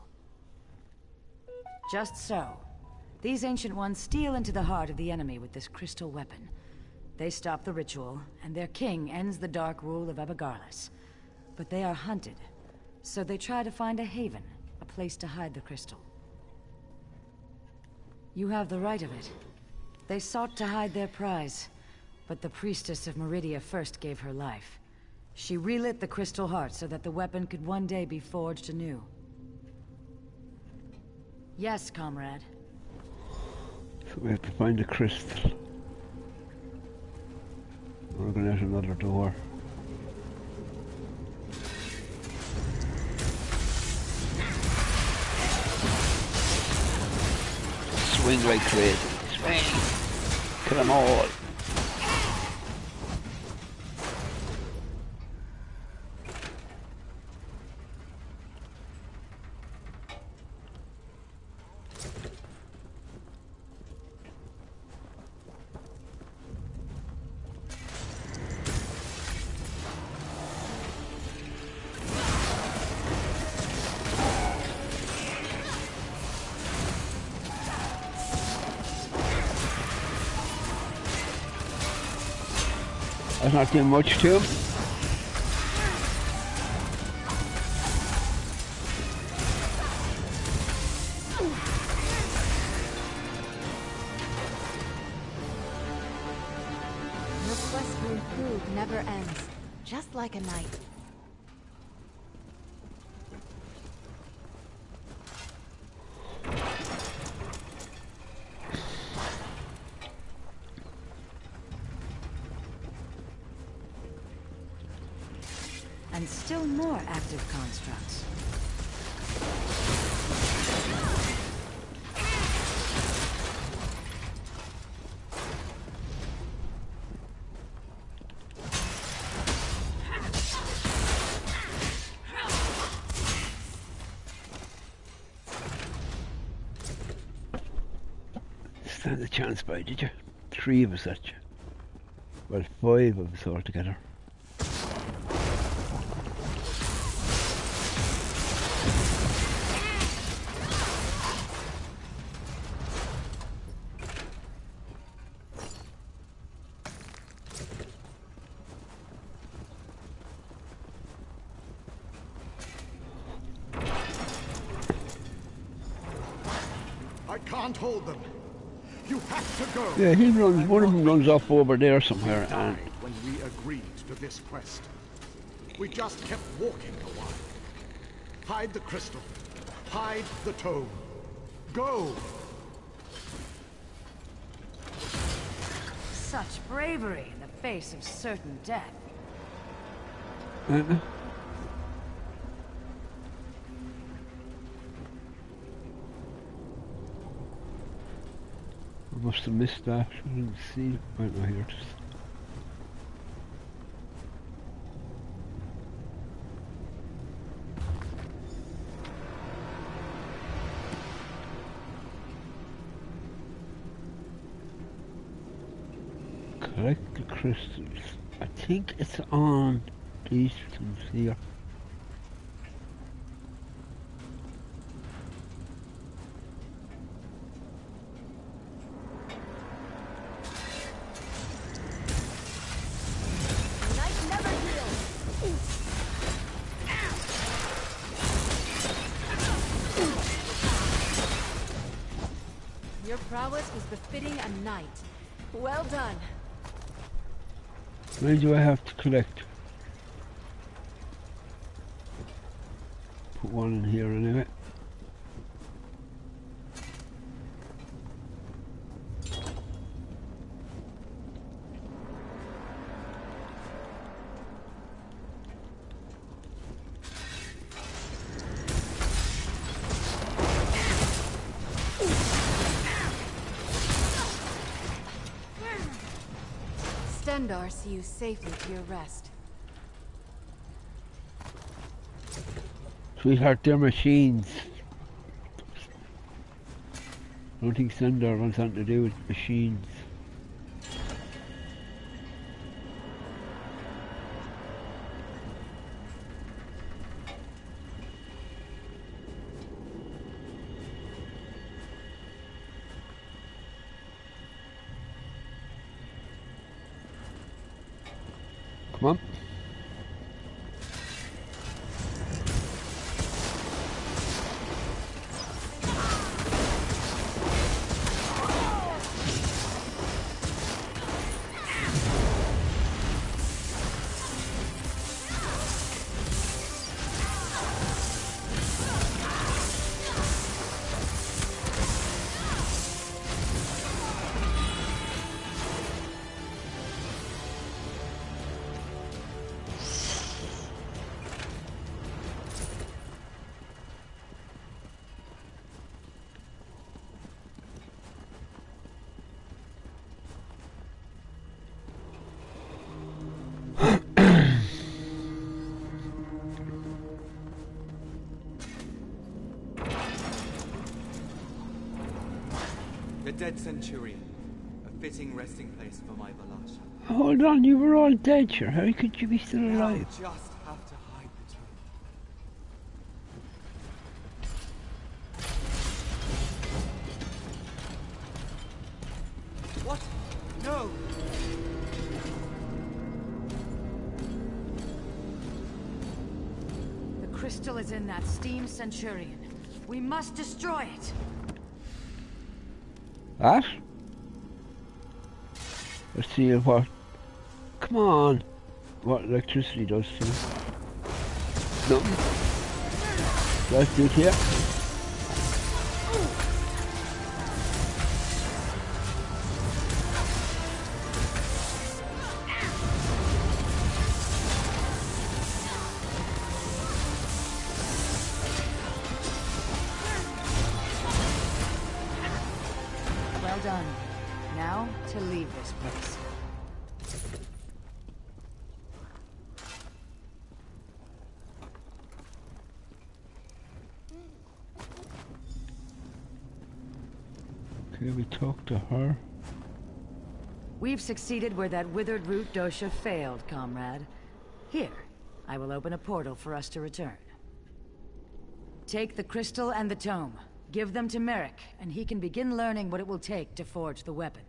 Speaker 8: Just so. These Ancient Ones steal into the heart of the enemy with this crystal weapon. They stop the ritual, and their king ends the dark rule of Abagarlis. But they are hunted, so they try to find a haven, a place to hide the crystal. You have the right of it. They sought to hide their prize, but the priestess of Meridia first gave her life. She relit the crystal heart so that the weapon could one day be forged anew. Yes, comrade.
Speaker 1: So we have to find the crystal. We're gonna have another door. Swing like crazy. Swing! Kill them all! That's not doing much to him.
Speaker 2: Your quest to improve never ends, just like a knight.
Speaker 8: And still more active constructs.
Speaker 1: Stand a chance by, did you? 3 of us at you. Well, 5 of us altogether.
Speaker 16: can't hold them. You have to go.
Speaker 1: Yeah, he runs. One of them runs off over there somewhere. And
Speaker 16: when we agreed to this quest, we just kept walking a while. Hide the crystal. Hide the tome. Go.
Speaker 8: Such bravery in the face of certain death.
Speaker 1: I must have missed that. I didn't see it. Right now, here it is. Collect the crystals. I think it's on these things here.
Speaker 2: Your prowess was befitting a knight. Well done.
Speaker 1: When do I have to collect? Put one in here anyway.
Speaker 2: Stendarr see you safely to your rest.
Speaker 1: Sweetheart, they're machines. I don't think Stendarr wants something to do with machines. Come on.
Speaker 18: The dead Centurion. A fitting resting place for my Valasha.
Speaker 1: Hold on, you were all dead, sure. How could you be still alive?
Speaker 18: Now just have to hide the tome. What? No!
Speaker 8: The crystal is in that steam Centurion. We must destroy it.
Speaker 1: That? Let's see what... Come on! What electricity does to it. Nothing. Let's do it here.
Speaker 8: Well done. Now to leave this place.
Speaker 1: Can we talk to her?
Speaker 8: We've succeeded where that withered root dosha failed, comrade. Here, I will open a portal for us to return. Take the crystal and the tome. Give them to Merrick, and he can begin learning what it will take to forge the weapon.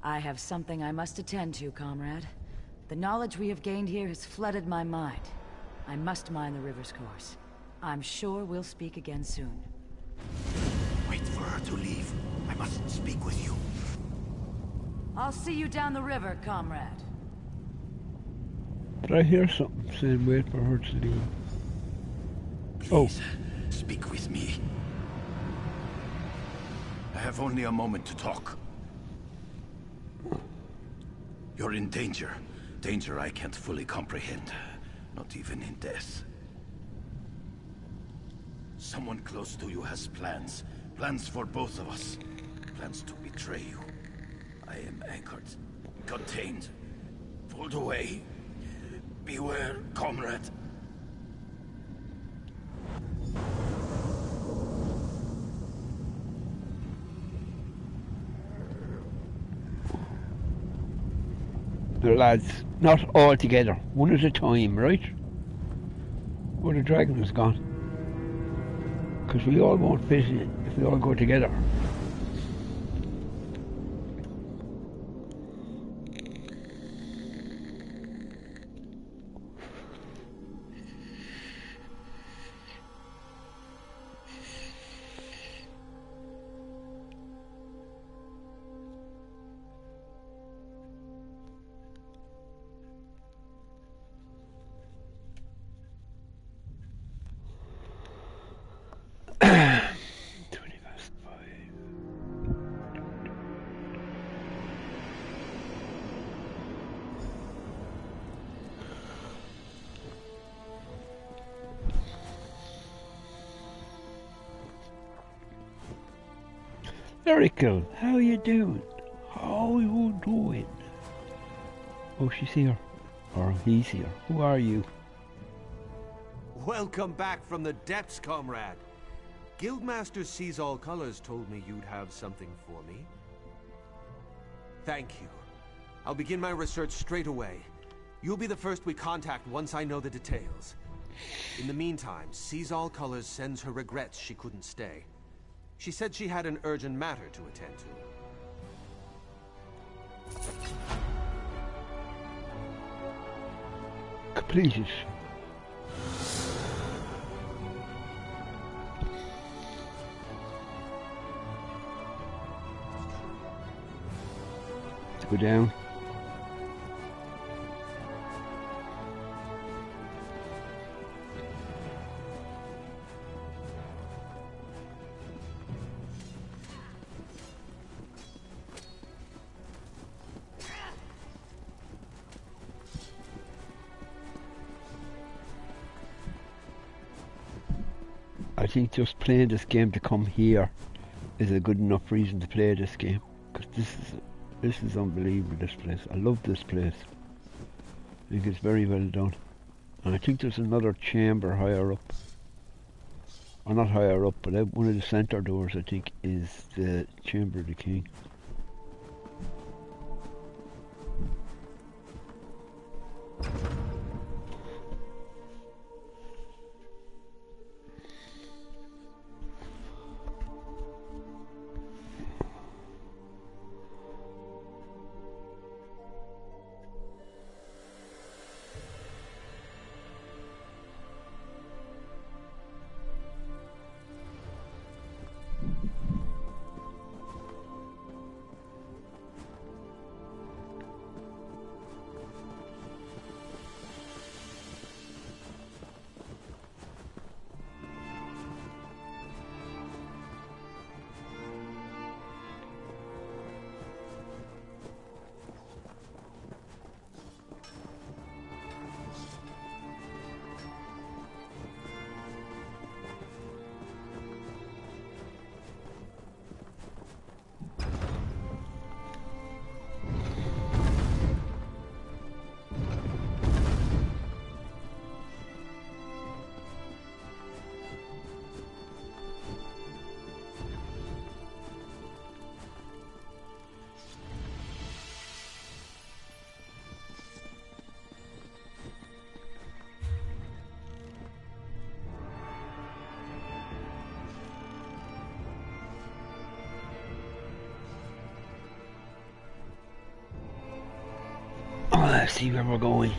Speaker 8: I have something I must attend to, comrade. The knowledge we have gained here has flooded my mind. I must mind the river's course. I'm sure we'll speak again soon.
Speaker 13: Wait for her to leave. I must speak with you.
Speaker 8: I'll see you down the river, comrade.
Speaker 1: Did I hear something saying wait for her to leave?
Speaker 13: Please, speak with me. I have only a moment to talk. You're in danger. Danger I can't fully comprehend. Not even in death. Someone close to you has plans. Plans for both of us. Plans to betray you. I am anchored. Contained. Pulled away. Beware, comrade.
Speaker 1: The lads, not all together, one at a time, right? Where the dragon is gone. Because we all won't fit in if we all go together. Miracle, how you doing? How you doing? Oh, she's here. Or he's here. Who are you?
Speaker 14: Welcome back from the depths, comrade. Guildmaster Sees All Colors told me you'd have something for me. Thank you. I'll begin my research straight away. You'll be the first we contact once I know the details. In the meantime, Sees All Colors sends her regrets she couldn't stay. She said she had an urgent matter to attend to.
Speaker 1: Completed. Let's go down. I think just playing this game to come here is a good enough reason to play this game, because this is unbelievable. This place, I love this place. I think it's very well done, and I think there's another chamber higher up, or not higher up, but out one of the center doors I think is the Chamber of the King. Let's see where we're going.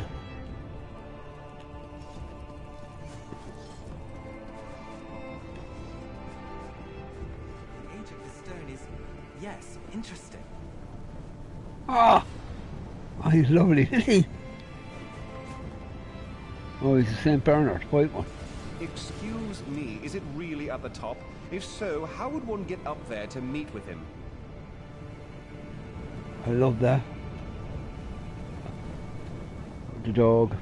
Speaker 1: Oh, he's lovely, isn't he? Oh, he's a St. Bernard, white one.
Speaker 20: Excuse me, is it really at the top? If so, how would one get up there to meet with him?
Speaker 1: I love that. The dog.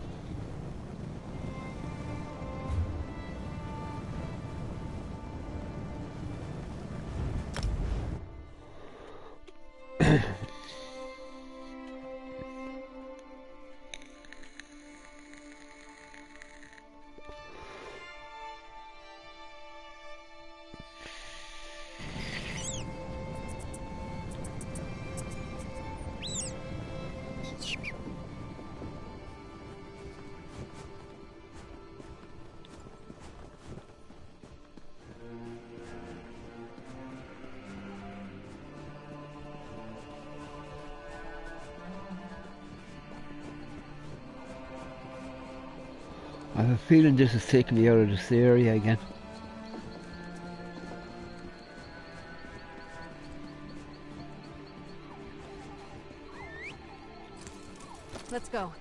Speaker 1: I have a feeling this is taking me out of this area again.
Speaker 2: Let's go.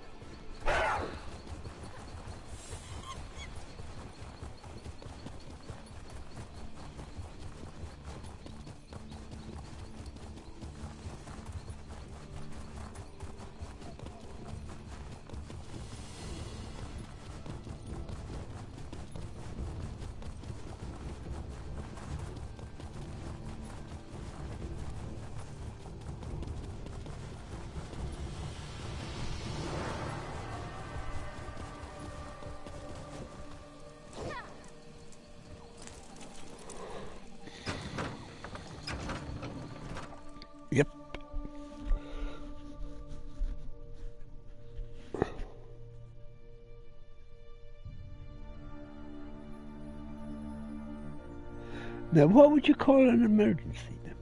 Speaker 1: Yep. Now, what would you call an emergency then?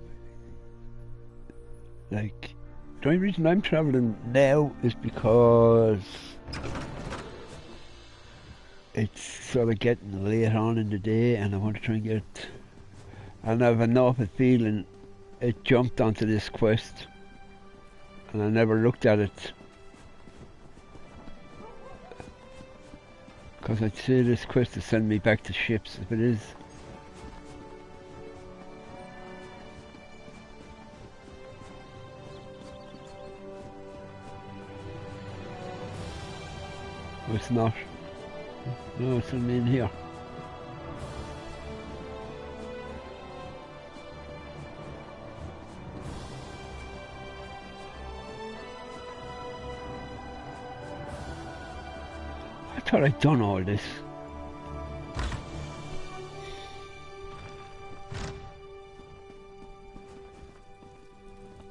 Speaker 1: Like, the only reason I'm travelling now is because it's sort of getting late on in the day and I want to try and get... And I have an awful feeling it jumped onto this quest and I never looked at it. Because I'd say this quest to send me back to ships if it is. Oh, it's not. No, it's only in here. I thought I'd done all this.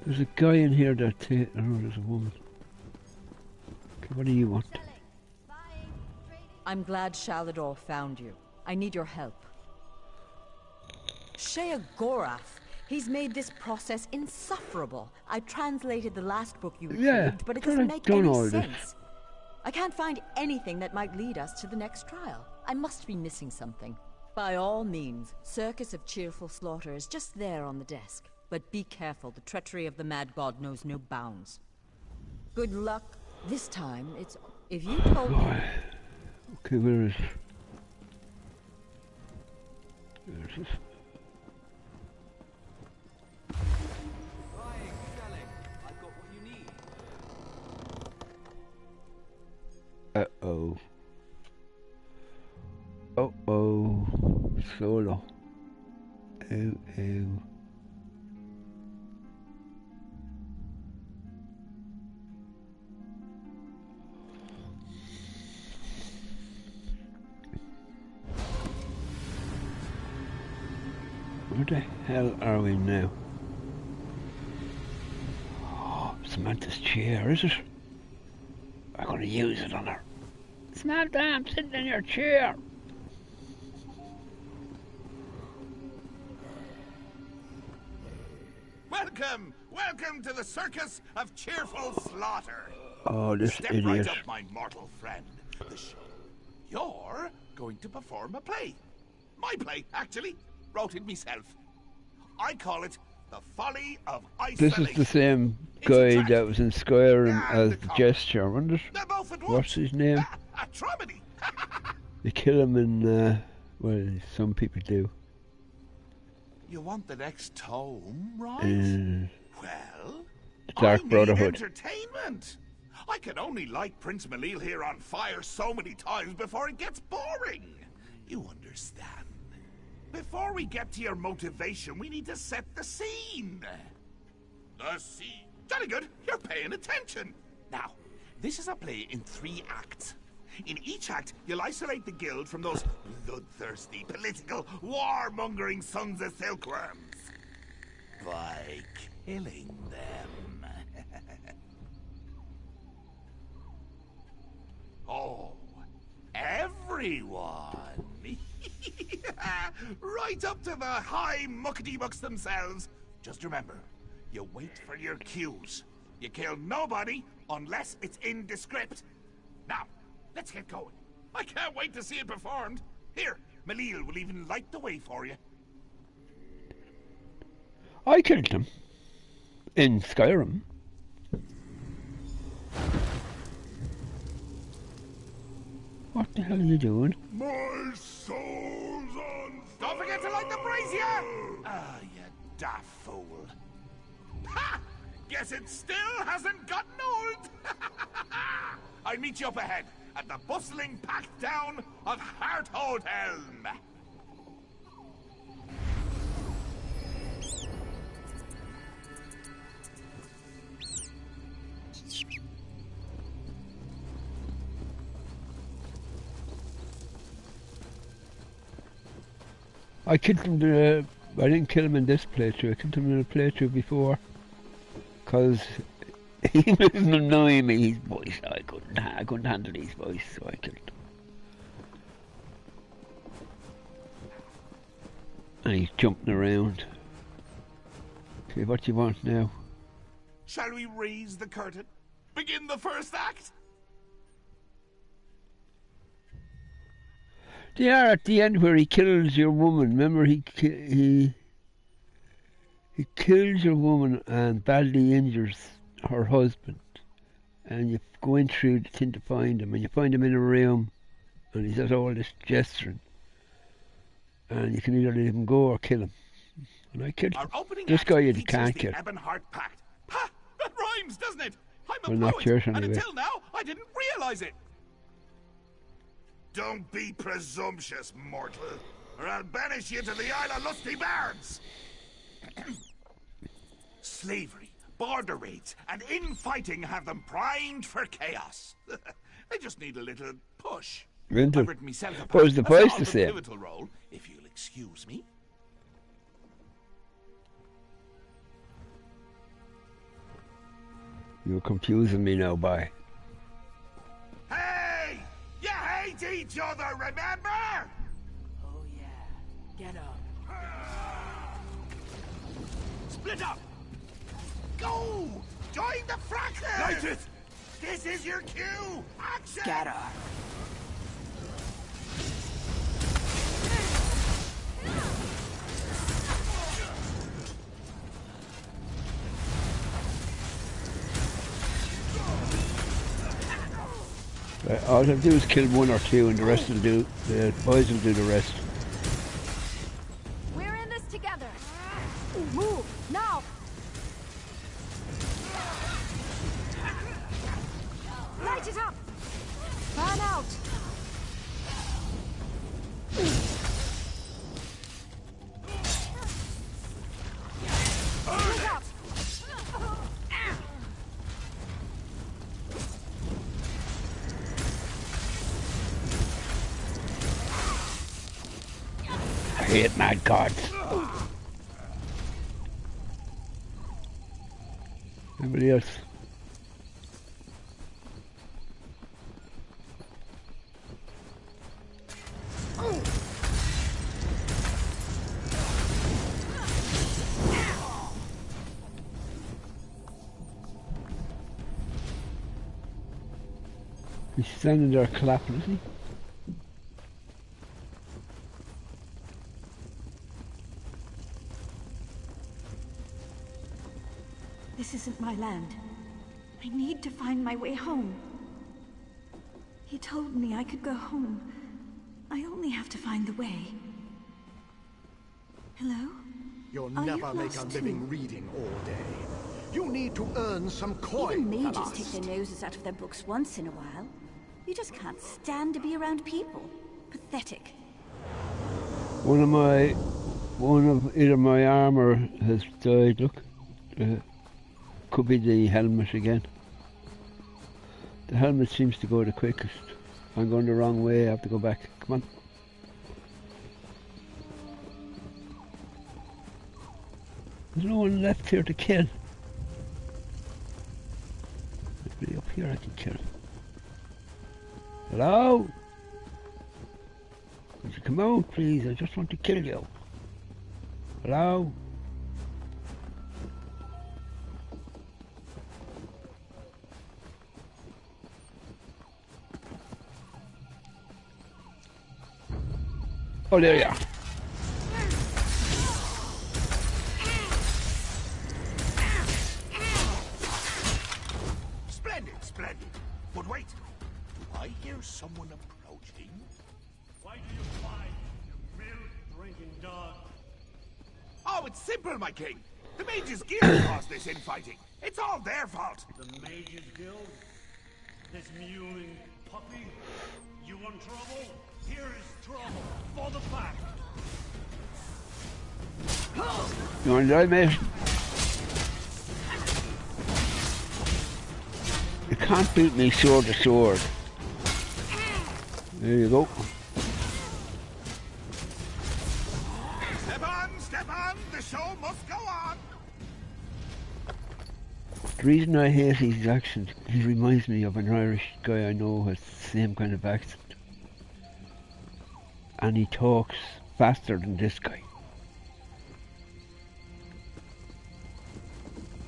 Speaker 1: There's a guy in here that... oh, there's a woman. Okay, what do you want?
Speaker 3: I'm glad Shalador found you. I need your help. Sheogorath. He's made this process insufferable. I translated the last book you retrieved, but it doesn't make any sense. I can't find anything that might lead us to the next trial. I must be missing something. By all means, Circus of Cheerful Slaughter is just there on the desk. But be careful, the treachery of the Mad God knows no bounds. Good luck. This time, it's... if you told me...
Speaker 1: Okay, where is... There's this...
Speaker 18: Buying, selling. I've got what you need.
Speaker 1: Uh-oh. Uh-oh. Solo. Oh, oh. Where the hell are we now? Oh, Samantha's chair, is it? I'm gonna use it on her. Samantha, I'm sitting in your chair.
Speaker 13: Welcome! Welcome to the Circus of Cheerful Slaughter!
Speaker 1: Oh, this
Speaker 13: Step
Speaker 1: idiot.
Speaker 13: right up, my mortal friend. The show. You're going to perform a play. My play, actually. Wrote it myself. I call it The folly of
Speaker 1: This
Speaker 13: isolation.
Speaker 1: is the same guy that was in Skyrim as the Gesture, wasn't it? What's his name?
Speaker 13: Atromedy.
Speaker 1: They kill him in, well, some people do.
Speaker 13: You want the next tome, right? Well,
Speaker 1: Dark
Speaker 13: I
Speaker 1: Brotherhood.
Speaker 13: need entertainment. I can only light Prince Malil here on fire so many times before it gets boring. You understand? Before we get to your motivation, we need to set the scene. The scene. Jolly good. You're paying attention. Now, this is a play in 3 acts. In each act, you'll isolate the guild from those bloodthirsty, political, warmongering sons of silkworms. By killing them. Oh, everyone. Right up to the high muckety-mucks themselves. Just remember, you wait for your cues. You kill nobody unless it's in the script. Now, let's get going. I can't wait to see it performed. Here, Malil will even light the way for you.
Speaker 1: I killed him. In Skyrim. What the hell are you doing?
Speaker 13: My soul's on fire. Don't forget to light the brazier! Ah, you daft fool. Ha! Guess it still hasn't gotten old. I'll meet you up ahead at the bustling packed down of Hearthold-Helm.
Speaker 1: I killed him I didn't kill him in this playthrough, I killed him in a playthrough before. Because he was annoying me, his voice. I couldn't handle his voice, so I killed him. And he's jumping around. Okay, what do you want now?
Speaker 13: Shall we raise the curtain? Begin the first act?
Speaker 1: They are at the end where he kills your woman. Remember, he kills your woman and badly injures her husband. And you go in through the thing to find him, and you find him in a room, and he does all this gesturing. And you can either let him go or kill him. And I killed him. This guy you can't kill.
Speaker 13: Ebonheart Pact. Ha! That rhymes, doesn't it? I'm
Speaker 1: Well,
Speaker 13: a
Speaker 1: not
Speaker 13: poet,
Speaker 1: yours
Speaker 13: and
Speaker 1: anyway.
Speaker 13: until now, I didn't realize it. Don't be presumptuous, mortal, or I'll banish you to the Isle of Lusty Bards. Slavery, border raids, and infighting have them primed for chaos. They just need a little push.
Speaker 1: Winter.
Speaker 13: I've written myself a
Speaker 1: What was the
Speaker 13: part,
Speaker 1: price
Speaker 13: a
Speaker 1: the same?
Speaker 13: pivotal role, if you'll excuse me.
Speaker 1: You're confusing me now, bye.
Speaker 13: Hey! You hate each other, remember?
Speaker 8: Oh yeah. Get up.
Speaker 13: Split up! Go! Join the fracas!
Speaker 5: Light it!
Speaker 13: This is your cue! Action!
Speaker 8: Scatter.
Speaker 1: All I have to do is kill one or two, and the rest will do. The boys will do the rest.
Speaker 6: We're in this together. Move now. Light it up. Burn out. Split up.
Speaker 1: I hate mad gods. Anybody else? He's standing there clapping, isn't he?
Speaker 11: my land. I need to find my way home. He told me I could go home. I only have to find the way. Hello?
Speaker 16: You'll
Speaker 11: Are you
Speaker 16: never make a
Speaker 11: lost
Speaker 16: living
Speaker 11: too?
Speaker 16: reading all day. You need to earn some coin.
Speaker 11: Even mages
Speaker 16: Ballast.
Speaker 11: take their noses out of their books once in a while. You just can't stand to be around people. Pathetic.
Speaker 1: One of either my armor has died. Look, could be the helmet again. The helmet seems to go the quickest. I'm going the wrong way. I have to go back. Come on. There's no one left here to kill. Maybe up here I can kill. Hello? Would you come out, please? I just want to kill you. Hello? Oh, there you are.
Speaker 13: Splendid, splendid. But wait, do I hear someone approaching?
Speaker 5: Why do you fight, you milk-drinking dog?
Speaker 13: Oh, it's simple, my king. The Mages Guild caused this infighting. It's all their fault.
Speaker 5: The Mages Guild? This mewing puppy? You want trouble? Here is trouble for the pack.
Speaker 1: You want to die, mate? You can't beat me sword to sword. There you go.
Speaker 13: Step on, the show must go on.
Speaker 1: The reason I hate his accent, he reminds me of an Irish guy I know who has the same kind of accent. And he talks faster than this guy.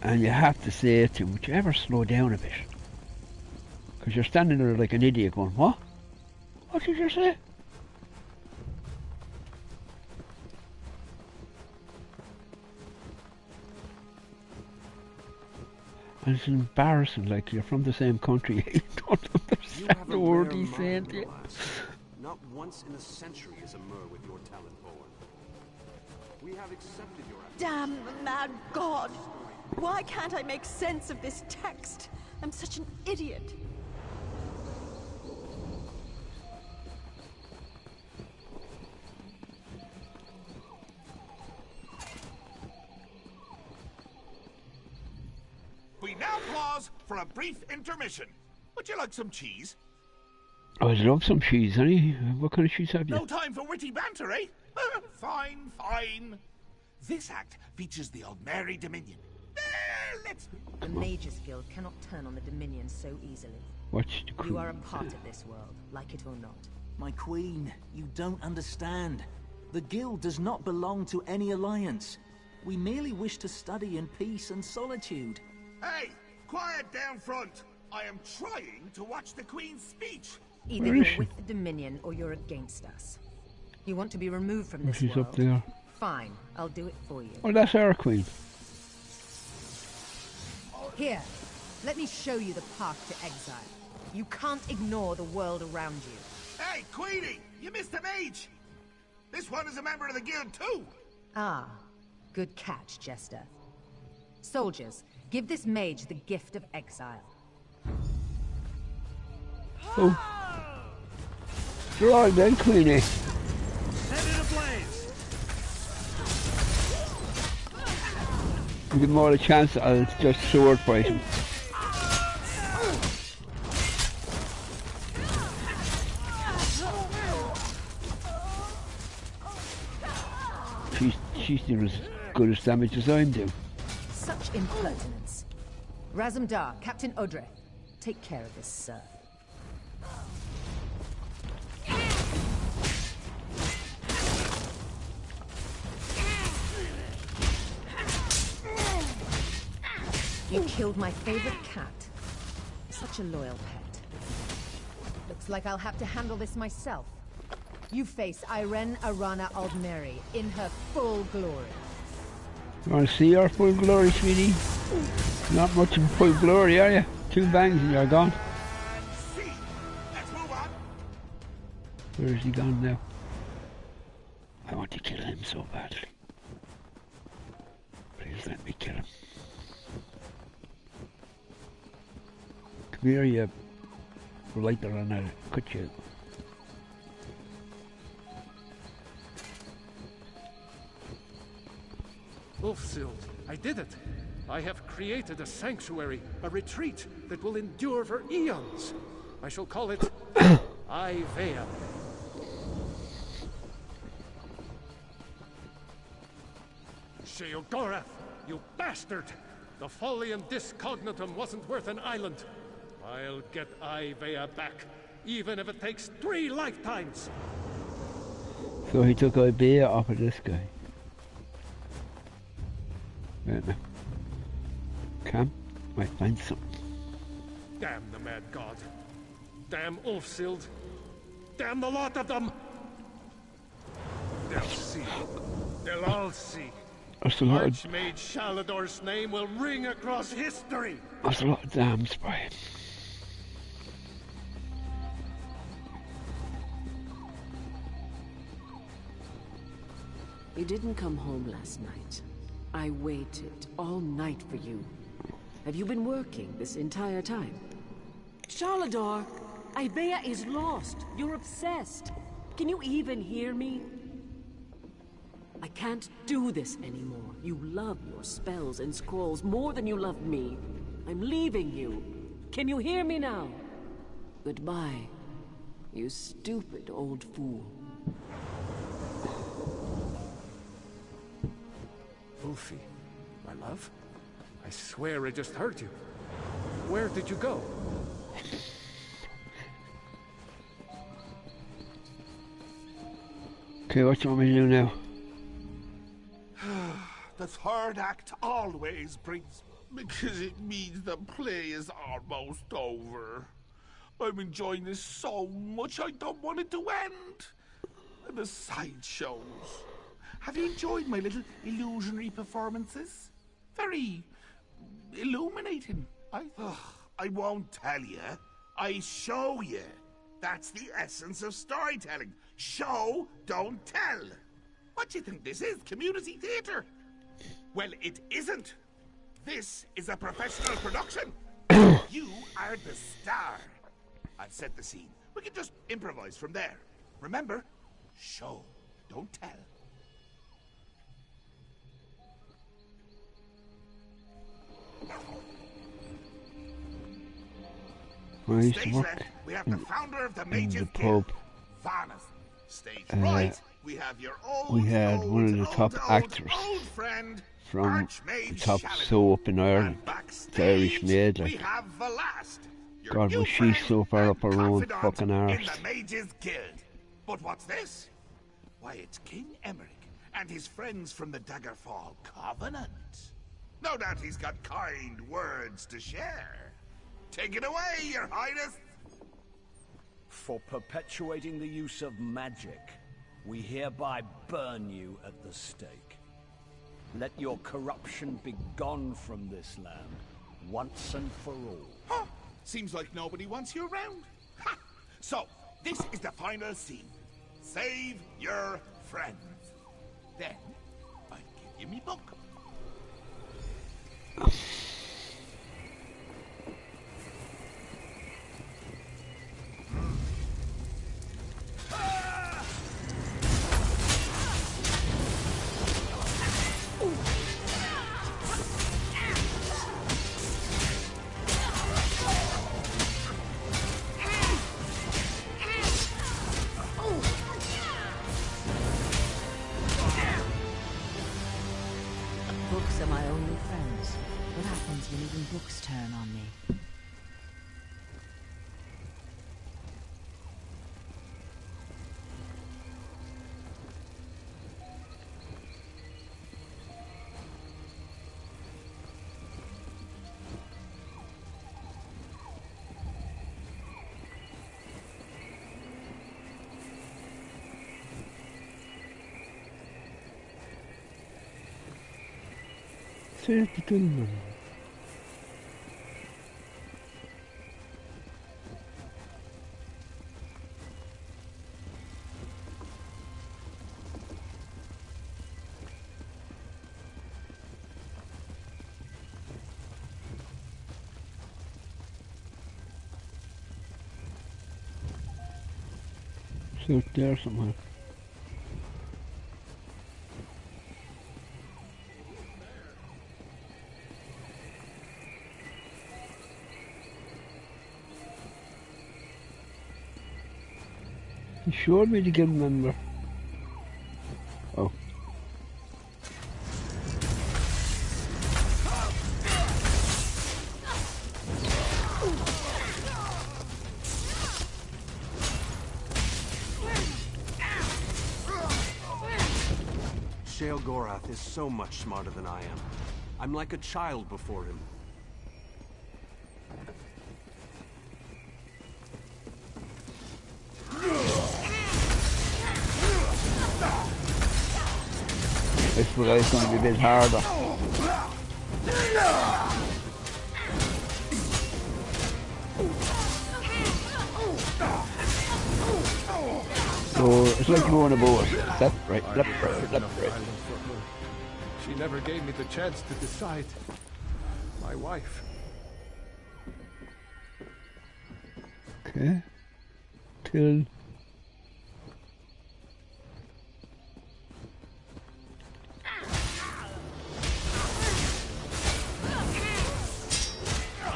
Speaker 1: And you have to say to him, would you ever slow down a bit? Because you're standing there like an idiot going, what? What did you say? And it's embarrassing, like you're from the same country, you don't understand the word he's saying to you.
Speaker 14: Not once in a century is a Mer with your talent born. We have accepted your
Speaker 9: Damn mad god! Why can't I make sense of this text? I'm such an idiot.
Speaker 13: We now pause for a brief intermission. Would you like some cheese?
Speaker 1: I'd love some cheese, honey. What kind of cheese have you?
Speaker 13: No time for witty banter, eh? Fine, fine. This act features the Aldmeri Dominion. Let's...
Speaker 21: The Mages Guild cannot turn on the Dominion so easily.
Speaker 1: Watch the queen.
Speaker 21: You are a part of this world, like it or not.
Speaker 12: My queen, you don't understand. The guild does not belong to any alliance. We merely wish to study in peace and solitude.
Speaker 13: Hey, quiet down front. I am trying to watch the Queen's speech.
Speaker 21: Either you're with the Dominion or you're against us. You want to be removed from this
Speaker 1: She's
Speaker 21: world?
Speaker 1: up there.
Speaker 21: Fine, I'll do it for you.
Speaker 1: Oh, that's our queen.
Speaker 21: Here, let me show you the path to exile. You can't ignore the world around you.
Speaker 13: Hey, Queenie, you missed a mage. This one is a member of the guild too.
Speaker 21: Ah, good catch, Jester. Soldiers, give this mage the gift of exile.
Speaker 1: Oh. You're all then, Queenie.
Speaker 5: Set it ablaze!
Speaker 1: Give him all a chance, I'll just sword fight him. She's doing as good as damage as I'm doing.
Speaker 21: Such impertinence. Razumdar, Captain Odre, take care of this, sir. You killed my favorite cat. Such a loyal pet. Looks like I'll have to handle this myself. You face Irene Arana Aldmeri in her full glory.
Speaker 1: You want to see our full glory, sweetie? Not much of a full glory, are you? 2 bangs and you're gone. Where is he gone now? I want to kill him so badly. Please let me kill him. Come here, you lighter, and I'll cut you.
Speaker 19: Ulfsild, I did it. I have created a sanctuary, a retreat that will endure for eons. I shall call it Ivea. Sheogorath, you bastard! The Folium Discognatum wasn't worth an island. I'll get Ivea back, even if it takes 3 lifetimes.
Speaker 1: So he took Ivea off of this guy. Right now. Come, I find something.
Speaker 19: Damn the mad god. Damn Ulfsild. Damn the lot of them! They'll see. They'll all see.
Speaker 1: That's a lot of...
Speaker 19: Archmage Shalador's name will ring across history!
Speaker 1: That's a lot of dams, Brian.
Speaker 22: You didn't come home last night. I waited all night for you. Have you been working this entire time? Shalador, Ivea is lost. You're obsessed. Can you even hear me? I can't do this anymore. You love your spells and scrolls more than you love me. I'm leaving you. Can you hear me now? Goodbye, you stupid old fool.
Speaker 19: Ulfi, my love? I swear I just heard you. Where did you go?
Speaker 1: Okay, what do you want me to do now?
Speaker 13: The third act always brings... Because it means the play is almost over. I'm enjoying this so much I don't want it to end. And the sideshows. Have you enjoyed my little illusionary performances? Very illuminating. I won't tell you. I show you. That's the essence of storytelling. Show, don't tell. What do you think this is? Community theatre? Well, it isn't. This is a professional production. You are the star. I've set the scene. We can just improvise from there. Remember, show, don't tell.
Speaker 1: Where I used to
Speaker 13: Stage
Speaker 1: work
Speaker 13: left, we have the founder of the
Speaker 1: in
Speaker 13: Mages
Speaker 1: the
Speaker 13: Guild,
Speaker 1: pub.
Speaker 13: Varnus. Stage right, we have your old,
Speaker 1: We had one of the top actors
Speaker 13: friend,
Speaker 1: from
Speaker 13: Archmage
Speaker 1: the top
Speaker 13: Shalador.
Speaker 1: soap in Ireland. The Irish Maid,
Speaker 13: We
Speaker 1: like.
Speaker 13: have Velast, your
Speaker 1: God,
Speaker 13: new
Speaker 1: was she
Speaker 13: friend
Speaker 1: so far up her own
Speaker 13: confidant
Speaker 1: fucking arse.
Speaker 13: in the Mages Guild. But what's this? Why, it's King Emmerich and his friends from the Daggerfall Covenant. No doubt he's got kind words to share. Take it away, Your Highness.
Speaker 23: For perpetuating the use of magic, we hereby burn you at the stake. Let your corruption be gone from this land, once and for all.
Speaker 13: Huh. Seems like nobody wants you around. Ha! So, this is the final scene. Save your friends. Then, I'll give you me book.
Speaker 8: Books are my only friends. What happens when even books turn on me?
Speaker 1: Says the gentleman. It's out there somewhere. He showed me the guild member. Oh.
Speaker 14: Sheogorath is so much smarter than I am. I'm like a child before him.
Speaker 1: This guy's going to be a bit harder. So it's like going a boat. Left, right, left, right, left, right.
Speaker 19: She never gave me the chance to decide. My wife.
Speaker 1: Okay. Till.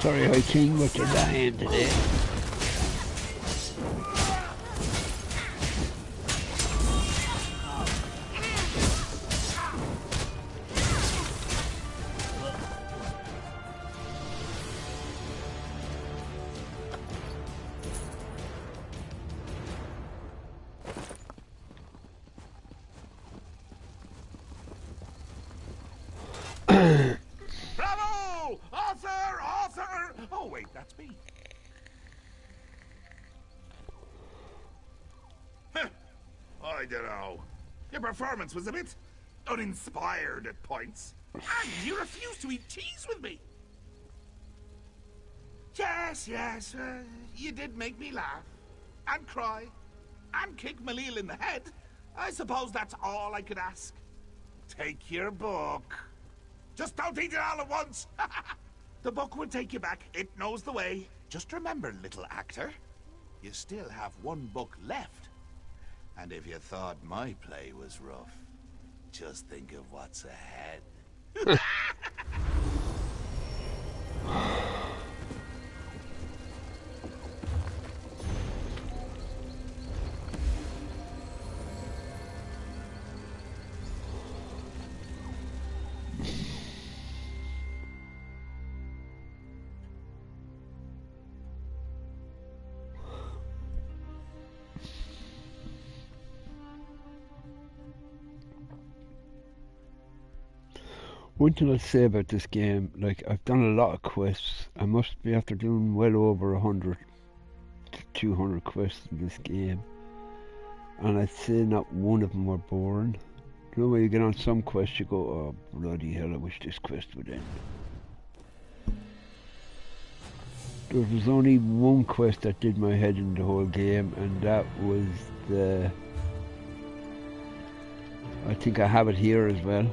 Speaker 1: Sorry, High King, but you're dying today.
Speaker 13: Bravo! Arthur! Arthur! Oh, wait, that's me. I don't know. Your performance was a bit uninspired at points. And you refused to eat cheese with me. Yes, you did make me laugh. And cry. And kick Malil in the head. I suppose that's all I could ask. Take your book. Just don't eat it all at once. The book will take you back. It knows the way. Just remember, little actor, you still have one book left. And if you thought my play was rough, just think of what's ahead.
Speaker 1: One thing I'll say about this game, like, I've done a lot of quests. I must be after doing well over 100 to 200 quests in this game. And I'd say not one of them were boring. You know, when you get on some quests, you go, oh, bloody hell, I wish this quest would end. There was only one quest that did my head in the whole game, and that was the... I think I have it here as well.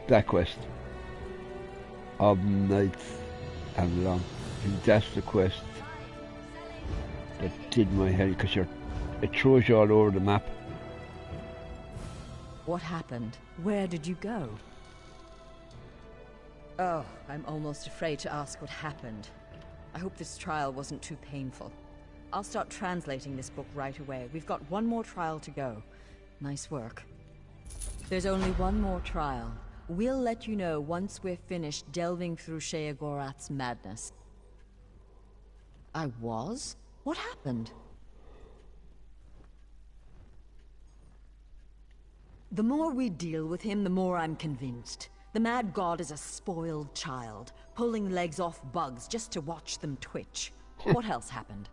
Speaker 1: That quest of Nights and Long. I think that's the quest that did my head, because it throws you all over the map.
Speaker 3: What happened? Where did you go? Oh, I'm almost afraid to ask what happened. I hope this trial wasn't too painful. I'll start translating this book right away. We've got one more trial to go. Nice work. There's only one more trial. We'll let you know once we're finished delving through Sheogorath's madness. I was? What happened? The more we deal with him, the more I'm convinced. The Mad God is a spoiled child, pulling legs off bugs just to watch them twitch. What else happened?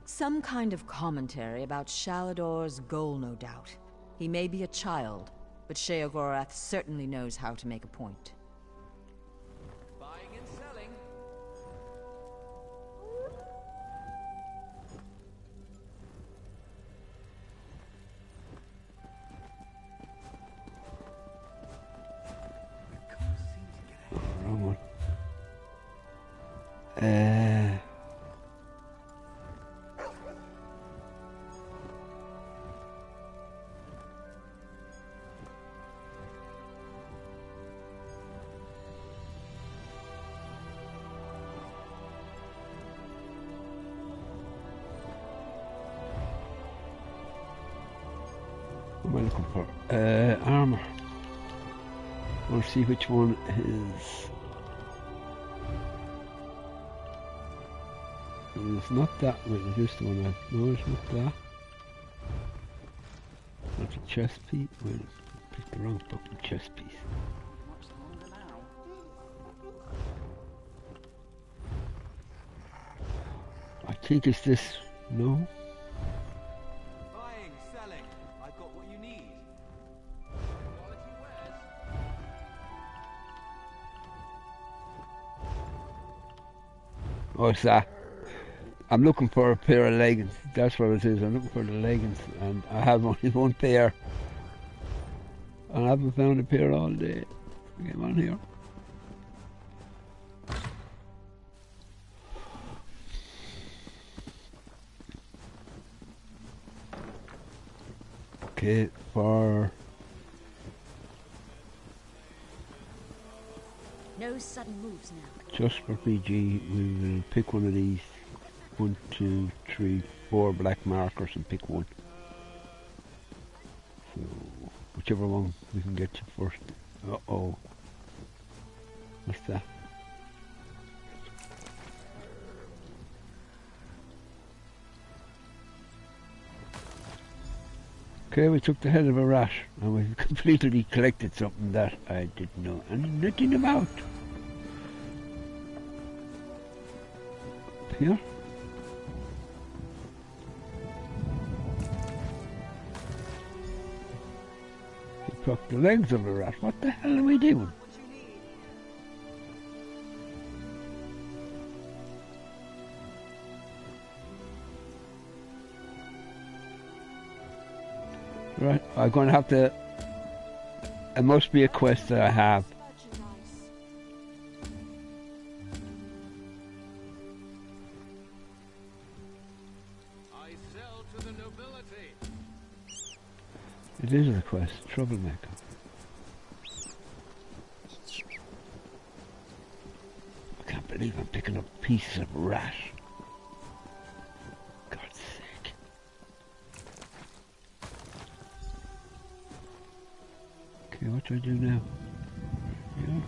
Speaker 3: Some kind of commentary about Shalador's goal, no doubt. He may be a child, but Sheogorath certainly knows how to make a point.
Speaker 18: Buying and selling.
Speaker 1: Wrong one. I looking for? Armor. I want to see which one is. It's not that one, it's just the one I. No, it's not that. That's a chest piece. Well, I picked the wrong fucking chest piece. I think it's this. No?
Speaker 18: Buying, selling. I've got what you need. Quality wares.
Speaker 1: Oh, it's that. I'm looking for a pair of leggings. That's what it is. I'm looking for the leggings, and I have only one pair. And I haven't found a pair all day. Get on here. Okay, for
Speaker 17: No sudden moves now.
Speaker 1: just for PG, we will pick one of these. 1, 2, 3, 4 black markers and pick one. So whichever one we can get to first. Uh-oh. What's that? Okay, we took the head of a rat and we completely collected something that I didn't know nothing about. Here? He broke the legs of a rat. What the hell are we doing? Right, I'm going to have to... It must be a quest that I have.
Speaker 19: I sell to the nobility.
Speaker 1: It is a quest, troublemaker. I can't believe I'm picking up pieces of rat. God's sake. Okay, what do I do now? Yeah.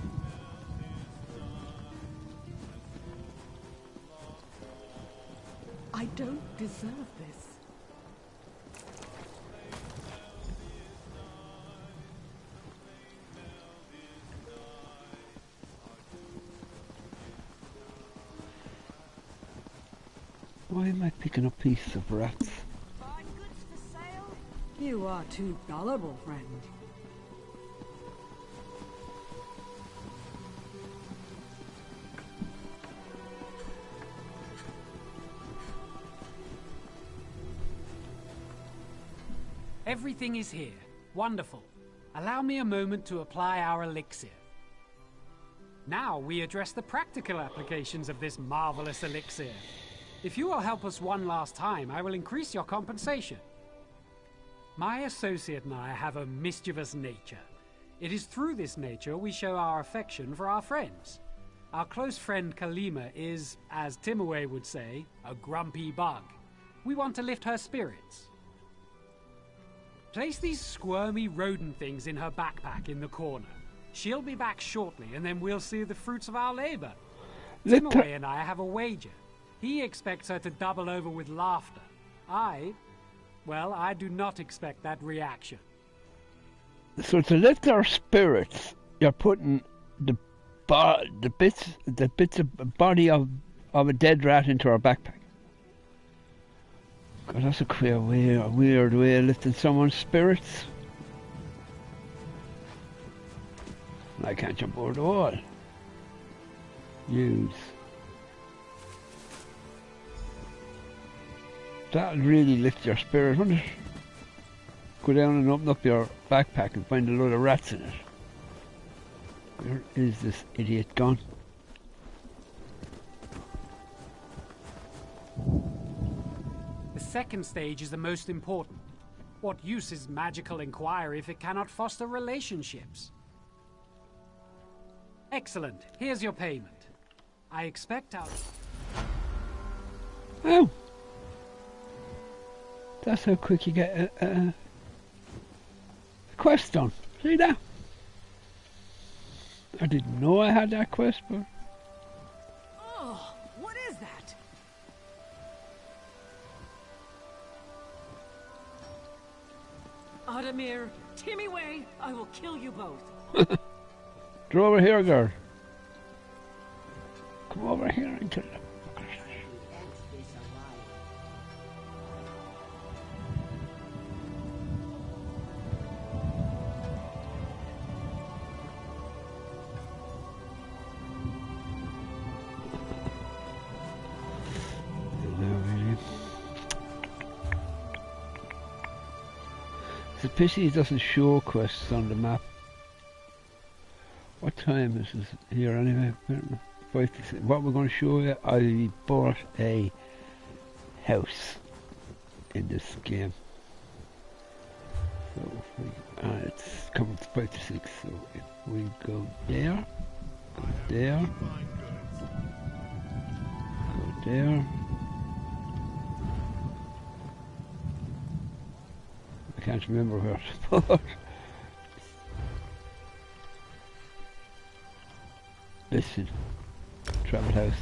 Speaker 17: I don't deserve this.
Speaker 1: Why am I picking up pieces of rats?
Speaker 8: You are too gullible, friend.
Speaker 4: Everything is here. Wonderful. Allow me a moment to apply our elixir. Now we address the practical applications of this marvelous elixir. If you will help us one last time, I will increase your compensation. My associate and I have a mischievous nature. It is through this nature we show our affection for our friends. Our close friend Kalima is, as Timaway would say, a grumpy bug. We want to lift her spirits. Place these squirmy rodent things in her backpack in the corner. She'll be back shortly, and then we'll see the fruits of our labor. Timaway and I have a wager. He expects her to double over with laughter. Well, I do not expect that reaction.
Speaker 1: So to lift our spirits, you're putting the bits of body of a dead rat into our backpack. God, that's a weird way of lifting someone's spirits. I can't jump over the wall. Use. That'll really lift your spirit, won't it? Go down and open up your backpack and find a load of rats in it. Where is this idiot gone?
Speaker 4: The second stage is the most important. What use is magical inquiry if it cannot foster relationships? Excellent. Here's your payment. I expect our...
Speaker 1: Oh! That's how quick you get Quest done. See that? I didn't know I had that quest, but...
Speaker 21: Oh, what is that?
Speaker 22: Adamir, Timmy Way, I will kill you both.
Speaker 1: Get over here, girl. Come over here and kill them. It's a pity it doesn't show quests on the map. What time is this here anyway? 5 to 6. What we're going to show you, I bought a house in this game. So if we, it's coming to 5 to 6, so if we go there, go there, go there. I can't remember where it's bought. Listen, travel house.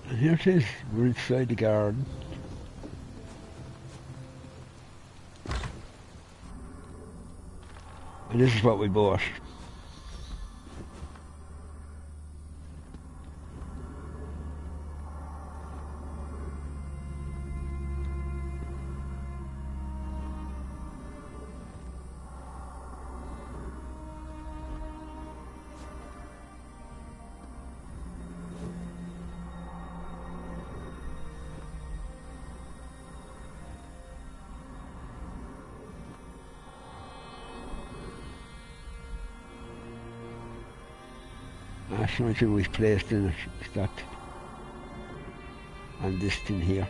Speaker 1: And here it is, we're inside the garden. And this is what we bought. That's the only thing we've placed in it, is that and this thing here.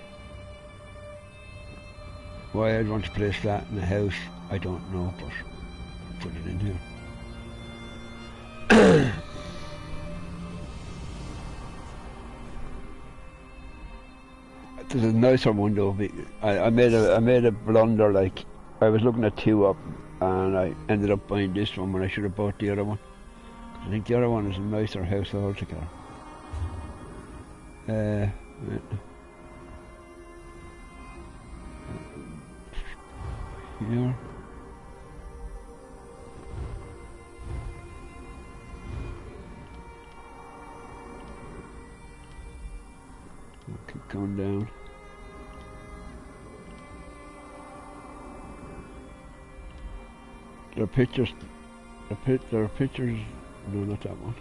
Speaker 1: Why I'd want to place that in the house, I don't know, but put it in here. There's a nicer window. I made a blunder, like I was looking at two up and I ended up buying this one when I should have bought the other one. I think the other one is a nicer house altogether. Here. Keep going down. There are pictures. There are pictures. No, not that one.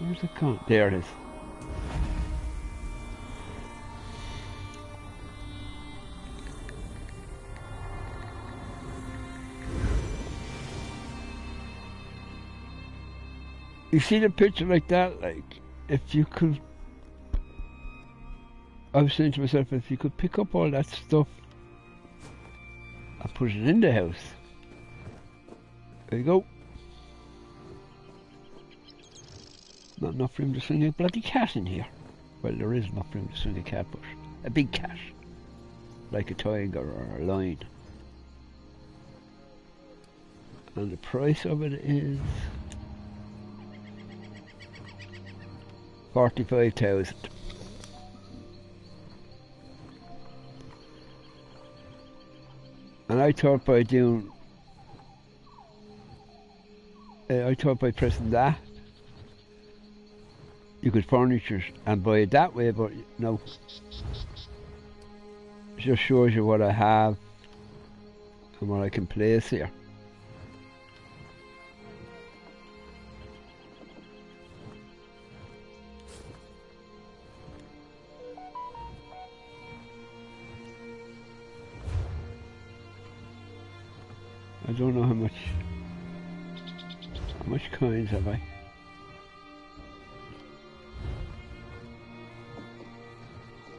Speaker 1: Where's the con? There it is. You see the picture like that, like, if you could, I was saying to myself, if you could pick up all that stuff and put it in the house. There you go. Not enough room to swing a bloody cat in here. Well, there is enough room to swing a cat, but a big cat. Like a tiger or a lion. And the price of it is 45,000. And I thought by doing, I thought by pressing that, you could furnish it and buy it that way, but no. It just shows you what I have and what I can place here. I don't know how much coins have I?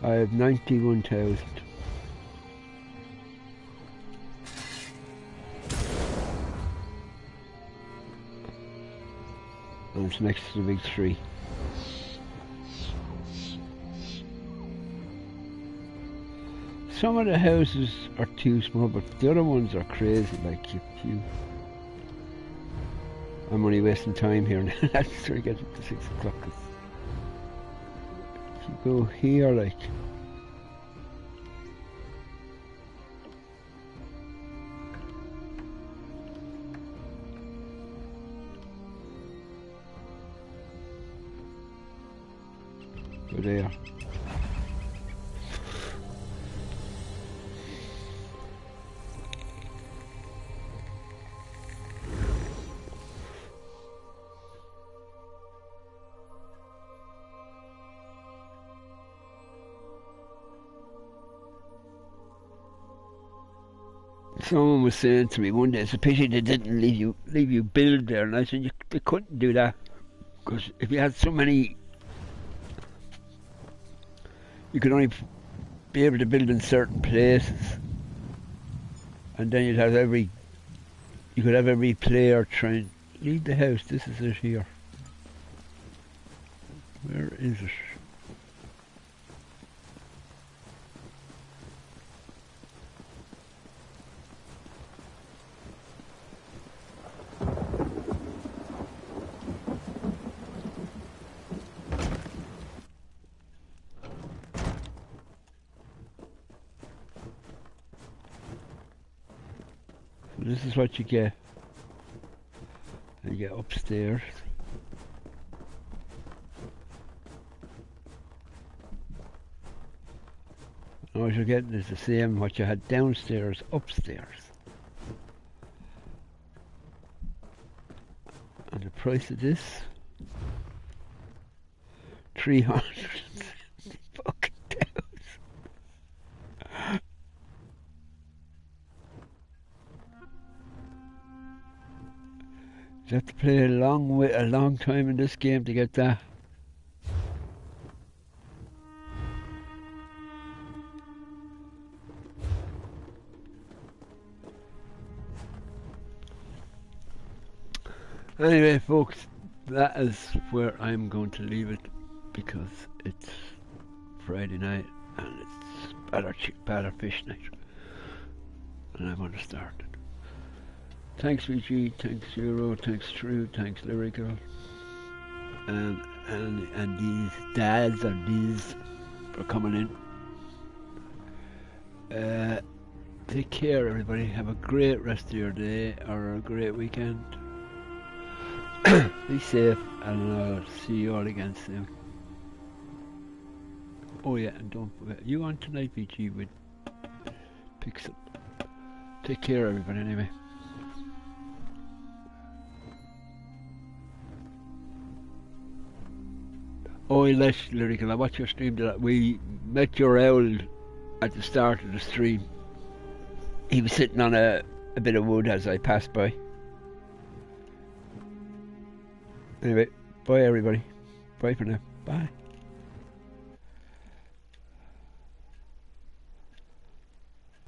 Speaker 1: I have 91,000. And it's next to the big tree. Some of the houses are too small, but the other ones are crazy, like you. I'm only wasting time here now. That's where I get up to 6 o'clock. If you go here, like... Go there. Someone was saying to me one day, it's a pity they didn't leave you build there, and I said they couldn't do that, because if you had so many, you could only be able to build in certain places, and then you could have every player try and leave the house. This is it here. Where is it? This is what you get. You get upstairs. And what you're getting is the same what you had downstairs, upstairs. And the price of this, 300 fucking thousand. You have to play a long time in this game to get that. Anyway, folks, that is where I'm going to leave it, because it's Friday night and it's batter fish night, and I want to start it. Thanks VG, thanks Euro, thanks True, thanks Lyrical, and these dads or these for coming in. Take care, everybody. Have a great rest of your day or a great weekend. Be safe, and I'll see you all again soon. Oh yeah, and don't forget, you on tonight, VG, with Pixel. Take care, everybody, anyway. Oh, Lyrical, I watched your stream. We met your owl at the start of the stream. He was sitting on a bit of wood as I passed by. Anyway, bye everybody. Bye for now. Bye.